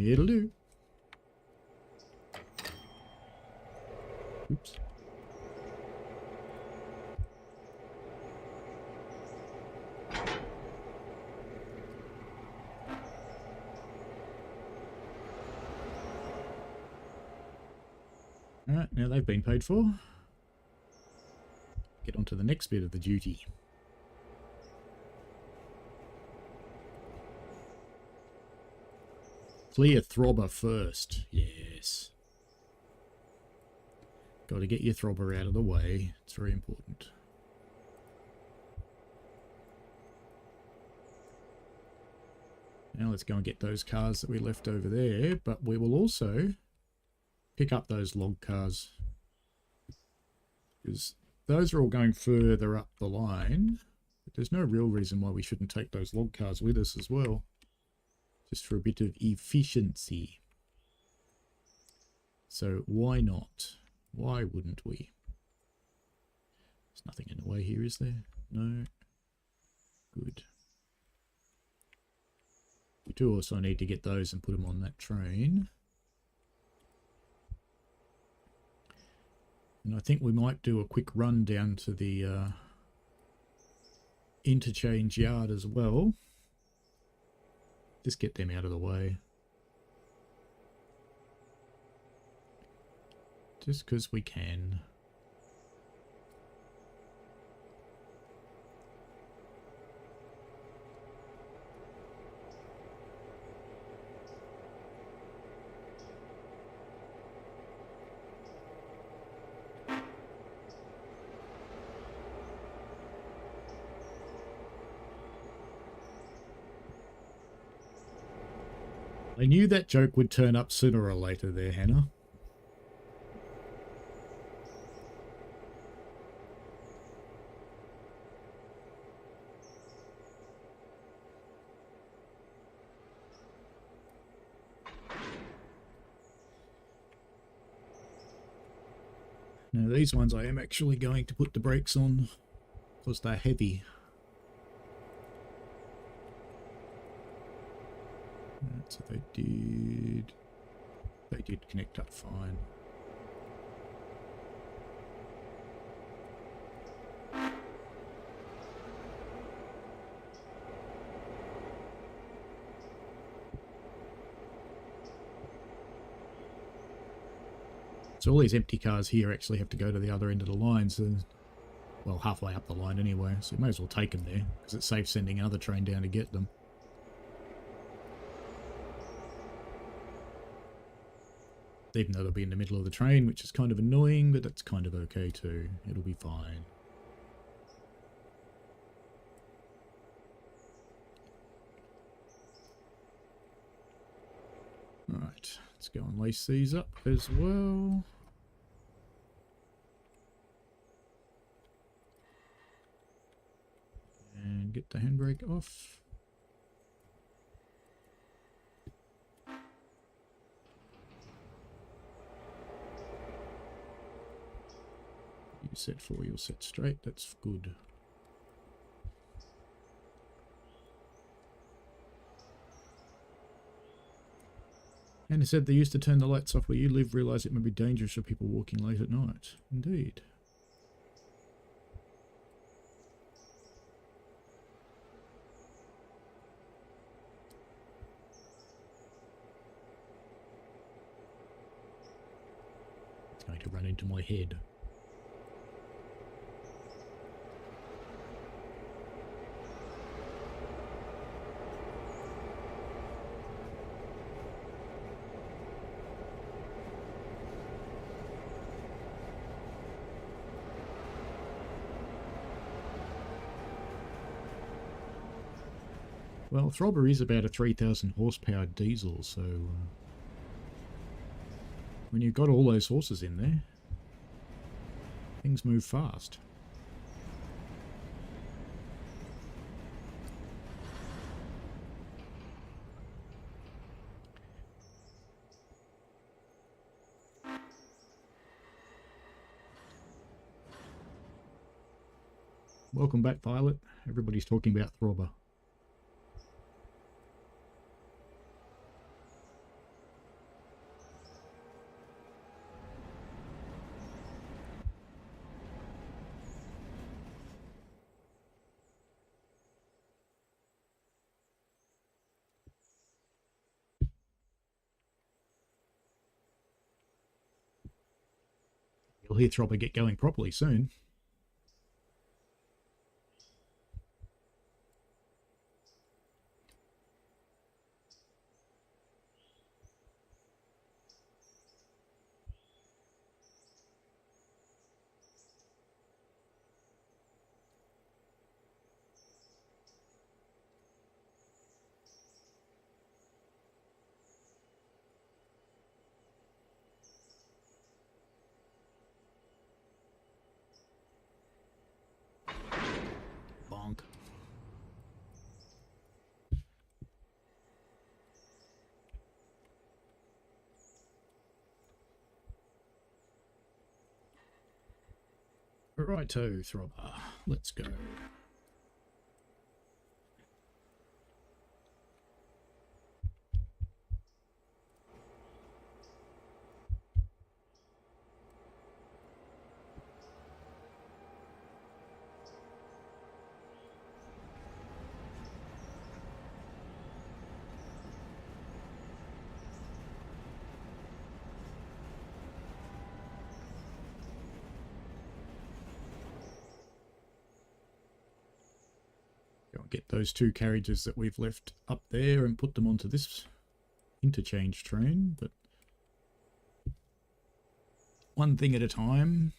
It'll do. Oops. Alright, now they've been paid for. Get on to the next bit of the duty. Clear throbber first. Yes. Got to get your throbber out of the way. It's very important. Now let's go and get those cars that we left over there. But we will also pick up those log cars. Because those are all going further up the line. But there's no real reason why we shouldn't take those log cars with us as well. Just for a bit of efficiency. So why not? Why wouldn't we? There's nothing in the way here, is there? No. Good. We do also need to get those and put them on that train. And I think we might do a quick run down to the interchange yard as well. Just get them out of the way. Just because we can. I knew that joke would turn up sooner or later there, Hannah. Now these ones I am actually going to put the brakes on because they're heavy. So they did connect up fine. So all these empty cars here actually have to go to the other end of the line, so, well, halfway up the line anyway, so you may as well take them there, because it's safe sending another train down to get them. Even though they'll be in the middle of the train, which is kind of annoying, but that's kind of okay too. It'll be fine. Alright, let's go and lace these up as well. And get the handbrake off. You set 4, you're set straight. That's good. And it said they used to turn the lights off where you live, realise it may be dangerous for people walking late at night. Indeed. It's going to run into my head. Well, Throbber is about a 3,000 horsepower diesel, so when you've got all those horses in there, things move fast. Welcome back, Violet. Everybody's talking about Throbber. You'll hear Throbber get going properly soon. Bonk. Righto, Throbber. Let's go. Get those 2 carriages that we've left up there and put them onto this interchange train, but one thing at a time.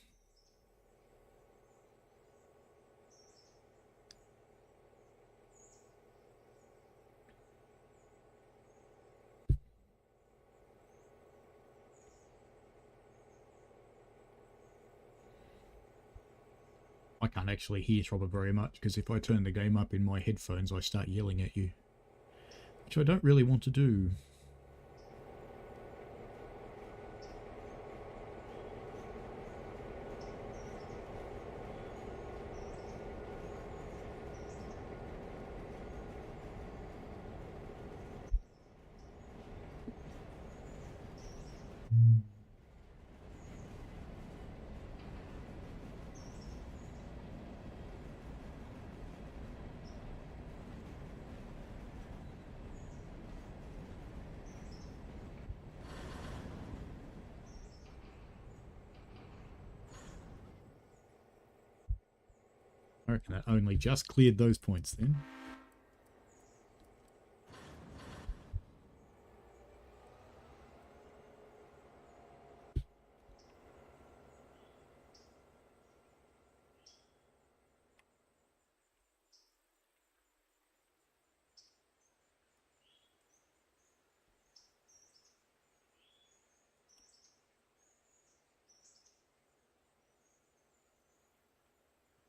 I can't actually hear Throbber very much, because if I turn the game up in my headphones, I start yelling at you, which I don't really want to do. I reckon that only just cleared those points then.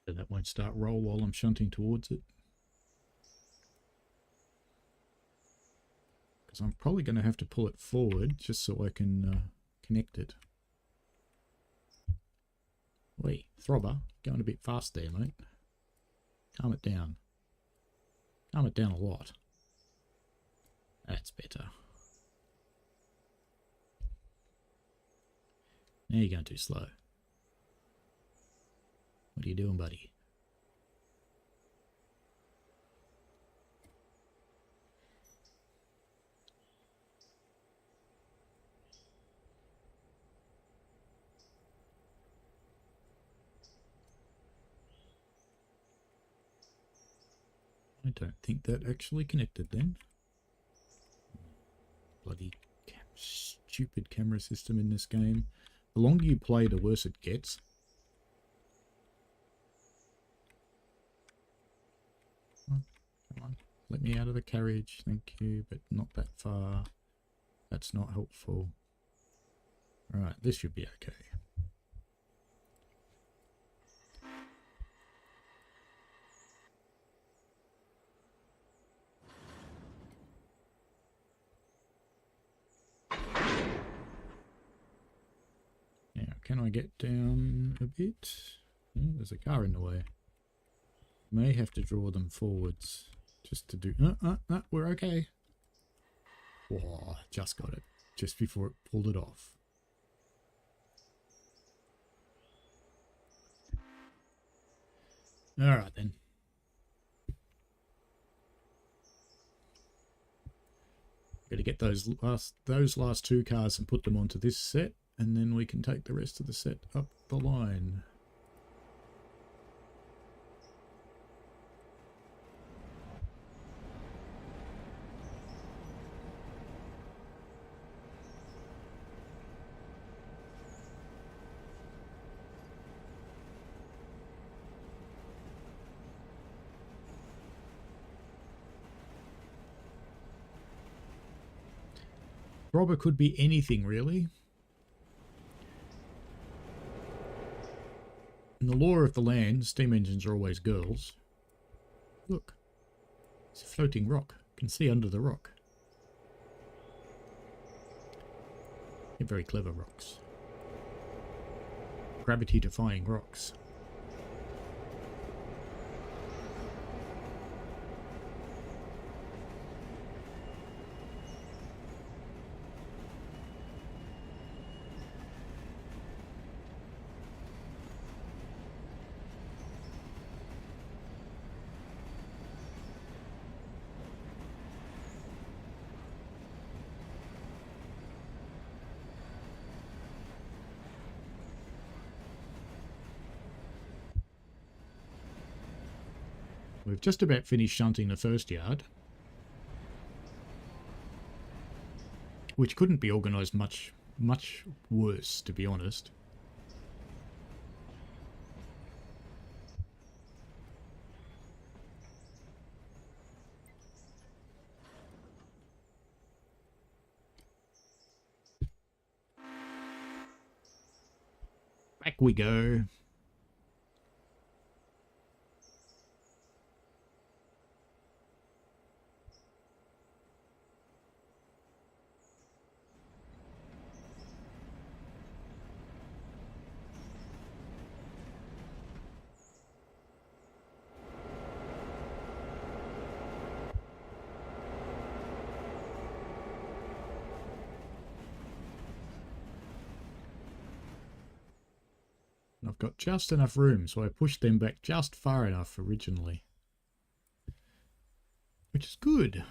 So that won't start roll while I'm shunting towards it. Because I'm probably going to have to pull it forward just so I can connect it. Wait, Throbber, going a bit fast there, mate. Calm it down. Calm it down a lot. That's better. Now you're going too slow. What are you doing, buddy? I don't think that actually connected then. Bloody stupid camera system in this game. The longer you play, the worse it gets. Oh, come on. Let me out of the carriage, thank you, but not that far. That's not helpful. Alright, this should be okay. Now, can I get down a bit? Oh, there's a car in the way. May have to draw them forwards just to do... No, we're okay. Whoa, just got it. Just before it pulled it off. Alright then. Gotta get those last two cars and put them onto this set, and then we can take the rest of the set up the line. Robber could be anything, really. In the law of the land, steam engines are always girls. Look, it's a floating rock. You can see under the rock. They're very clever rocks. Gravity-defying rocks. We've just about finished shunting the first yard, which couldn't be organised much worse, to be honest. Back we go. I've got just enough room, so I pushed them back just far enough originally. Which is good.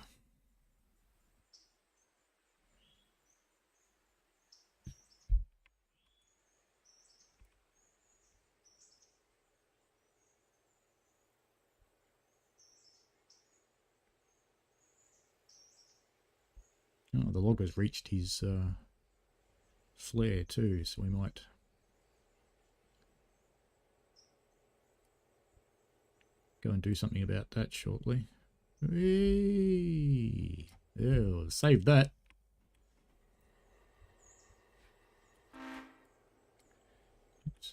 Oh, the logger's reached his flare too, so we might go and do something about that shortly. Whee! Oh, save that. Oops.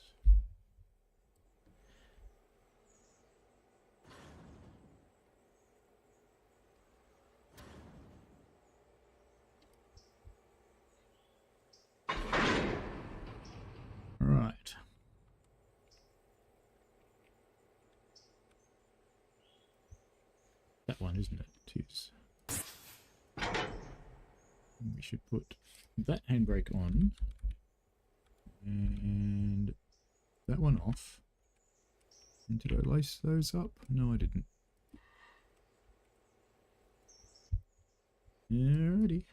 All right. isn't it? It is. And we should put that handbrake on and that one off. And did I lace those up? No, I didn't. Alrighty.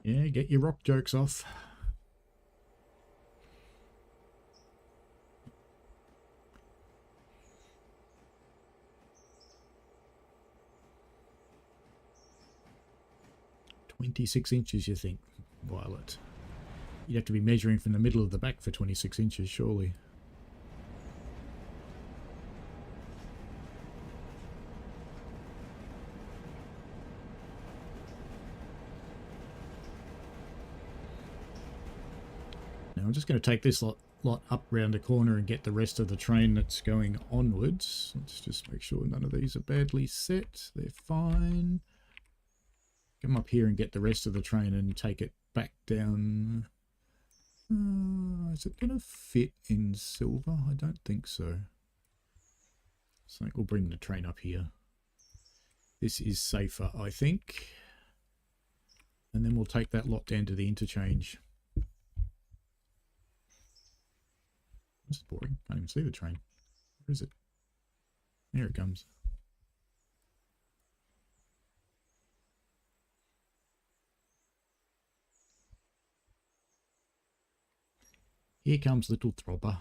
Yeah, get your rock jokes off. $26, you think, Violet? You'd have to be measuring from the middle of the back for 26 inches, surely. Now I'm just going to take this lot up round the corner and get the rest of the train that's going onwards. Let's just make sure none of these are badly set. They're fine. Come up here and get the rest of the train and take it back down. Is it going to fit in silver? I don't think so. So I think we'll bring the train up here. This is safer, I think. And then we'll take that lot down to the interchange. This is boring. I can't even see the train. Where is it? There it comes. Here comes little Throbber.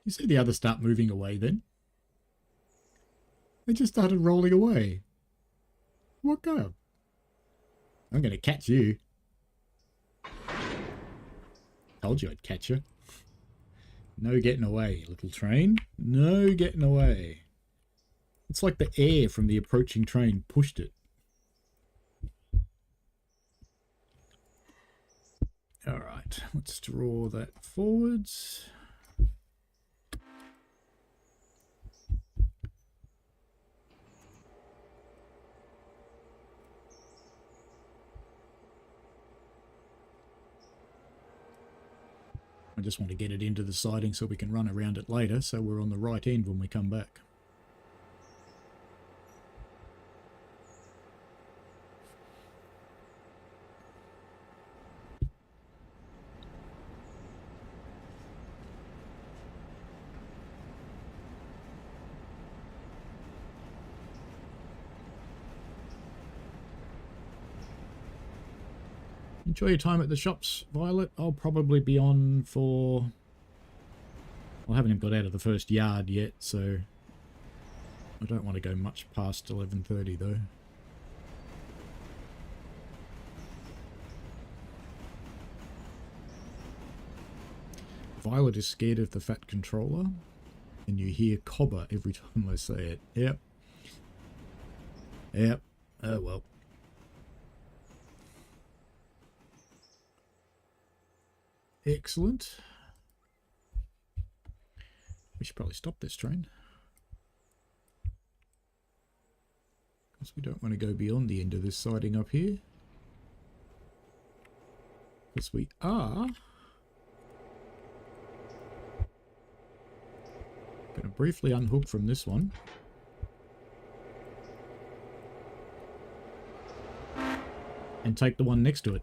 You see the others start moving away then? They just started rolling away. What go? I'm going to catch you. Told you I'd catch you. No getting away, little train. No getting away. It's like the air from the approaching train pushed it. All right, let's draw that forwards. I just want to get it into the siding so we can run around it later, so we're on the right end when we come back. Enjoy your time at the shops, Violet. I'll probably be on for... I haven't even got out of the first yard yet, so I don't want to go much past 11:30 though. Violet is scared of the fat controller, and you hear cobber every time I say it. Yep. Yep. Oh well. Excellent. We should probably stop this train. Because we don't want to go beyond the end of this siding up here. Because we are going to briefly unhook from this one. And take the one next to it.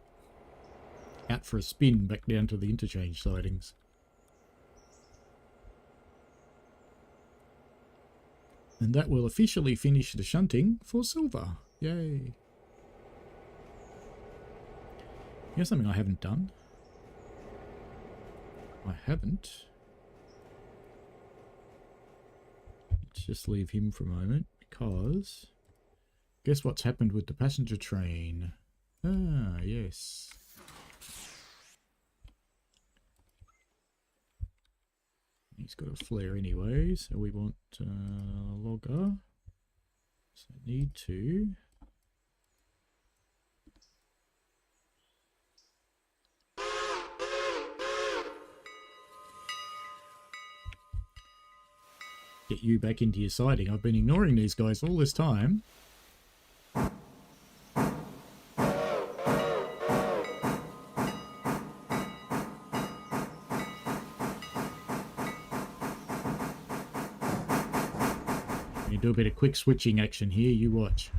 Out for a spin back down to the interchange sidings. And that will officially finish the shunting for silver. Yay. Here's something I haven't done. Let's just leave him for a moment, because guess what's happened with the passenger train? Ah, yes. He's got a flare anyway, so we want logger. So I need to get you back into your siding. I've been ignoring these guys all this time. You do a bit of quick switching action here, you watch.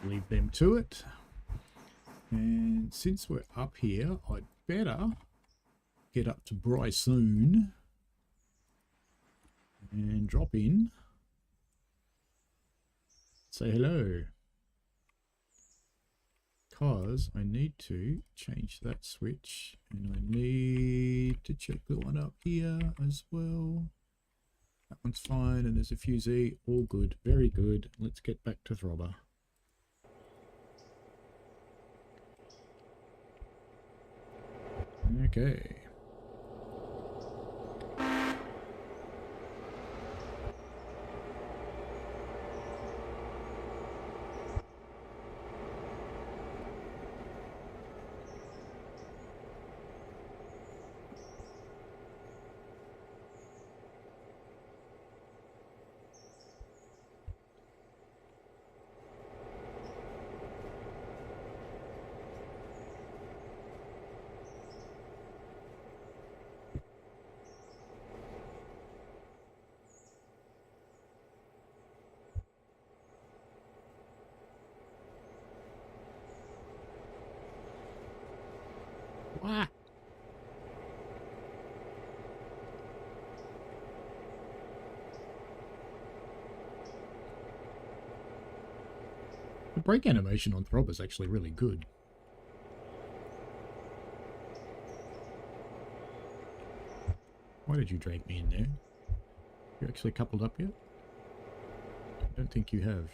Leave them to it. And since we're up here, I'd better get up to Brysoon and drop in. Say hello. Because I need to change that switch, and I need to check the one up here as well. That one's fine, and there's a fuse E. All good. Very good. Let's get back to Throbber. Okay. Ah. The brake animation on Throbber is actually really good. Why did you drag me in there? You actually coupled up yet? I don't think you have.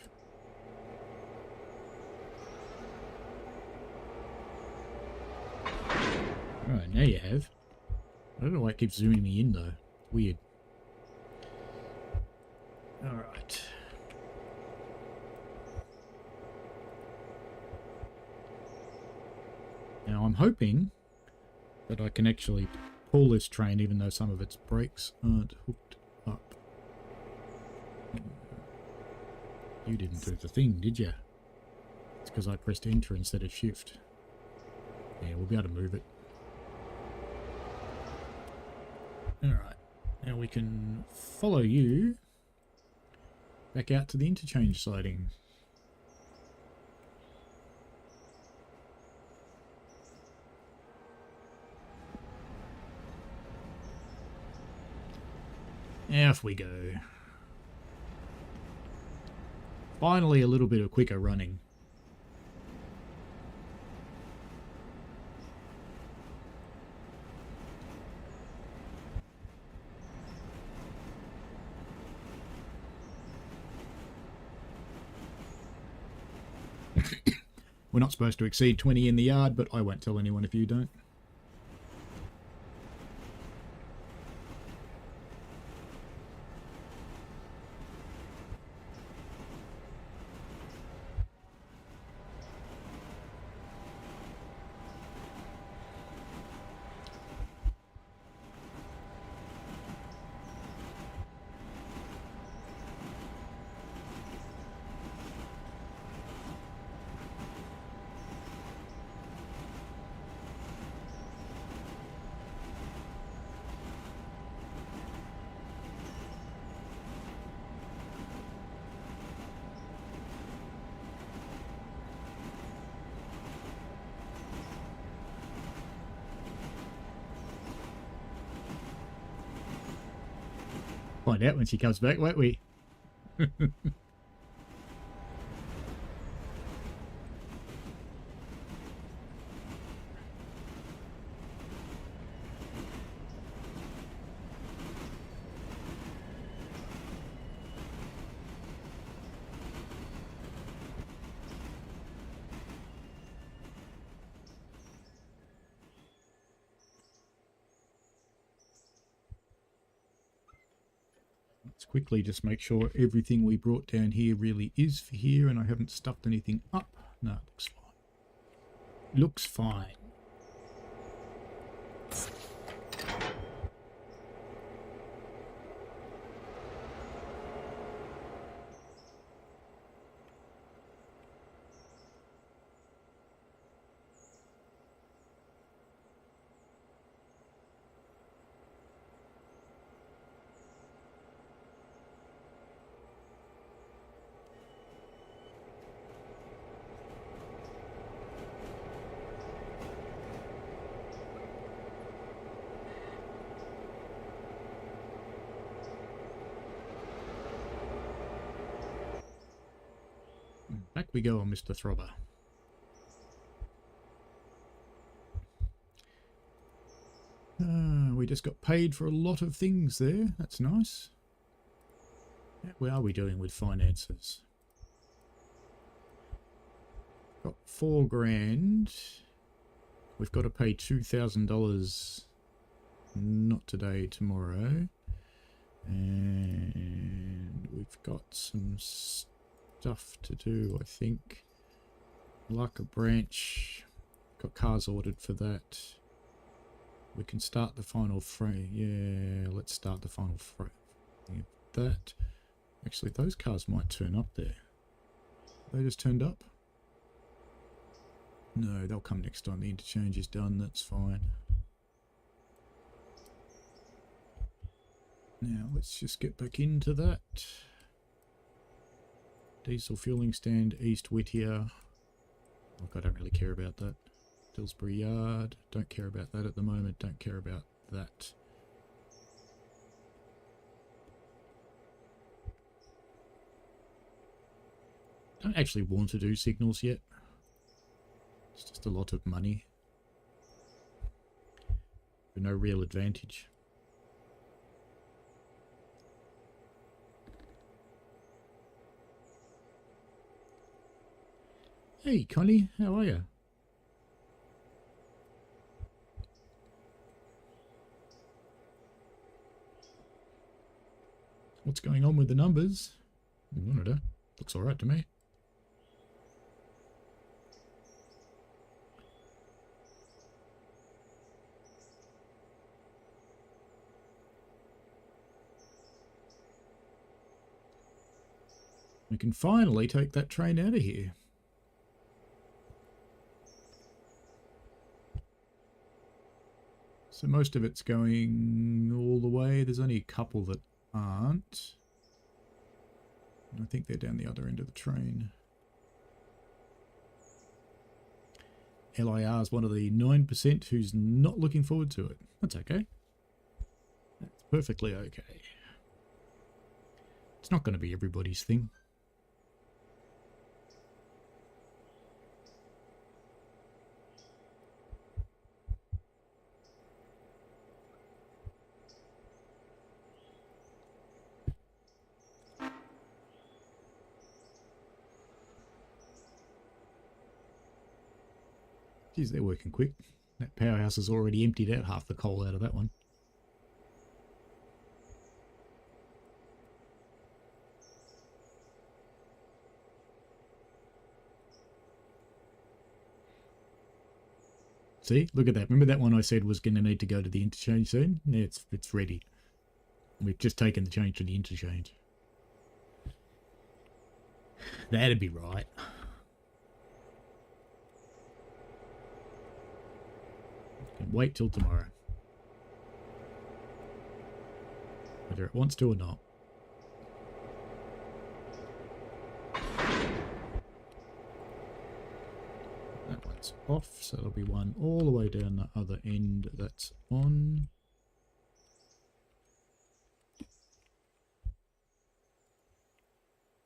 Alright, now you have. I don't know why it keeps zooming me in though. Weird. Alright. Now I'm hoping that I can actually pull this train even though some of its brakes aren't hooked up. You didn't do the thing, did you? It's because I pressed enter instead of shift. Yeah, we'll be able to move it. Alright, now we can follow you back out to the interchange siding. Off we go. Finally a little bit of quicker running. We're not supposed to exceed 20 in the yard, but I won't tell anyone if you don't. Find out when she comes back, won't we? Let's quickly just make sure everything we brought down here really is for here and I haven't stuffed anything up. No, it looks fine. Looks fine. Back we go on Mr. Throbber. We just got paid for a lot of things there. That's nice. How are we doing with finances? Got $4,000. We've got to pay $2,000. Not today, tomorrow. And we've got some stuff to do, I think. Like a branch. Got cars ordered for that. We can start the final frame. Yeah, let's start the final frame. That. Actually, those cars might turn up there. They just turned up? No, they'll come next time the interchange is done. That's fine. Now, let's just get back into that. Diesel fueling stand, East Whittier. Look, I don't really care about that. Dillsbury Yard. Don't care about that at the moment. Don't care about that. Don't actually want to do signals yet. It's just a lot of money. For no real advantage. Hey Connie, how are you? What's going on with the numbers? I don't know. Looks alright to me. We can finally take that train out of here. So most of it's going all the way. There's only a couple that aren't. I think they're down the other end of the train. LIR is one of the 9% who's not looking forward to it. That's okay. That's perfectly okay. It's not going to be everybody's thing. Geez, they're working quick. That powerhouse has already emptied out half the coal out of that one. See, look at that. Remember that one I said was going to need to go to the interchange soon? Yeah, it's ready. We've just taken the change to the interchange. That'd be right. Can wait till tomorrow. Whether it wants to or not. That one's off, so there'll be one all the way down the other end that's on.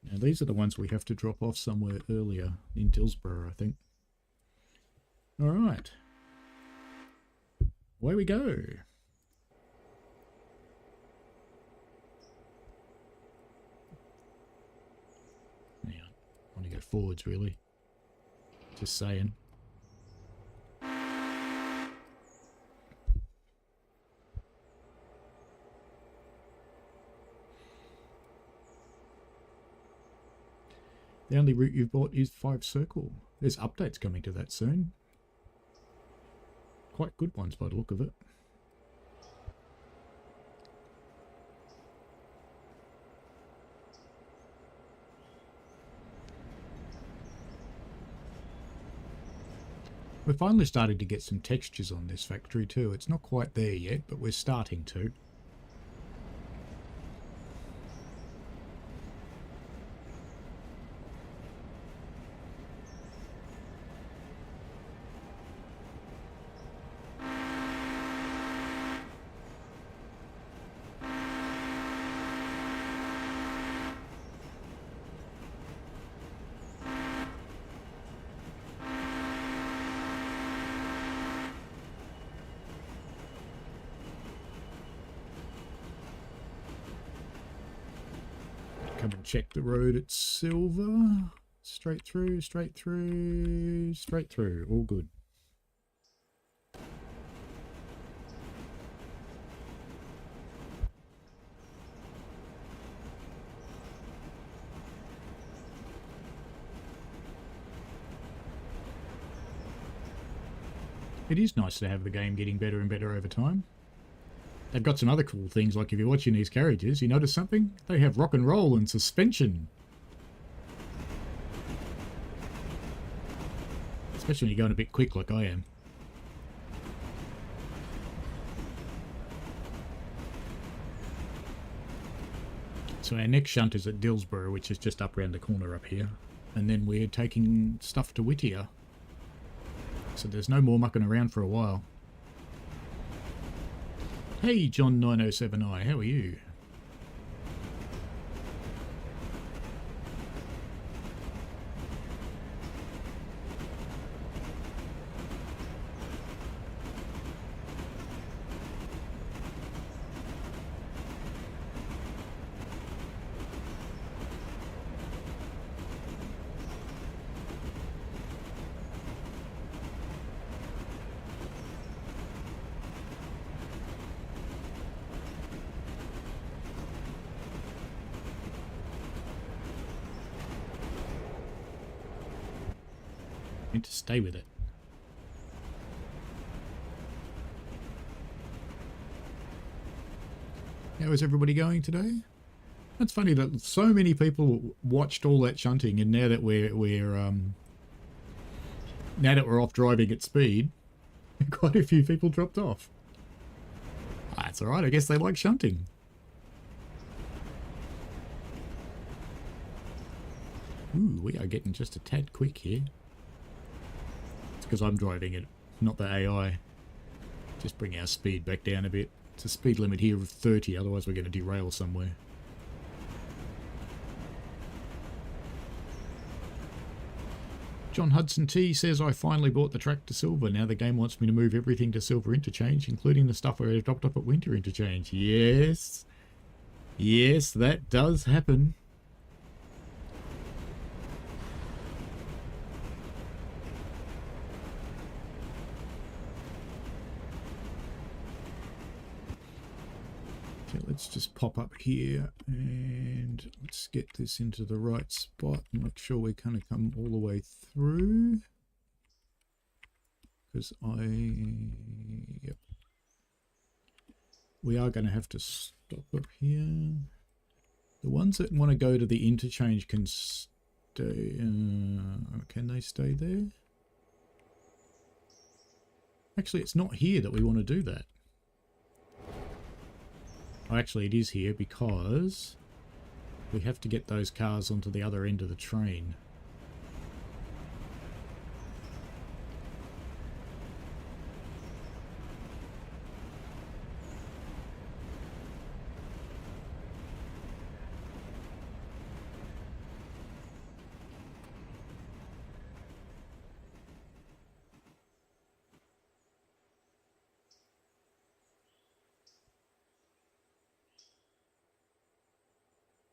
Now these are the ones we have to drop off somewhere earlier in Dillsborough, I think. Alright. Away we go. Yeah, I want to go forwards really. Just saying. The only route you've bought is 5 Circle. There's updates coming to that soon. Quite good ones by the look of it. We're finally starting to get some textures on this factory too. It's not quite there yet, but we're starting to. Come and check the road at Silver. Straight through, straight through, straight through. All good. It is nice to have the game getting better and better over time. They've got some other cool things, like if you're watching these carriages, you notice something? They have rock and roll and suspension. Especially when you're going a bit quick like I am. So our next shunt is at Dillsborough, which is just up around the corner up here. And then we're taking stuff to Whittier. So there's no more mucking around for a while. Hey, John907i, how are you? To stay with it. How is everybody going today? That's funny that so many people watched all that shunting, and now that we're off driving at speed, quite a few people dropped off. That's all right. I guess they like shunting. Ooh, we are getting just a tad quick here. Because I'm driving it, not the AI. Just bring our speed back down a bit. It's a speed limit here of 30, otherwise we're going to derail somewhere. John Hudson T says, I finally bought the track to silver. Now the game wants me to move everything to silver interchange, including the stuff I dropped off at winter interchange. Yes. Yes, that does happen. Okay, let's just pop up here and let's get this into the right spot. Make sure we kind of come all the way through. Because yep. We are going to have to stop up here. The ones that want to go to the interchange can stay. Can they stay there? Actually, it's not here that we want to do that. Oh, actually, it is here because we have to get those cars onto the other end of the train.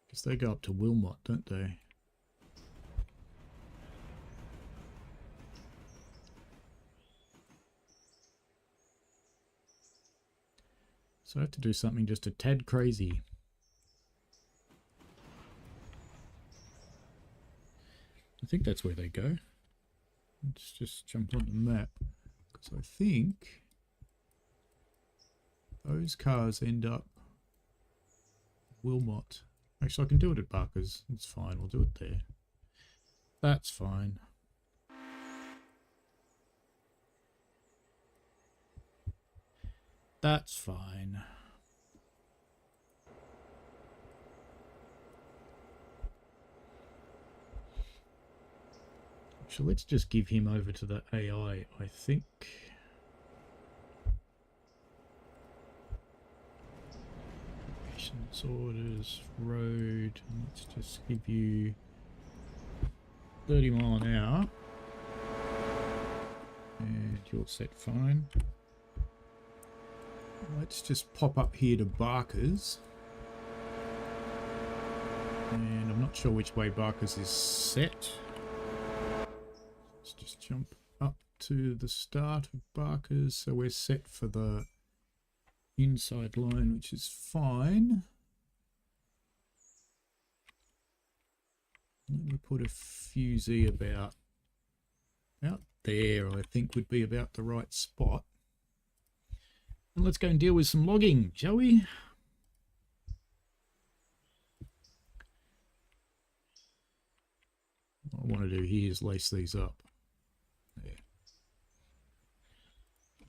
Because they go up to Wilmot, don't they? So I have to do something just a tad crazy. I think that's where they go. Let's just jump on the map. Because I think those cars end up Wilmot. Actually, I can do it at Barker's. It's fine. We'll do it there. That's fine. That's fine. So let's just give him over to the AI, I think. Missions, orders, road. Let's just give you 30 mile an hour. And you're set fine. Let's just pop up here to Barker's. And I'm not sure which way Barker's is set. Let's just jump up to the start of Barker's. So we're set for the inside line, which is fine. Let me put a fusee about there, I think would be about the right spot. And let's go and deal with some logging, shall we? What I want to do here is lace these up. There.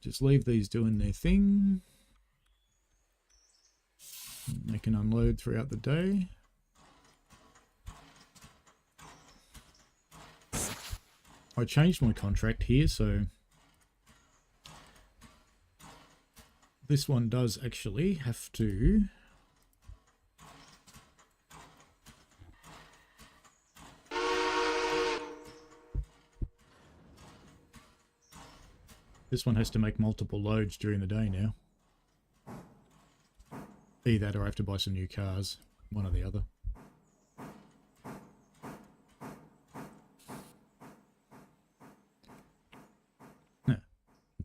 Just leave these doing their thing. They can unload throughout the day. I changed my contract here, so this one does actually have to make multiple loads during the day now. Either that or I have to buy some new cars, one or the other.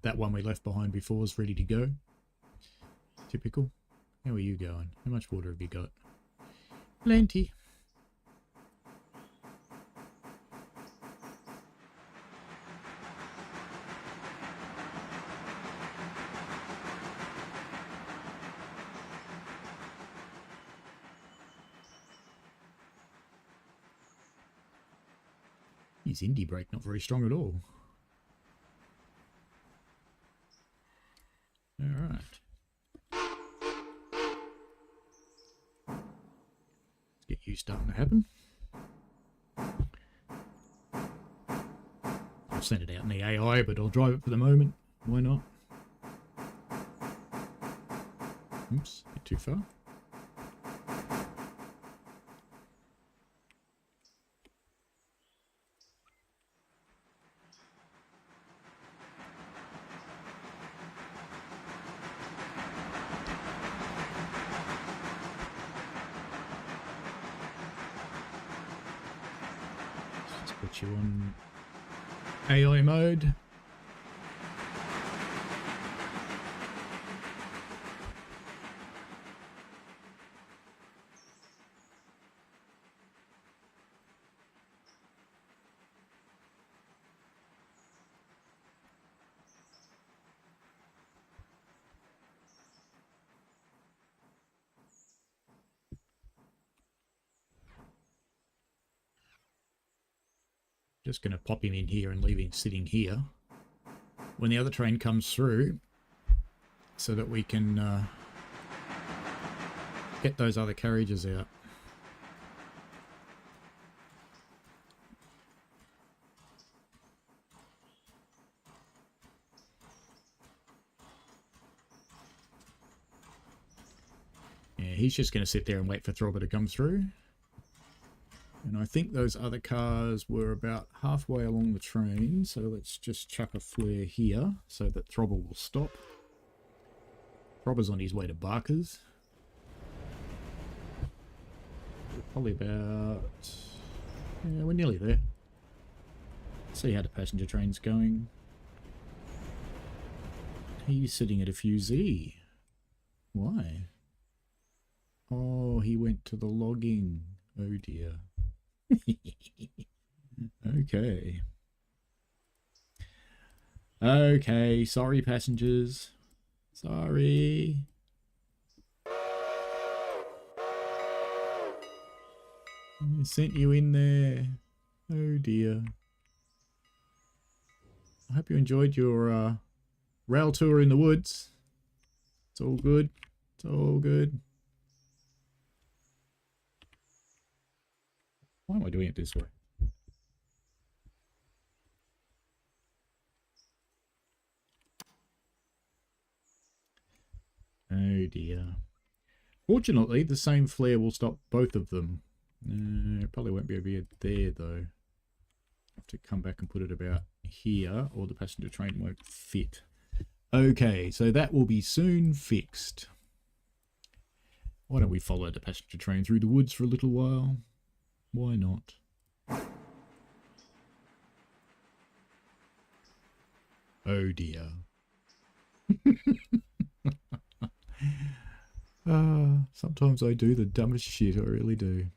That one we left behind before is ready to go. Typical. How are you going? How much water have you got? Plenty. His indie brake not very strong at all. Alright. Let's get you starting to happen. I'll send it out in the AI, but I'll drive it for the moment. Why not? Oops, a bit too far. Put you on AI mode. Just going to pop him in here and leave him sitting here when the other train comes through so that we can get those other carriages out. Yeah, he's just going to sit there and wait for Throbber to come through. And I think those other cars were about halfway along the train, so let's just chuck a flare here so that Throbber will stop. Throbber's on his way to Barker's. Probably about... yeah, we're nearly there. Let's see how the passenger train's going. He's sitting at a few Z. Why? Oh, he went to the logging. Oh dear. Okay. Okay, sorry passengers. Sorry. I sent you in there. Oh dear. I hope you enjoyed your rail tour in the woods. It's all good. It's all good. Why am I doing it this way? Oh dear. Fortunately, the same flare will stop both of them. It probably won't be over there though. Have to come back and put it about here, or the passenger train won't fit. Okay, so that will be soon fixed. Why don't we follow the passenger train through the woods for a little while? Why not? Oh dear. Sometimes I do the dumbest shit, I really do.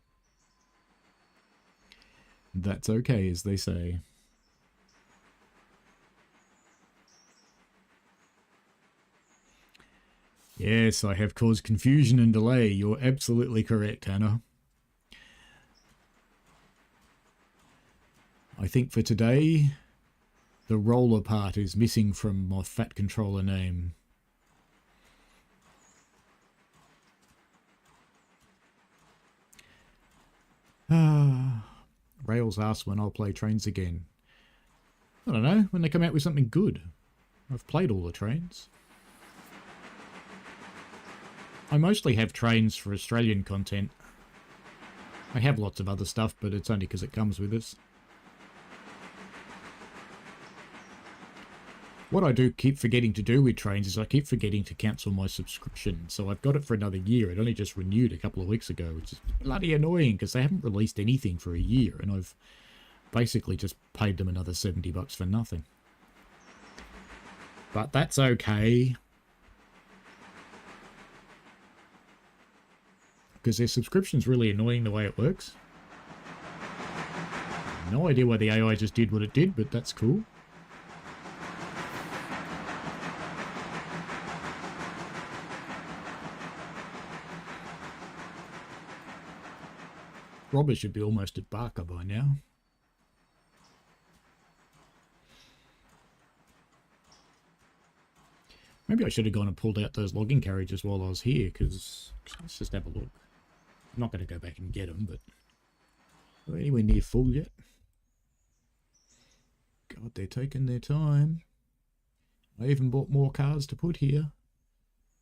That's okay, as they say. Yes, I have caused confusion and delay. You're absolutely correct, Hannah. I think for today, the roller part is missing from my fat controller name. Rails asks when I'll play trains again. I don't know, when they come out with something good. I've played all the trains. I mostly have trains for Australian content. I have lots of other stuff, but it's only because it comes with us. What I do keep forgetting to do with trains is I keep forgetting to cancel my subscription. So I've got it for another year. It only just renewed a couple of weeks ago, which is bloody annoying because they haven't released anything for a year. And I've basically just paid them another $70 for nothing. But that's okay. Because their subscription's really annoying the way it works. No idea why the AI just did what it did, but that's cool. Robert should be almost at Barker by now. Maybe I should have gone and pulled out those logging carriages while I was here, because let's just have a look. I'm not going to go back and get them, but are they anywhere near full yet? God, they're taking their time. I even bought more cars to put here.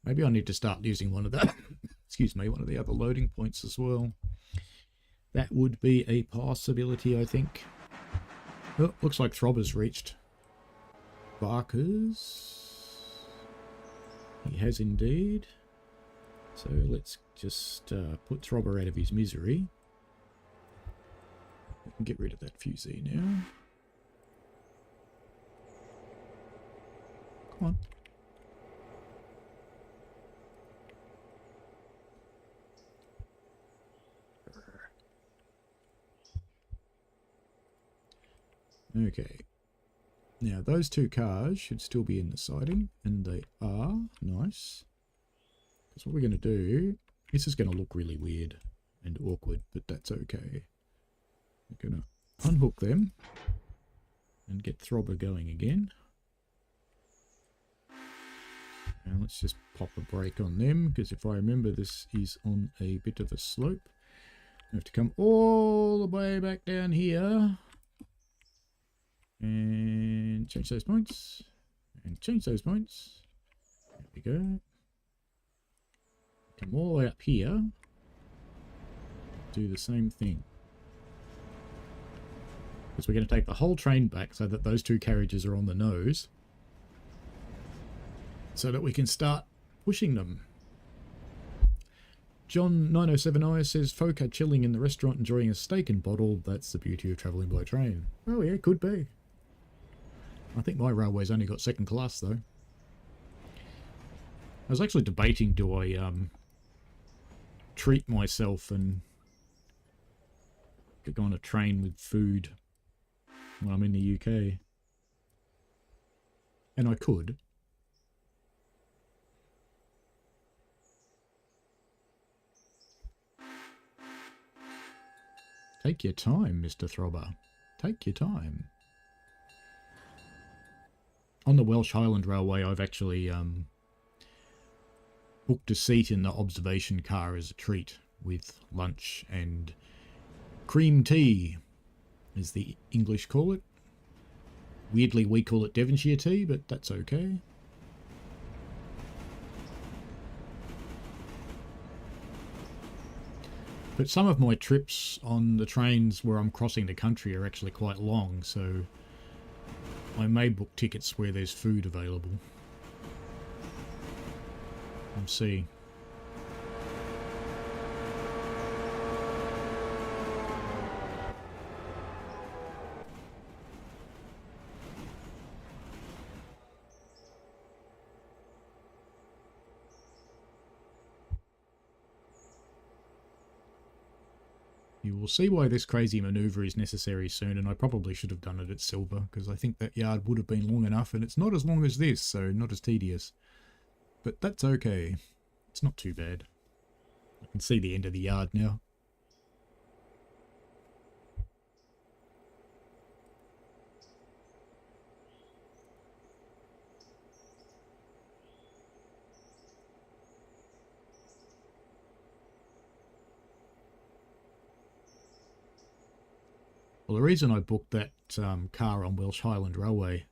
Maybe I need to start using one of the, excuse me, one of the other loading points as well. That would be a possibility, I think. Oh, looks like Throbber's reached Barker's. He has indeed. So let's just put Throbber out of his misery. Get rid of that fusee now. Come on. Okay. Now, those two cars should still be in the siding, and they are. Nice. Because what we're going to do, this is going to look really weird and awkward, but that's okay. We're going to unhook them and get Throbber going again. Now let's just pop a brake on them, because if I remember, this is on a bit of a slope. I have to come all the way back down here and change those points and change those points. There we go. Come all the way up here. Do the same thing. Because we're going to take the whole train back so that those two carriages are on the nose, so that we can start pushing them. John 907I says folk are chilling in the restaurant enjoying a steak and bottle. That's the beauty of travelling by train. Oh yeah, could be. I think my railway's only got second class though. I was actually debating, do I treat myself and go on a train with food when I'm in the UK? And I could. Take your time, Mr. Throbber. Take your time. On the Welsh Highland Railway, I've actually booked a seat in the observation car as a treat, with lunch and cream tea, as the English call it. Weirdly, we call it Devonshire tea, but that's okay. But some of my trips on the trains where I'm crossing the country are actually quite long, so I may book tickets where there's food available. We'll see. You will see why this crazy manoeuvre is necessary soon, and I probably should have done it at Silver, because I think that yard would have been long enough, and it's not as long as this, so not as tedious. But that's okay. It's not too bad. I can see the end of the yard now. Well, the reason I booked that car on Welsh Highland Railway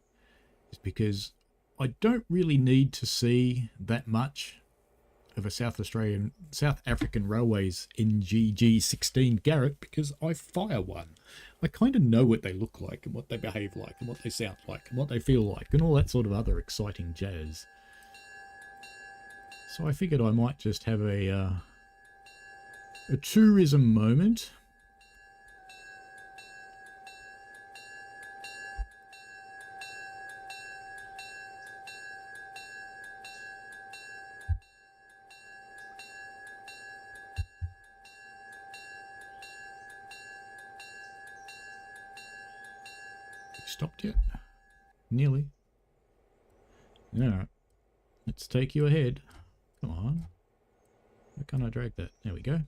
is because I don't really need to see that much of a South African Railways NGG16 Garrett, because I fire one. I kind of know what they look like and what they behave like and what they sound like and what they feel like and all that sort of other exciting jazz. So I figured I might just have a tourism moment. Stopped yet? Nearly. Alright. Let's take you ahead. Come on. Why can't I drag that? There we go.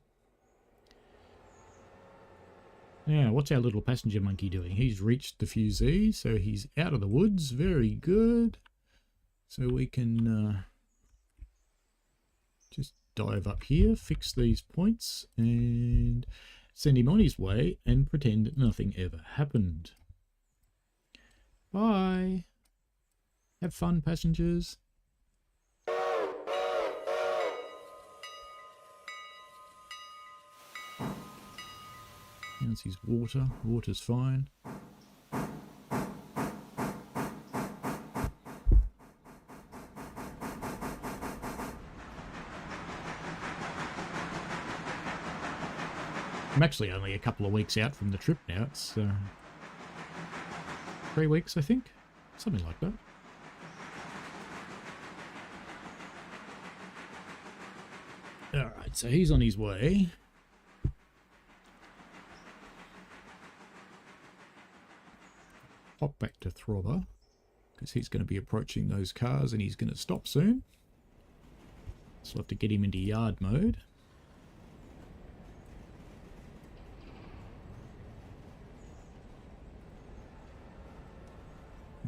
Now, what's our little passenger monkey doing? He's reached the fusee, so he's out of the woods. Very good. So we can just dive up here, fix these points, and send him on his way and pretend nothing ever happened. Bye. Have fun, passengers. Here's his water. Water's fine. I'm actually only a couple of weeks out from the trip now. It's 3 weeks, I think. Something like that. Alright, so he's on his way. Pop back to Throbber, because he's going to be approaching those cars and he's going to stop soon. So we'll have to get him into yard mode.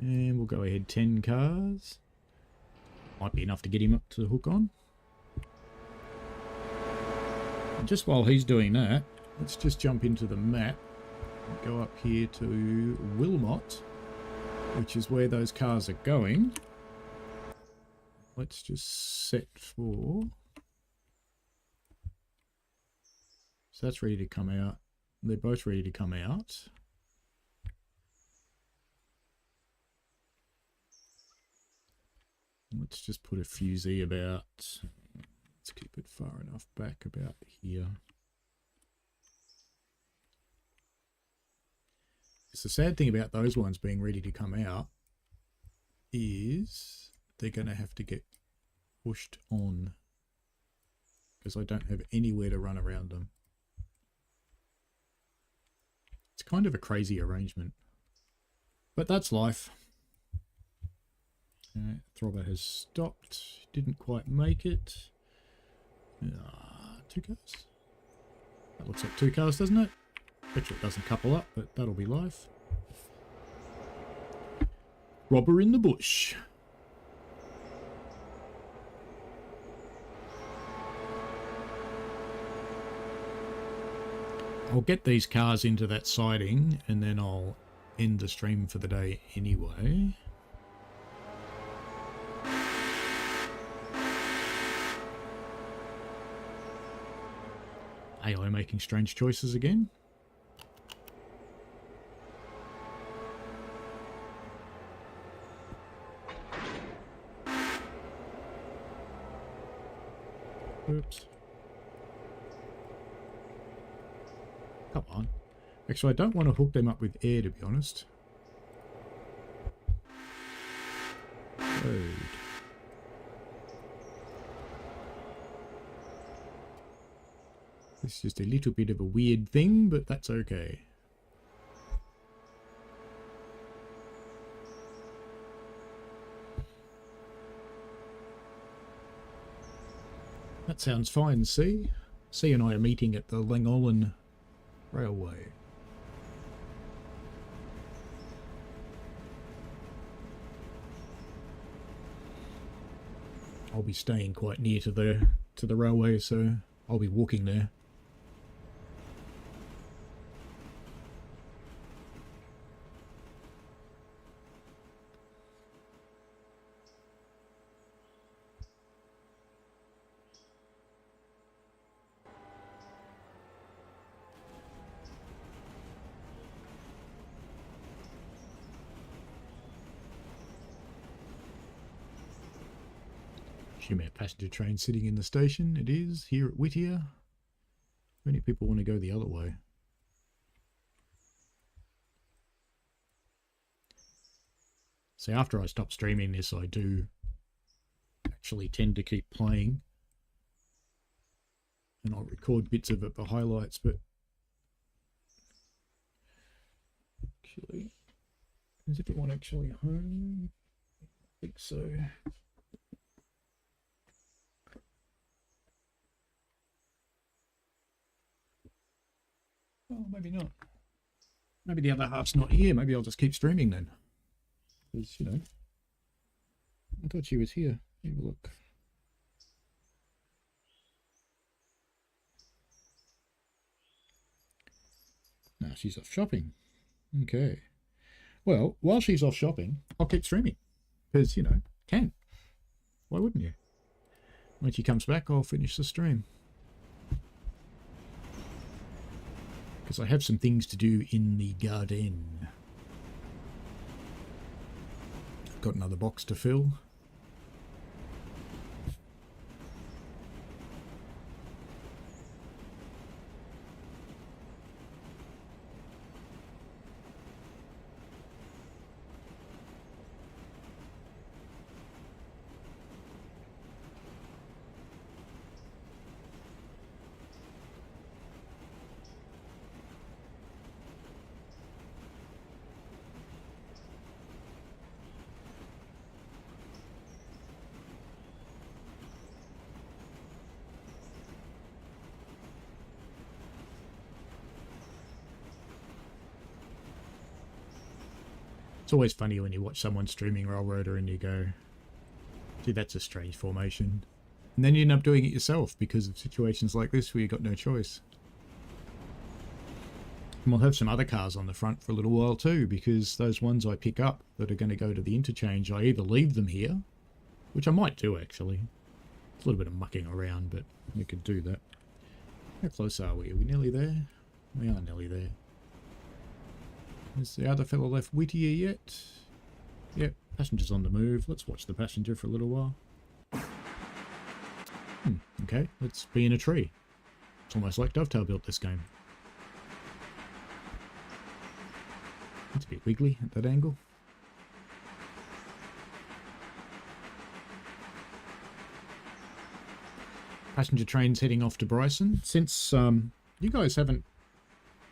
And we'll go ahead 10 cars. Might be enough to get him up to hook on. And just while he's doing that, let's just jump into the map and go up here to Wilmot, which is where those cars are going. Let's just set for... So that's ready to come out. They're both ready to come out. Let's just put a fusee about... Let's keep it far enough back about here. Because the sad thing about those ones being ready to come out is they're going to have to get pushed on because I don't have anywhere to run around them. It's kind of a crazy arrangement, but that's life. Throbber has stopped, didn't quite make it. 2 cars. That looks like 2 cars, doesn't it? Bet you it doesn't couple up, but that'll be life. Robber in the bush. I'll get these cars into that siding and then I'll end the stream for the day anyway. AI making strange choices again. Oops. Come on. Actually, I don't want to hook them up with air, to be honest. Road. This is just a little bit of a weird thing, but that's okay. That sounds fine, C. C and I are meeting at the Langollen Railway. I'll be staying quite near to the railway, so I'll be walking there. Our passenger train sitting in the station. It is here at Whittier. Many people want to go the other way. So after I stop streaming this, I do actually tend to keep playing, and I'll record bits of it for highlights. But actually, is everyone actually home? I think so. Oh, maybe not. Maybe the other half's not here. Maybe I'll just keep streaming then. Because, you know, I thought she was here. Have a look. Now she's off shopping. Okay. Well, while she's off shopping, I'll keep streaming. Because, you know, can. Why wouldn't you? When she comes back, I'll finish the stream. Because I have some things to do in the garden. I've got another box to fill. It's always funny when you watch someone streaming Railroader and you go, gee, that's a strange formation. And then you end up doing it yourself because of situations like this where you've got no choice. And we'll have some other cars on the front for a little while too, because those ones I pick up that are going to go to the interchange, I either leave them here, which I might do actually. It's a little bit of mucking around, but we could do that. How close are we? Are we nearly there? We are nearly there. Is the other fellow left Whittier yet? Yep, passengers on the move. Let's watch the passenger for a little while. Okay, let's be in a tree. It's almost like Dovetail built this game. It's a bit wiggly at that angle. Passenger train's heading off to Bryson. Since you guys haven't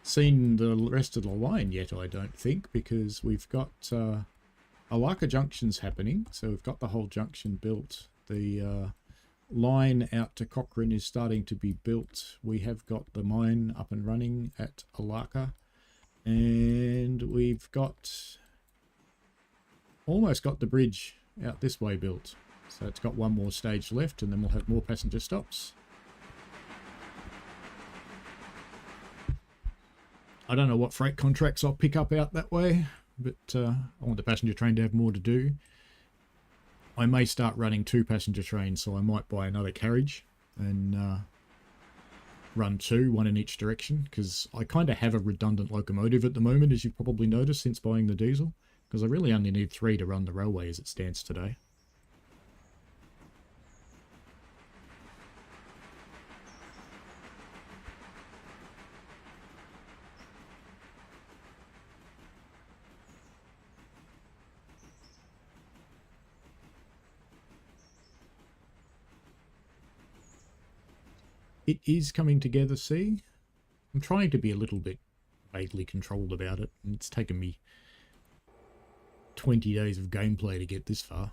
seen the rest of the line yet, I don't think, because we've got Alaka Junction's happening. So we've got the whole junction built. The line out to Cochrane is starting to be built. We have got the mine up and running at Alaka. And we've got almost got the bridge out this way built. So it's got one more stage left and then we'll have more passenger stops. I don't know what freight contracts I'll pick up out that way, but I want the passenger train to have more to do. I may start running 2 passenger trains, so I might buy another carriage and run 2, one in each direction, because I kind of have a redundant locomotive at the moment, as you've probably noticed since buying the diesel, because I really only need 3 to run the railway as it stands today. It is coming together, see? I'm trying to be a little bit vaguely controlled about it, and it's taken me 20 days of gameplay to get this far.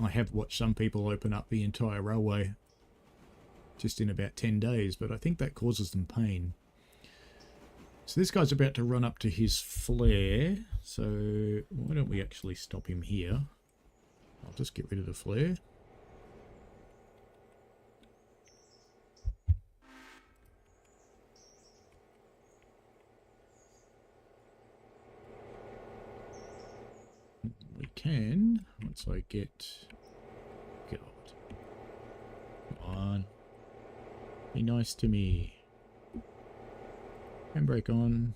I have watched some people open up the entire railway just in about 10 days, but I think that causes them pain. So this guy's about to run up to his flare, so why don't we actually stop him here? I'll just get rid of the flare. We can, once I get... God. Come on. Be nice to me. Handbrake on.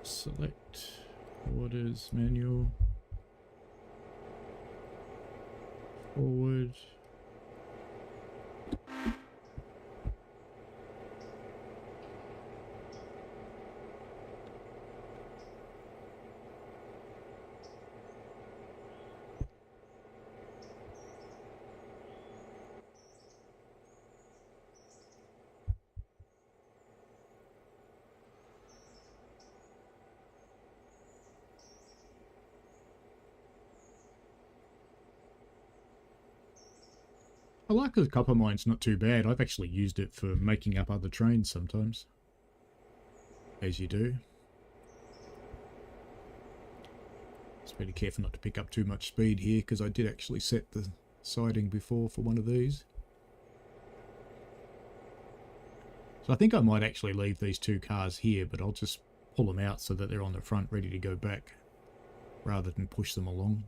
Select orders, manual. Forward. I like the copper mine's not too bad. I've actually used it for making up other trains sometimes. As you do. Just better careful not to pick up too much speed here, because I did actually set the siding before for one of these. So I think I might actually leave these 2 cars here, but I'll just pull them out so that they're on the front ready to go back, rather than push them along.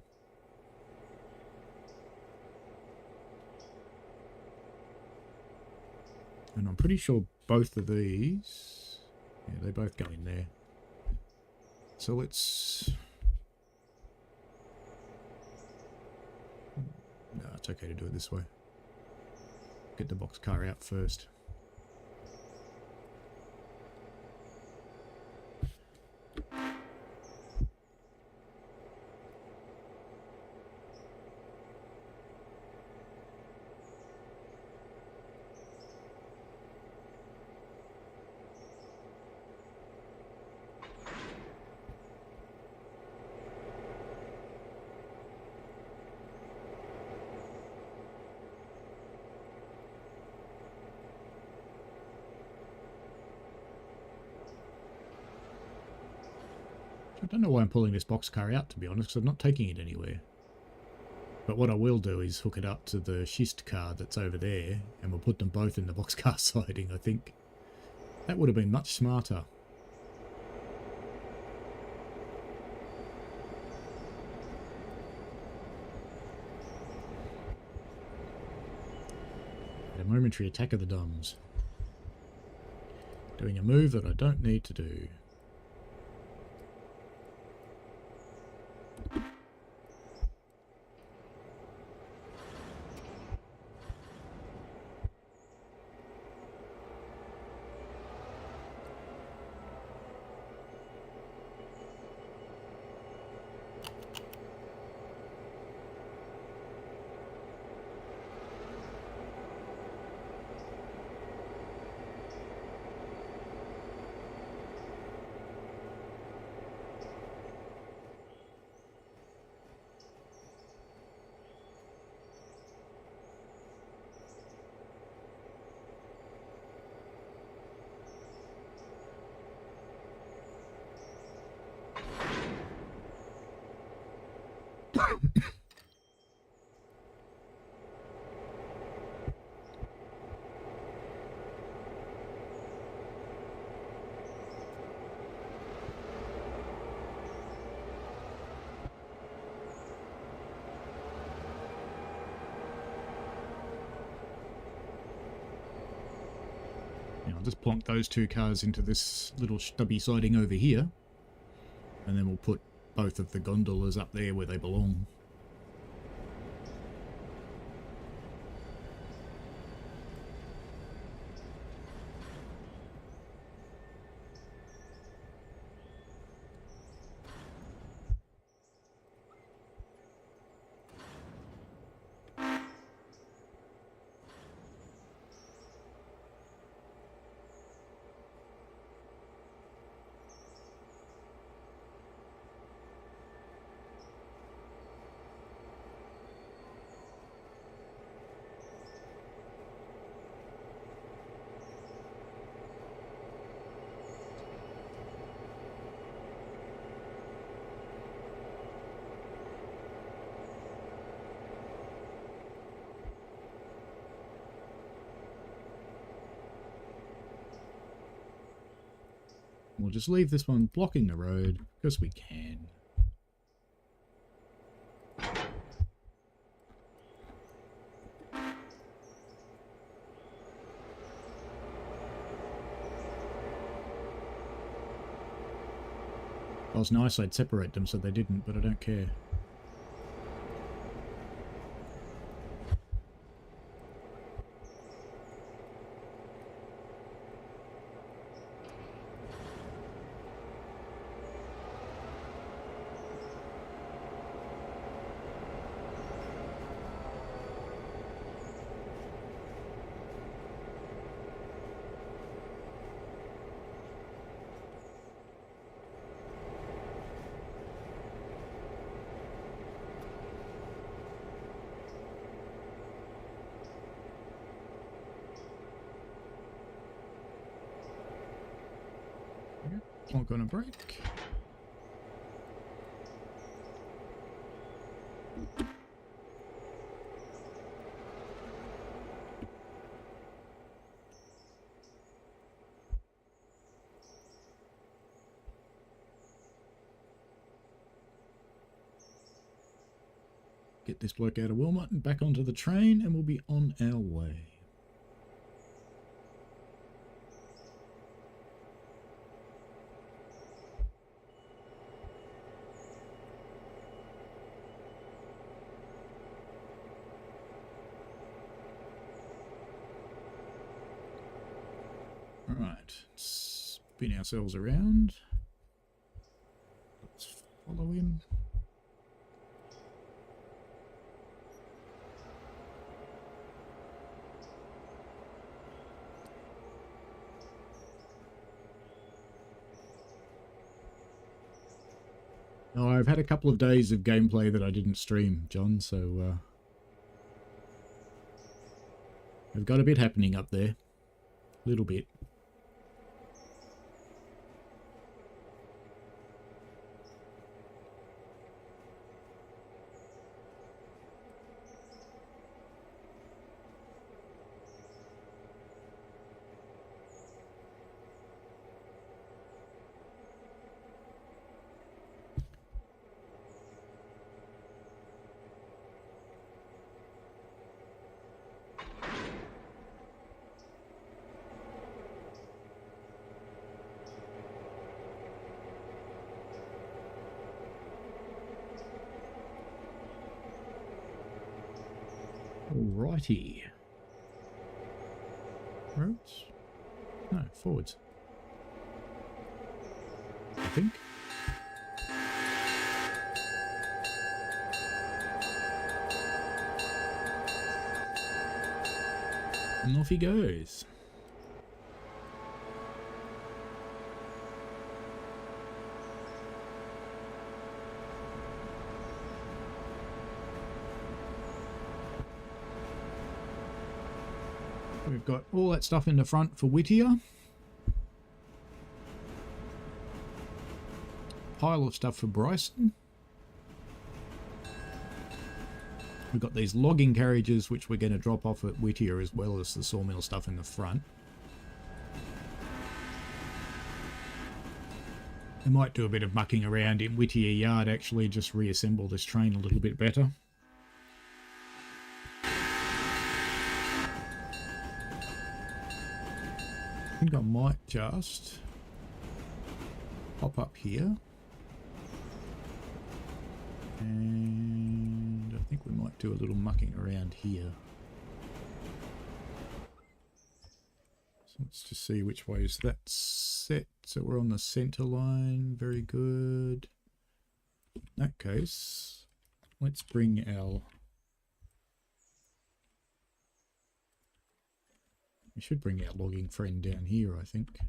And I'm pretty sure both of these, yeah, they both go in there. So let's... No, it's okay to do it this way. Get the box car out first. don't know why I'm pulling this boxcar out, to be honest, because I'm not taking it anywhere. But what I will do is hook it up to the schist car that's over there, and we'll put them both in the boxcar siding, I think. That would have been much smarter. A momentary attack of the dumbs. Doing a move that I don't need to do. I'll just plonk those two cars into this little stubby siding over here, and then we'll put both of the gondolas up there where they belong. We'll just leave this one blocking the road, because we can. It was nice I'd separate them so they didn't, but I don't care. Not gonna break. Get this bloke out of Wilmot and back onto the train, and we'll be on our way. Alright, spin ourselves around. Let's follow him. Oh, I've had a couple of days of gameplay that I didn't stream, John, so I've got a bit happening up there. A little bit. Righty. Roads? No, forwards. I think. And off he goes. We've got all that stuff in the front for Whittier. Pile of stuff for Bryson. We've got these logging carriages which we're going to drop off at Whittier, as well as the sawmill stuff in the front. We might do a bit of mucking around in Whittier Yard, actually, just reassemble this train a little bit better. I think I might just pop up here. And I think we might do a little mucking around here. So let's just see which way is that set. So we're on the center line. Very good. In that case, let's bring our... We should bring our logging friend down here, I think.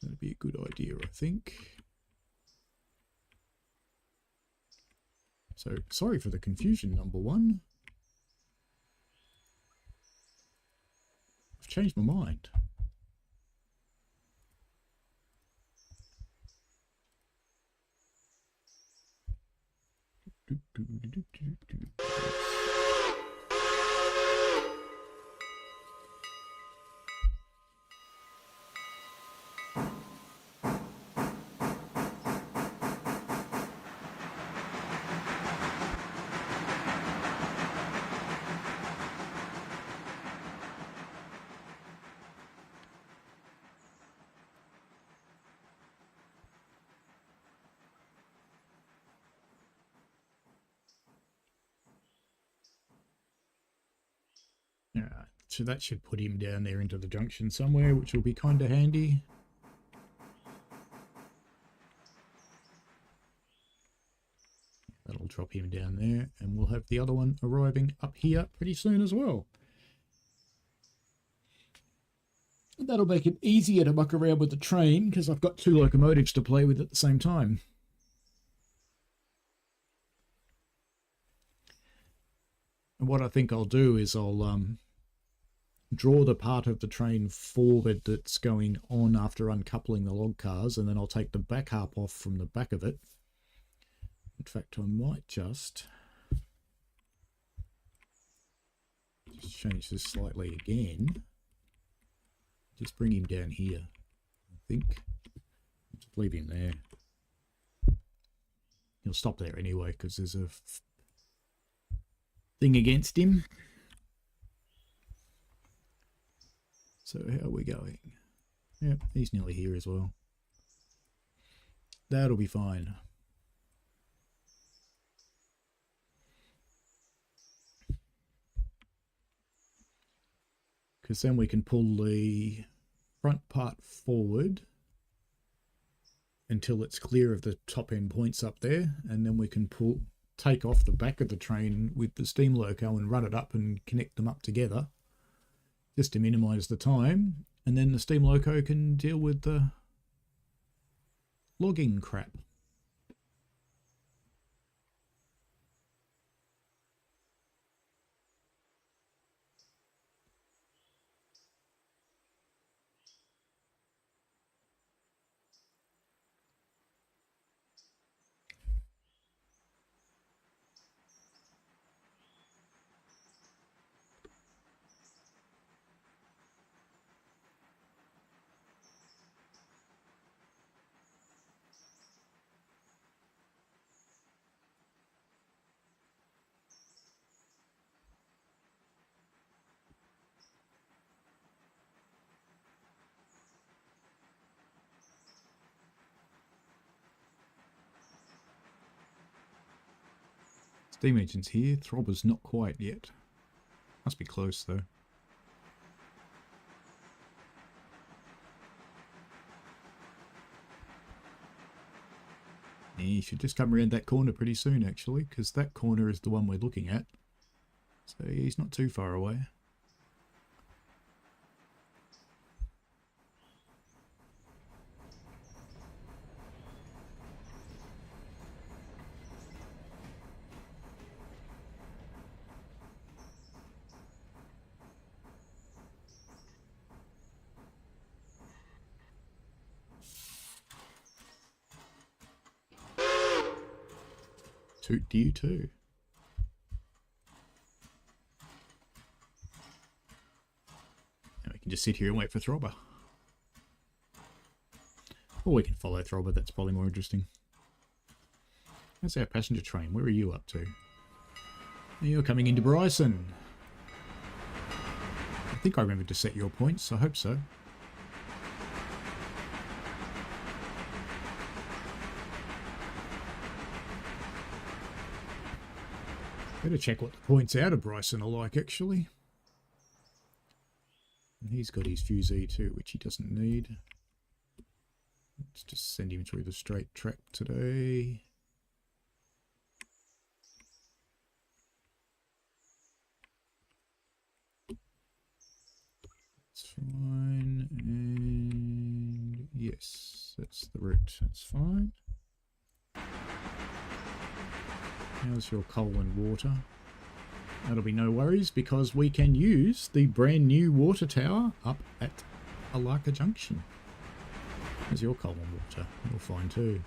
That'd be a good idea, I think. So, sorry for the confusion, number one. I've changed my mind. Alright, so that should put him down there into the junction somewhere, which will be kind of handy. That'll drop him down there, and we'll have the other one arriving up here pretty soon as well. And that'll make it easier to muck around with the train, because I've got two locomotives to play with at the same time. And what I think I'll do is I'll draw the part of the train forward that's going on after uncoupling the log cars, and then I'll take the back harp off from the back of it. In fact, I might just change this slightly again. Just bring him down here, I think. Just leave him there. He'll stop there anyway, because there's a thing against him. So how are we going? Yep, he's nearly here as well. That'll be fine. Because then we can pull the front part forward until it's clear of the top end points up there, and then we can take off the back of the train with the steam loco and run it up and connect them up together, just to minimise the time, and then the steam loco can deal with the logging crap. Steam engine's here. Throbber's not quite yet. Must be close though. He should just come around that corner pretty soon actually, because that corner is the one we're looking at. So he's not too far away. Toot to you too. Now we can just sit here and wait for Throbber. Or we can follow Throbber, that's probably more interesting. That's our passenger train. Where are you up to? You're coming into Bryson. I think I remember to set your points, I hope so. Better check what the points out of Bryson are like, actually. And he's got his fusee too, which he doesn't need. Let's just send him through the straight track today. That's fine. And yes, that's the route. That's fine. How's your coal and water? That'll be no worries because we can use the brand new water tower up at Alaka Junction. There's your coal and water. You're fine too.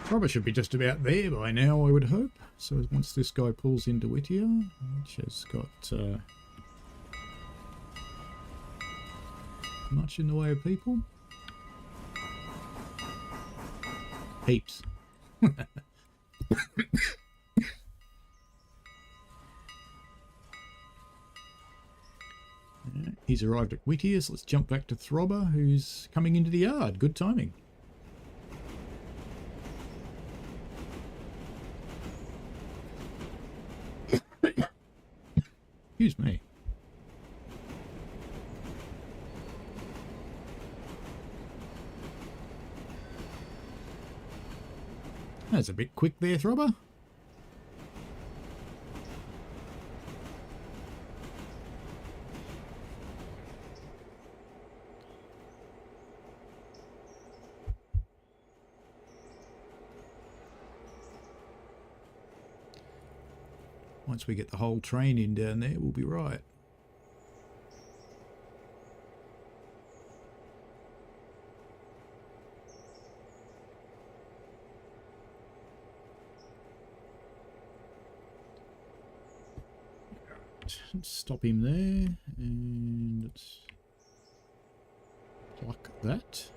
Probably should be just about there by now, I would hope. So once this guy pulls into Whittier, which has got much in the way of people. Heaps. He's arrived at Whittier, so let's jump back to Throbber, who's coming into the yard. Good timing. Excuse me. That's a bit quick there, Throbber. Once we get the whole train in down there, we'll be right. Let's stop him there, and let's pluck that.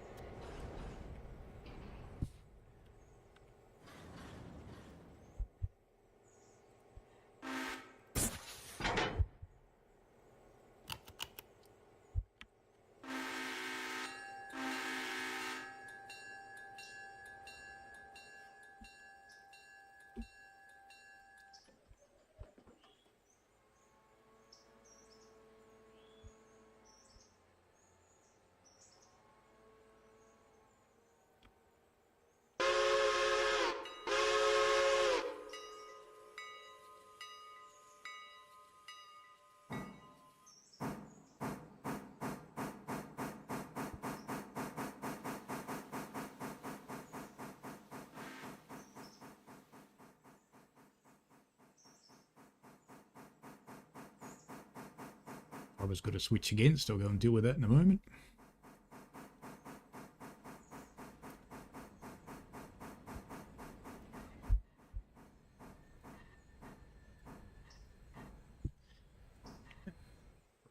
Robber's got to switch against. I'll go and deal with that in a moment.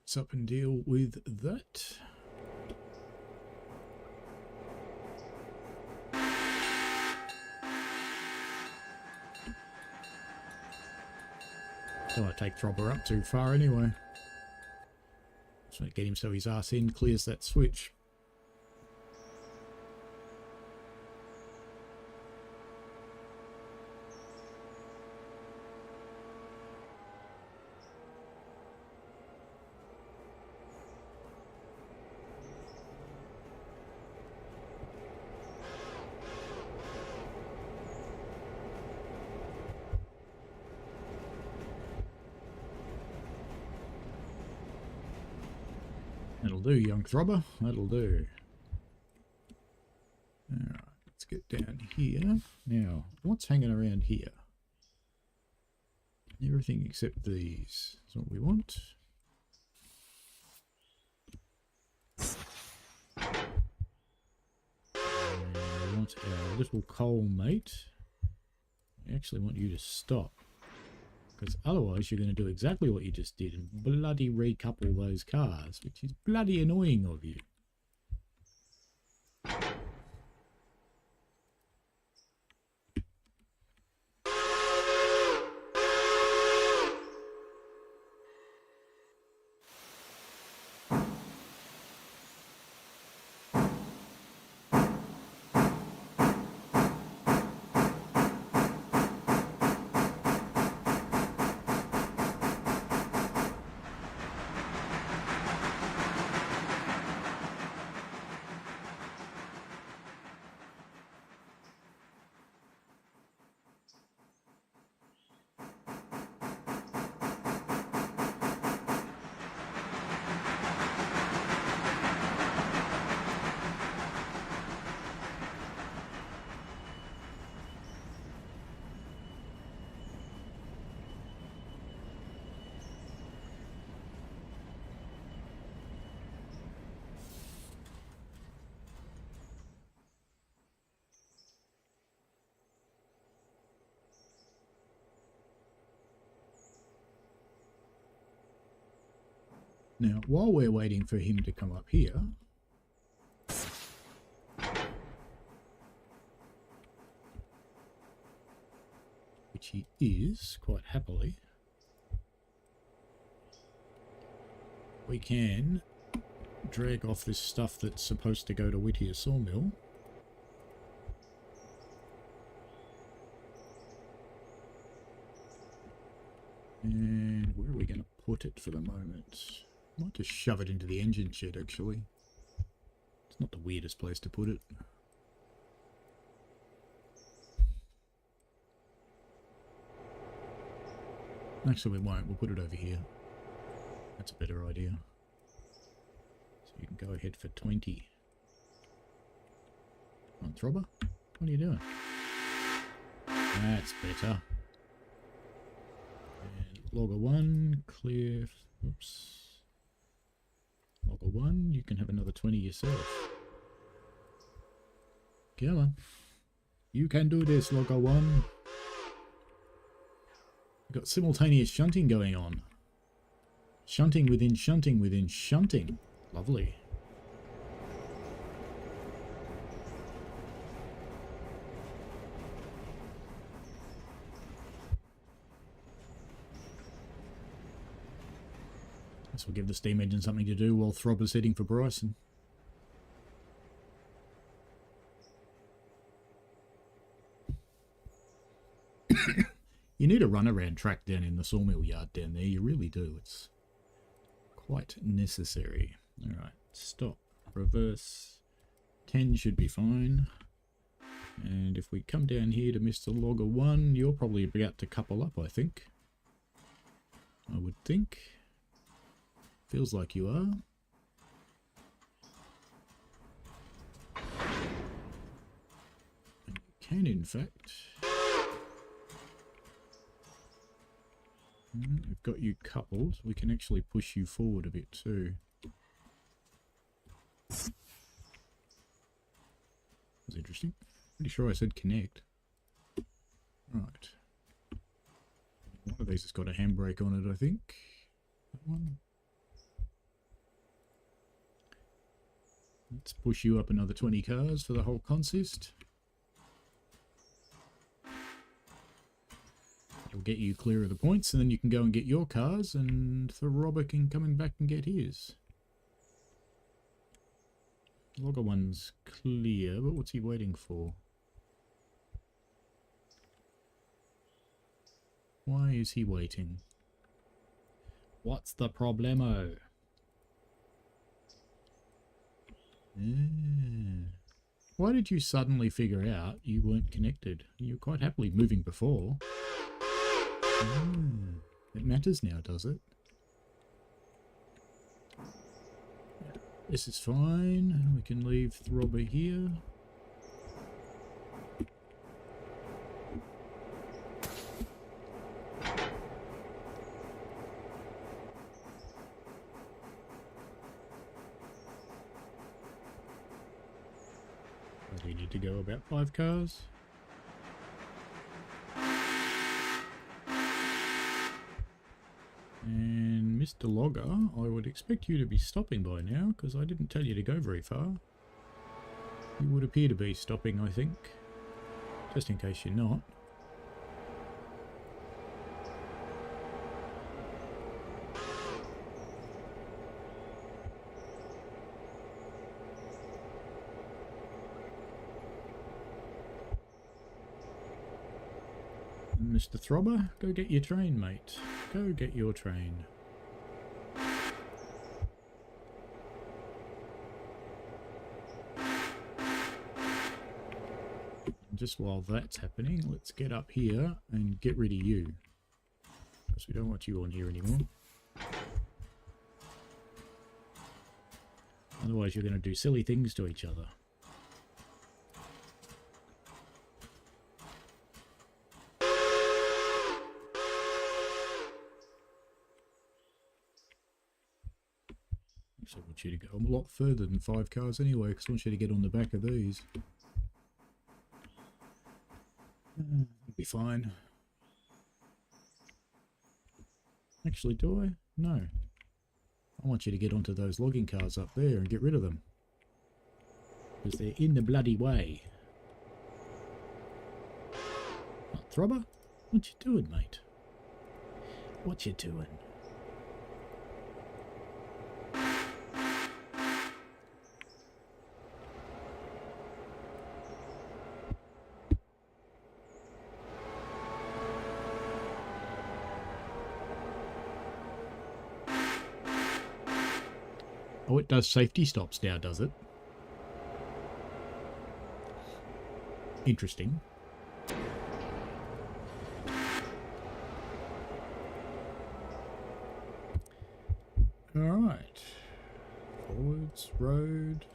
Let's up and deal with that. Don't want to take Throbber up too far anyway. Just want to get him so his arse in clears that switch. That'll do, young Throbber. That'll do. Alright, let's get down here. Now, what's hanging around here? Everything except these. That's what we want. We want our little coal mate. I actually want you to stop. Because otherwise you're going to do exactly what you just did and bloody recouple those cars, which is bloody annoying of you. Now, while we're waiting for him to come up here, which he is, quite happily, we can drag off this stuff that's supposed to go to Whittier Sawmill. And where are we going to put it for the moment? I might just shove it into the engine shed, actually. It's not the weirdest place to put it. Actually, we won't. We'll put it over here. That's a better idea. So you can go ahead for 20. Come on, Throbber. What are you doing? That's better. And logger 1, clear. Oops. Logger 1, you can have another 20 yourself. Come on. You can do this, Logger 1. We've got simultaneous shunting going on. Shunting within shunting within shunting. Lovely. This will give the steam engine something to do while Throbber's heading for Bryson. You need a runaround track down in the sawmill yard down there. You really do. It's quite necessary. Alright, stop. Reverse. 10 should be fine. And if we come down here to Mr. Logger 1, you're probably about to couple up, I think. I would think. Feels like you are. And you can, in fact. We've got you coupled. We can actually push you forward a bit too. That's interesting. Pretty sure I said connect. Right. One of these has got a handbrake on it, I think. That one. Let's push you up another 20 cars for the whole consist. That'll get you clear of the points, and then you can go and get your cars, and the robber can come back and get his. Logger one's clear, but what's he waiting for? Why is he waiting? What's the problemo? Why did you suddenly figure out you weren't connected? You were quite happily moving before. It matters now, does it? This is fine. We can leave the robber here. We need to go about 5 cars. And Mr. Logger, I would expect you to be stopping by now, because I didn't tell you to go very far. You would appear to be stopping, I think. Just in case you're not. Mr. Throbber, go get your train, mate. Go get your train. Just while that's happening, let's get up here and get rid of you. Because we don't want you on here anymore. Otherwise you're going to do silly things to each other. I want you to go a lot further than 5 cars anyway, because I want you to get on the back of these. It'll be fine. Actually, do I? No. I want you to get onto those logging cars up there and get rid of them. Because they're in the bloody way. What, Throbber? What you doing, mate? What you doing? Oh, it does safety stops now, does it? Interesting. Alright. Forwards, road.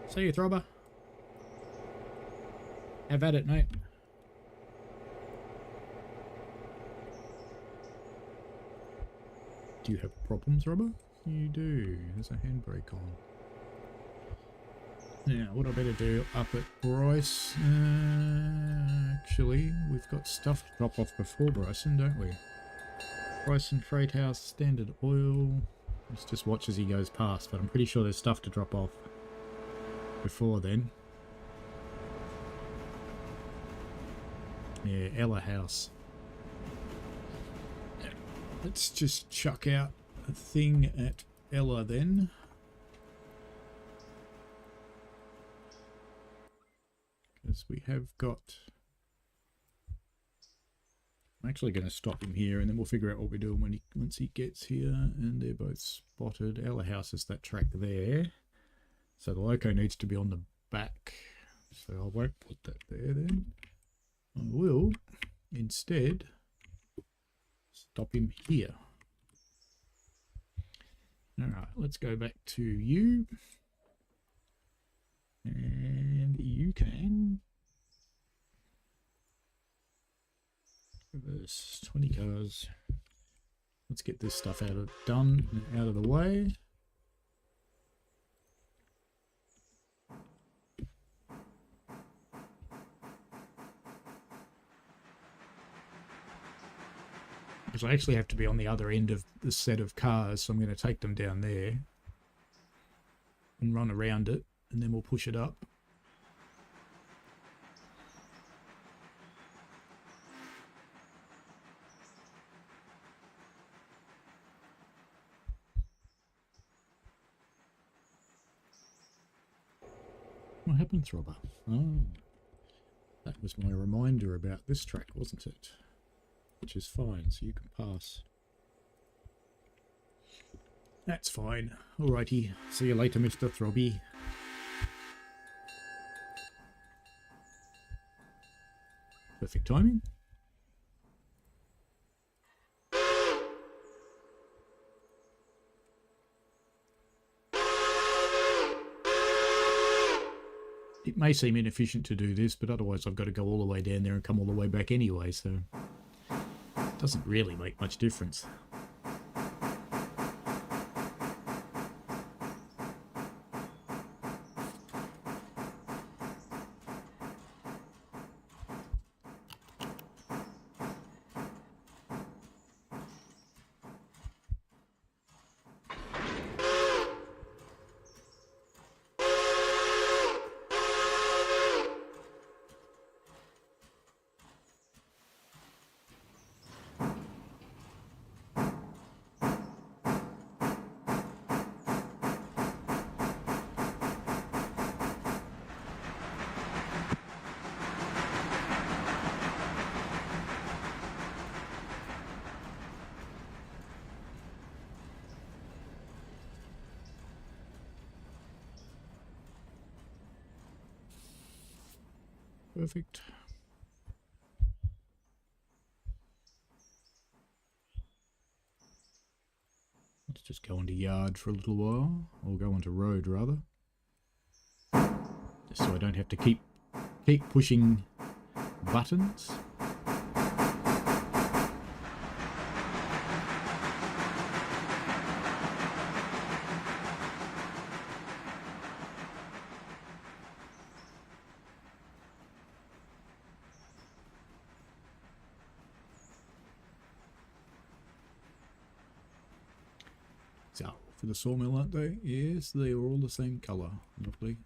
See you, Throbber. Have at it, mate. Do you have problems, Throbber? You do. There's a handbrake on. Now, what I better do up at Bryce? Actually, we've got stuff to drop off before Bryson, don't we? Bryson Freight House, Standard Oil. Let's just watch as he goes past, but I'm pretty sure there's stuff to drop off before then. Yeah, Ella House. Let's just chuck out a thing at Ella then. Because we have got... I'm actually going to stop him here and then we'll figure out what we're doing when once he gets here. And they're both spotted. Ella House is that track there. So the loco needs to be on the back. So I won't put that there then. I will instead stop him here. Alright, let's go back to you. And you can reverse 20 cars. Let's get this stuff done and out of the way. Because I actually have to be on the other end of the set of cars, so I'm going to take them down there and run around it, and then we'll push it up. What happened, Throbber? Oh, that was my reminder about this track, wasn't it? Which is fine, so you can pass. That's fine. Alrighty. See you later, Mr. Throbby. Perfect timing. It may seem inefficient to do this, but otherwise I've got to go all the way down there and come all the way back anyway, so it doesn't really make much difference. Perfect. Let's just go into yard for a little while, or go onto road rather, just so I don't have to keep pushing buttons. So, for the sawmill, aren't they? Yes, they are all the same colour. Lovely.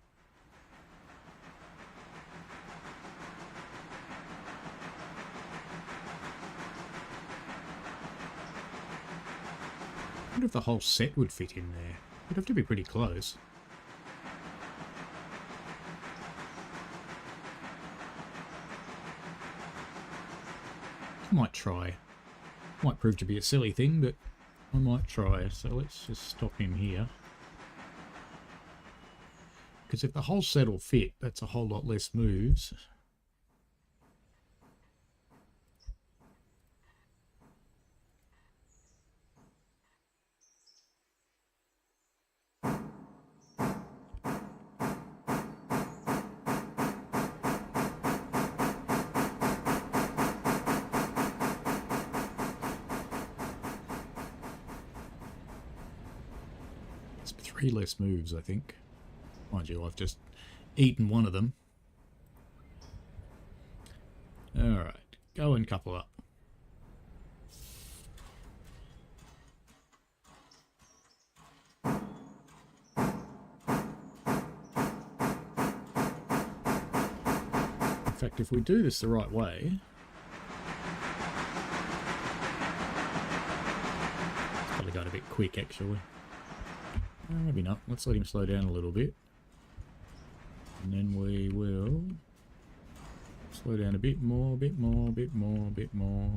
I wonder if the whole set would fit in there. It'd have to be pretty close. I might try. Might prove to be a silly thing, but I might try. So let's just stop him here. Because if the whole set will fit, that's a whole lot less moves. It's 3 less moves, I think. Mind you, I've just eaten one of them. Alright, go and couple up. In fact, if we do this the right way, it's probably got a bit quick actually. Maybe not. Let's let him slow down a little bit. And then we will slow down a bit more, bit more, bit more, bit more.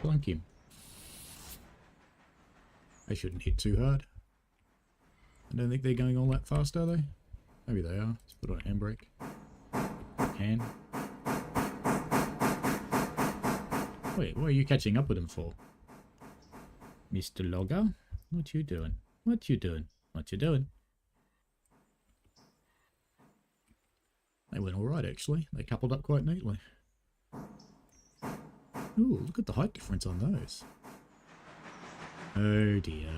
Plunk him. They shouldn't hit too hard. I don't think they're going all that fast, are they? Maybe they are. Let's put on a handbrake. Can. Wait, what are you catching up with them for? Mr. Logger? What you doing? What you doing? What you doing? They went alright actually. They coupled up quite neatly. Ooh, look at the height difference on those. Oh dear.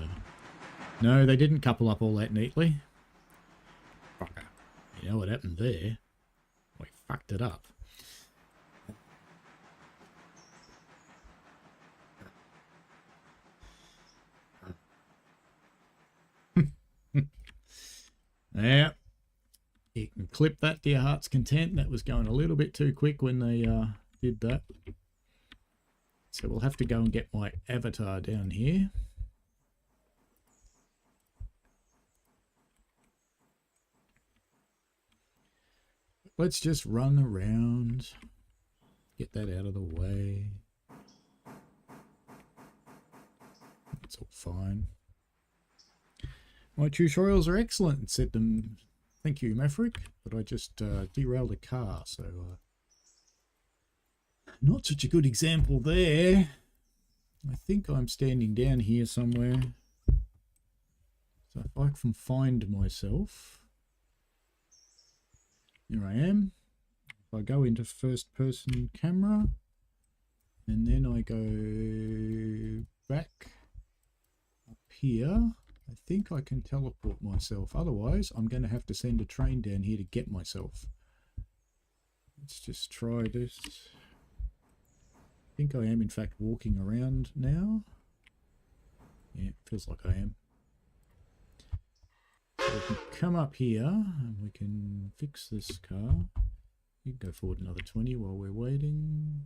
No, they didn't couple up all that neatly. Fucker. You know what happened there? We fucked it up. Yeah. You can clip that to your heart's content. That was going a little bit too quick when they did that. So we'll have to go and get my avatar down here. let's just run around. Get that out of the way. It's all fine. My tutorials are excellent, said them. Thank you, Maverick. But I just derailed a car, so not such a good example there. I think I'm standing down here somewhere. So if I can find myself. Here I am. If I go into first person camera and then I go back up here, I think I can teleport myself. Otherwise, I'm going to have to send a train down here to get myself. Let's just try this. I think I am in fact walking around now. Yeah, it feels like I am. So we can come up here and we can fix this car. You can go forward another 20 while we're waiting.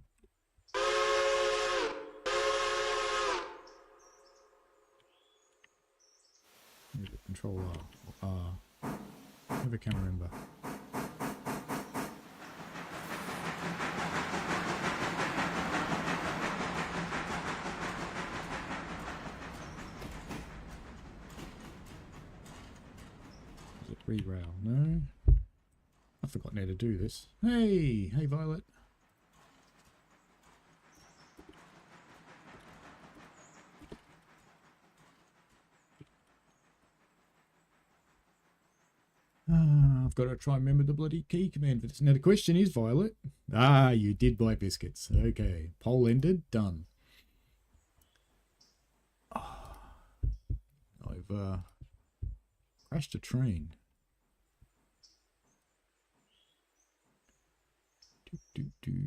Control R or R. Never can remember. Is it re-rail? No. I've forgotten how to do this. Hey Violet. I've got to try and remember the bloody key command for this. Now the question is, Violet. You did buy biscuits. Okay. Poll ended. Done. I've crashed a train.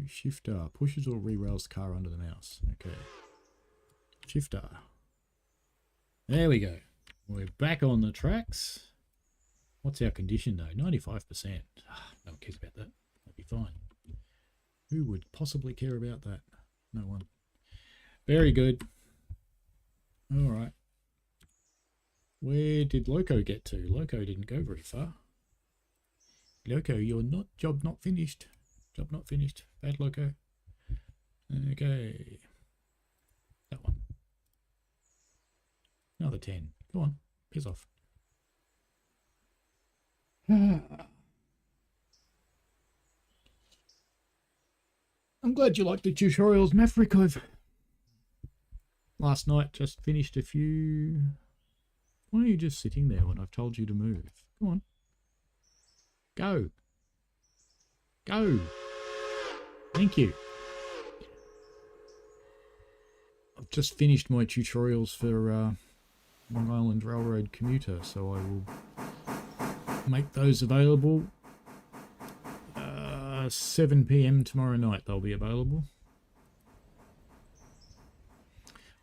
Shift R. Pushes or re-rails the car under the mouse. Okay. Shift R. There we go. We're back on the tracks. What's our condition though? 95%. No one cares about that. That'd be fine. Who would possibly care about that? No one. Very good. All right. Where did Loco get to? Loco didn't go very far. Loco, you're not... Job not finished. Job not finished. Bad Loco. Okay. That one. Another 10. Go on. Piss off. I'm glad you like the tutorials, Maverick. I've last night just finished a few. Why are you just sitting there when I've told you to move? Come on. Go. Go. Thank you. I've just finished my tutorials for Long Island Railroad Commuter, so I will make those available 7 PM tomorrow night. They'll be available.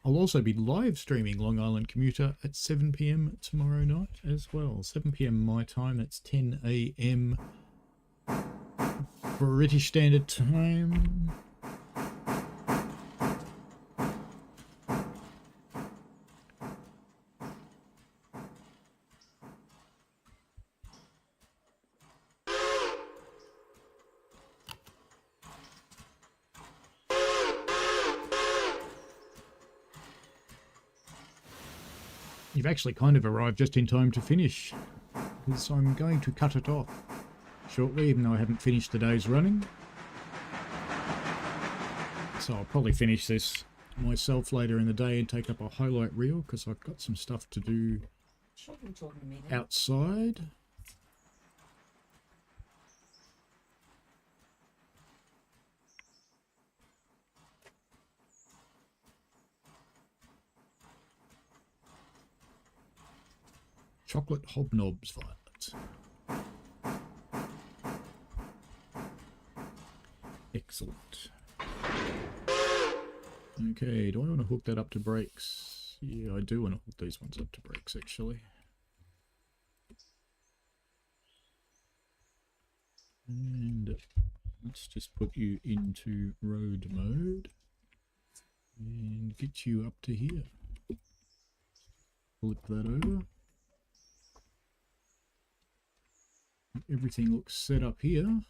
I'll also be live streaming Long Island Commuter at 7 PM tomorrow night as well. 7 PM my time, that's 10 AM British Standard Time. You've actually kind of arrived just in time to finish, because I'm going to cut it off shortly, even though I haven't finished the day's running. So I'll probably finish this myself later in the day and take up a highlight reel, because I've got some stuff to do outside. Chocolate hobnobs, Violet. Excellent. Okay, do I want to hook that up to brakes? Yeah, I do want to hook these ones up to brakes, actually. And let's just put you into road mode and get you up to here. Flip that over. Everything looks set up here.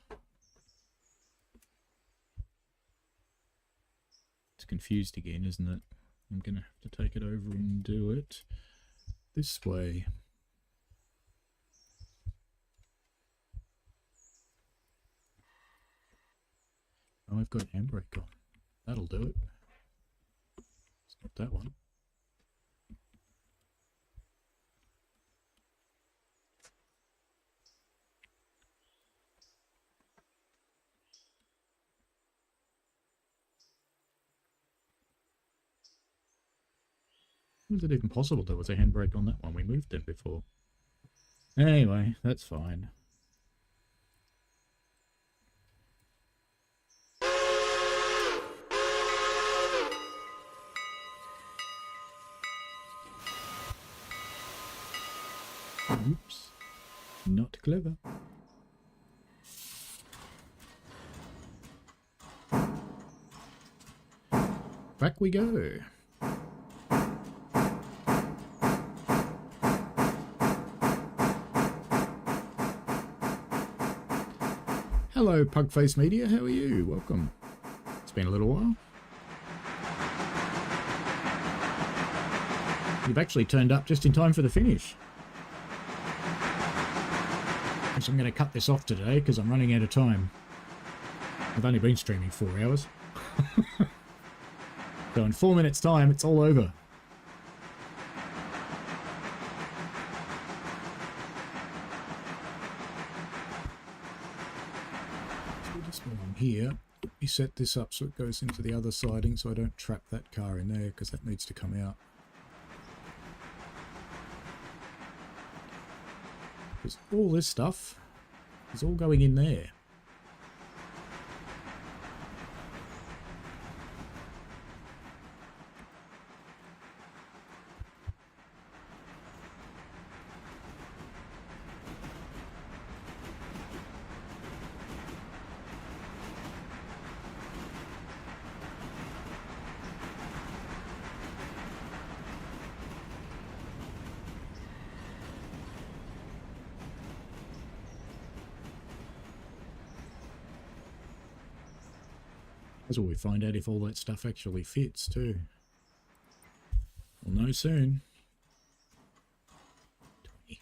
confused again, isn't it? I'm going to have to take it over and do it this way. Oh, I've got handbrake on. That'll do it. It's not that one. Was it even possible there was a handbrake on that one? We moved them before. Anyway, that's fine. Oops. Not clever. Back we go. Hello, Pugface Media. How are you? Welcome. It's been a little while. You've actually turned up just in time for the finish. So I'm going to cut this off today because I'm running out of time. I've only been streaming 4 hours. So in 4 minutes time, it's all over. So just while I'm here, let me set this up so it goes into the other siding so I don't trap that car in there because that needs to come out. Because all this stuff is all going in there. That's what we find out if all that stuff actually fits too. We'll know soon. 20.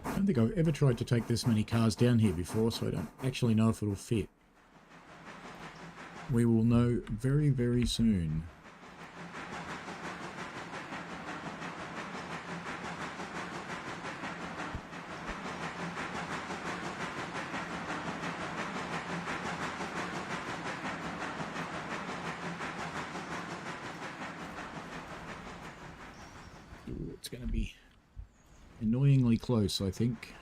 I don't think I've ever tried to take this many cars down here before, so I don't actually know if it'll fit. We will know very, very soon. Ooh, it's going to be annoyingly close, I think.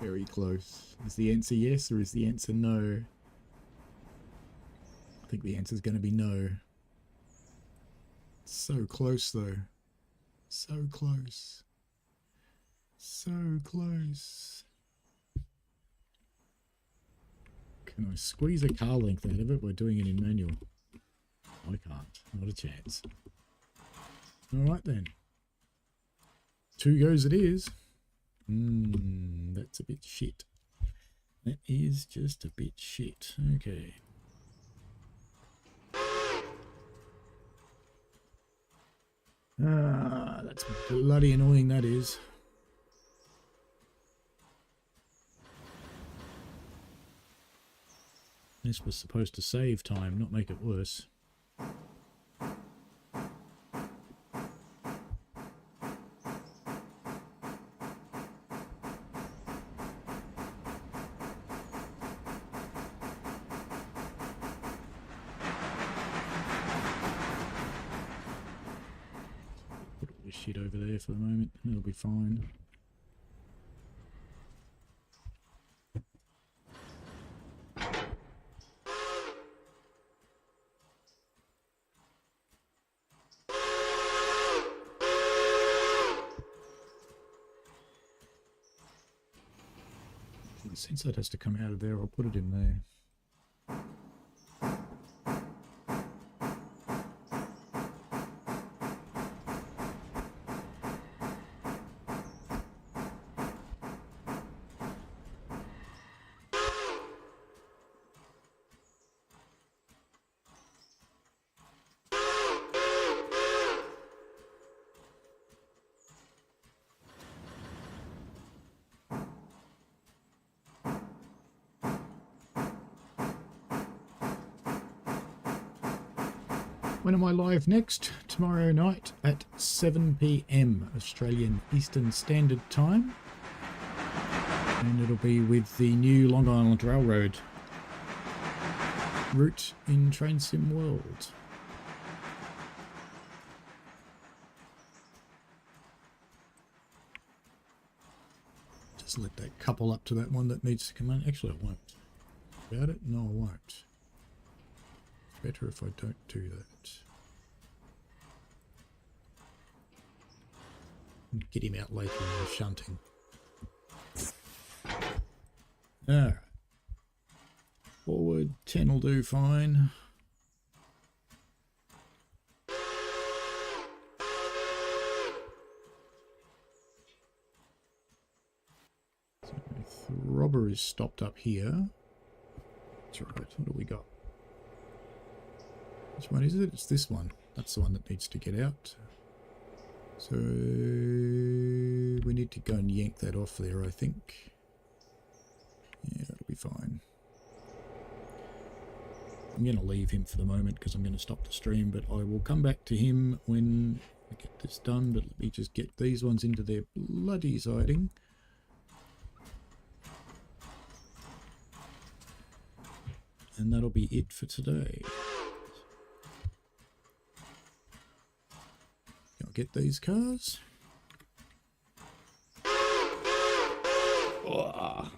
Very close. Is the answer yes or is the answer no? I think the answer is going to be no. So close though. So close. So close. Can I squeeze a car length out of it by doing it in manual? I can't. Not a chance. Alright then. 2 goes it is. That's a bit shit. That is just a bit shit. Okay. Ah, that's bloody annoying, that is. This was supposed to save time, not make it worse. Put all this shit over there for the moment, it'll be fine. Since that has to come out of there, I'll put it in there. When am I live next? Tomorrow night at 7 p.m. Australian Eastern Standard Time. And it'll be with the new Long Island Railroad route in Train Sim World. Just let that couple up to that one that needs to come in. Actually, I won't. About it? No, I won't. Better if I don't do that. Get him out later when we're shunting. Alright. Forward 10 will do fine. So Throbber is stopped up here. That's right. What do we got? Which one is it? It's this one. That's the one that needs to get out. So we need to go and yank that off there, I think. Yeah, that'll be fine. I'm going to leave him for the moment because I'm going to stop the stream, but I will come back to him when I get this done. But let me just get these ones into their bloody siding. And that'll be it for today. I'll get these cars. Oh.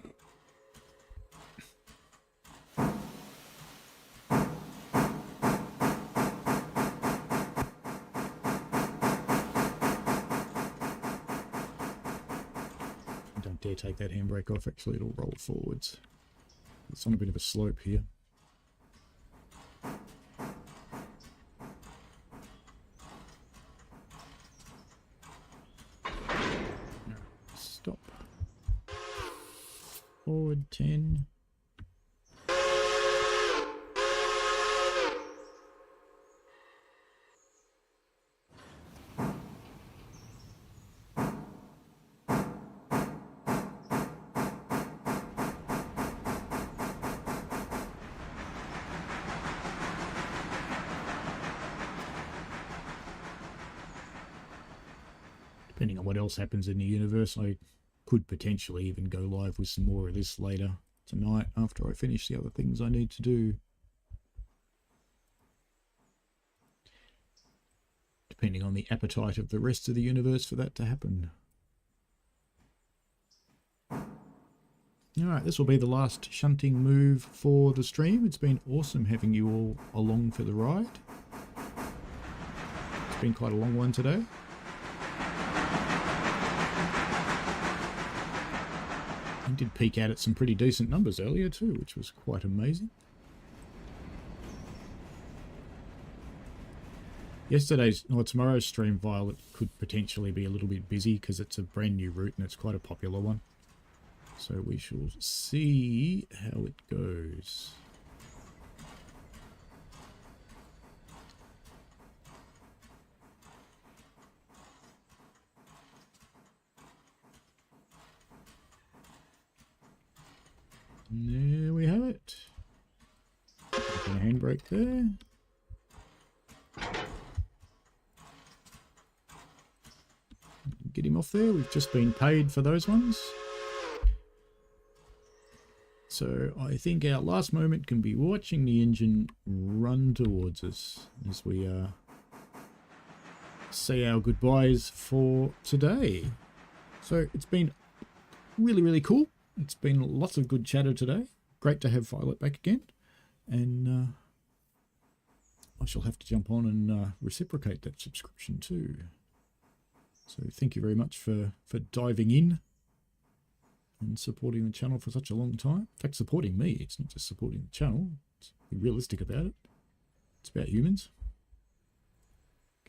Don't dare take that handbrake off, actually it'll roll forwards. It's on a bit of a slope here. Stop. Forward 10. Depending on what else happens in the universe, I could potentially even go live with some more of this later tonight after I finish the other things I need to do. Depending on the appetite of the rest of the universe for that to happen. Alright, this will be the last shunting move for the stream. It's been awesome having you all along for the ride. It's been quite a long one today. I did peek out at some pretty decent numbers earlier too, which was quite amazing. Tomorrow's stream, Violet, could potentially be a little bit busy because it's a brand new route and it's quite a popular one. So we shall see how it goes. And there we have it. Taking a handbrake there. Get him off there. We've just been paid for those ones. So I think our last moment can be watching the engine run towards us as we say our goodbyes for today. So it's been really, really cool. It's been lots of good chatter today. Great to have Violet back again. And I shall have to jump on and reciprocate that subscription too. So thank you very much for diving in. and supporting the channel for such a long time. In fact, supporting me. It's not just supporting the channel. Let's be realistic about it. It's about humans.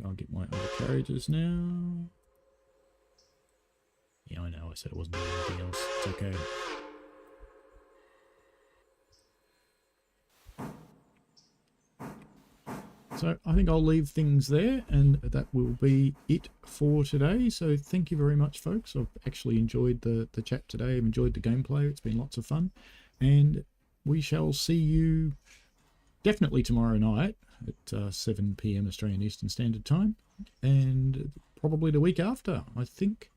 Go and get my other carriages now. Yeah, I know. I said it wasn't doing anything else. It's okay. So I think I'll leave things there, and that will be it for today. So thank you very much, folks. I've actually enjoyed the chat today. I've enjoyed the gameplay. It's been lots of fun. And we shall see you definitely tomorrow night at 7 p.m. Australian Eastern Standard Time. And probably the week after. I think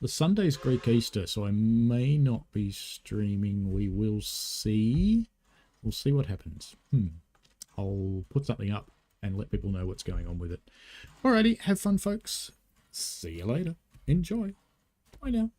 the Sunday's Greek Easter, so I may not be streaming. We will see. We'll see what happens. I'll put something up and let people know what's going on with it. Alrighty, have fun, folks. See you later. Enjoy. Bye now.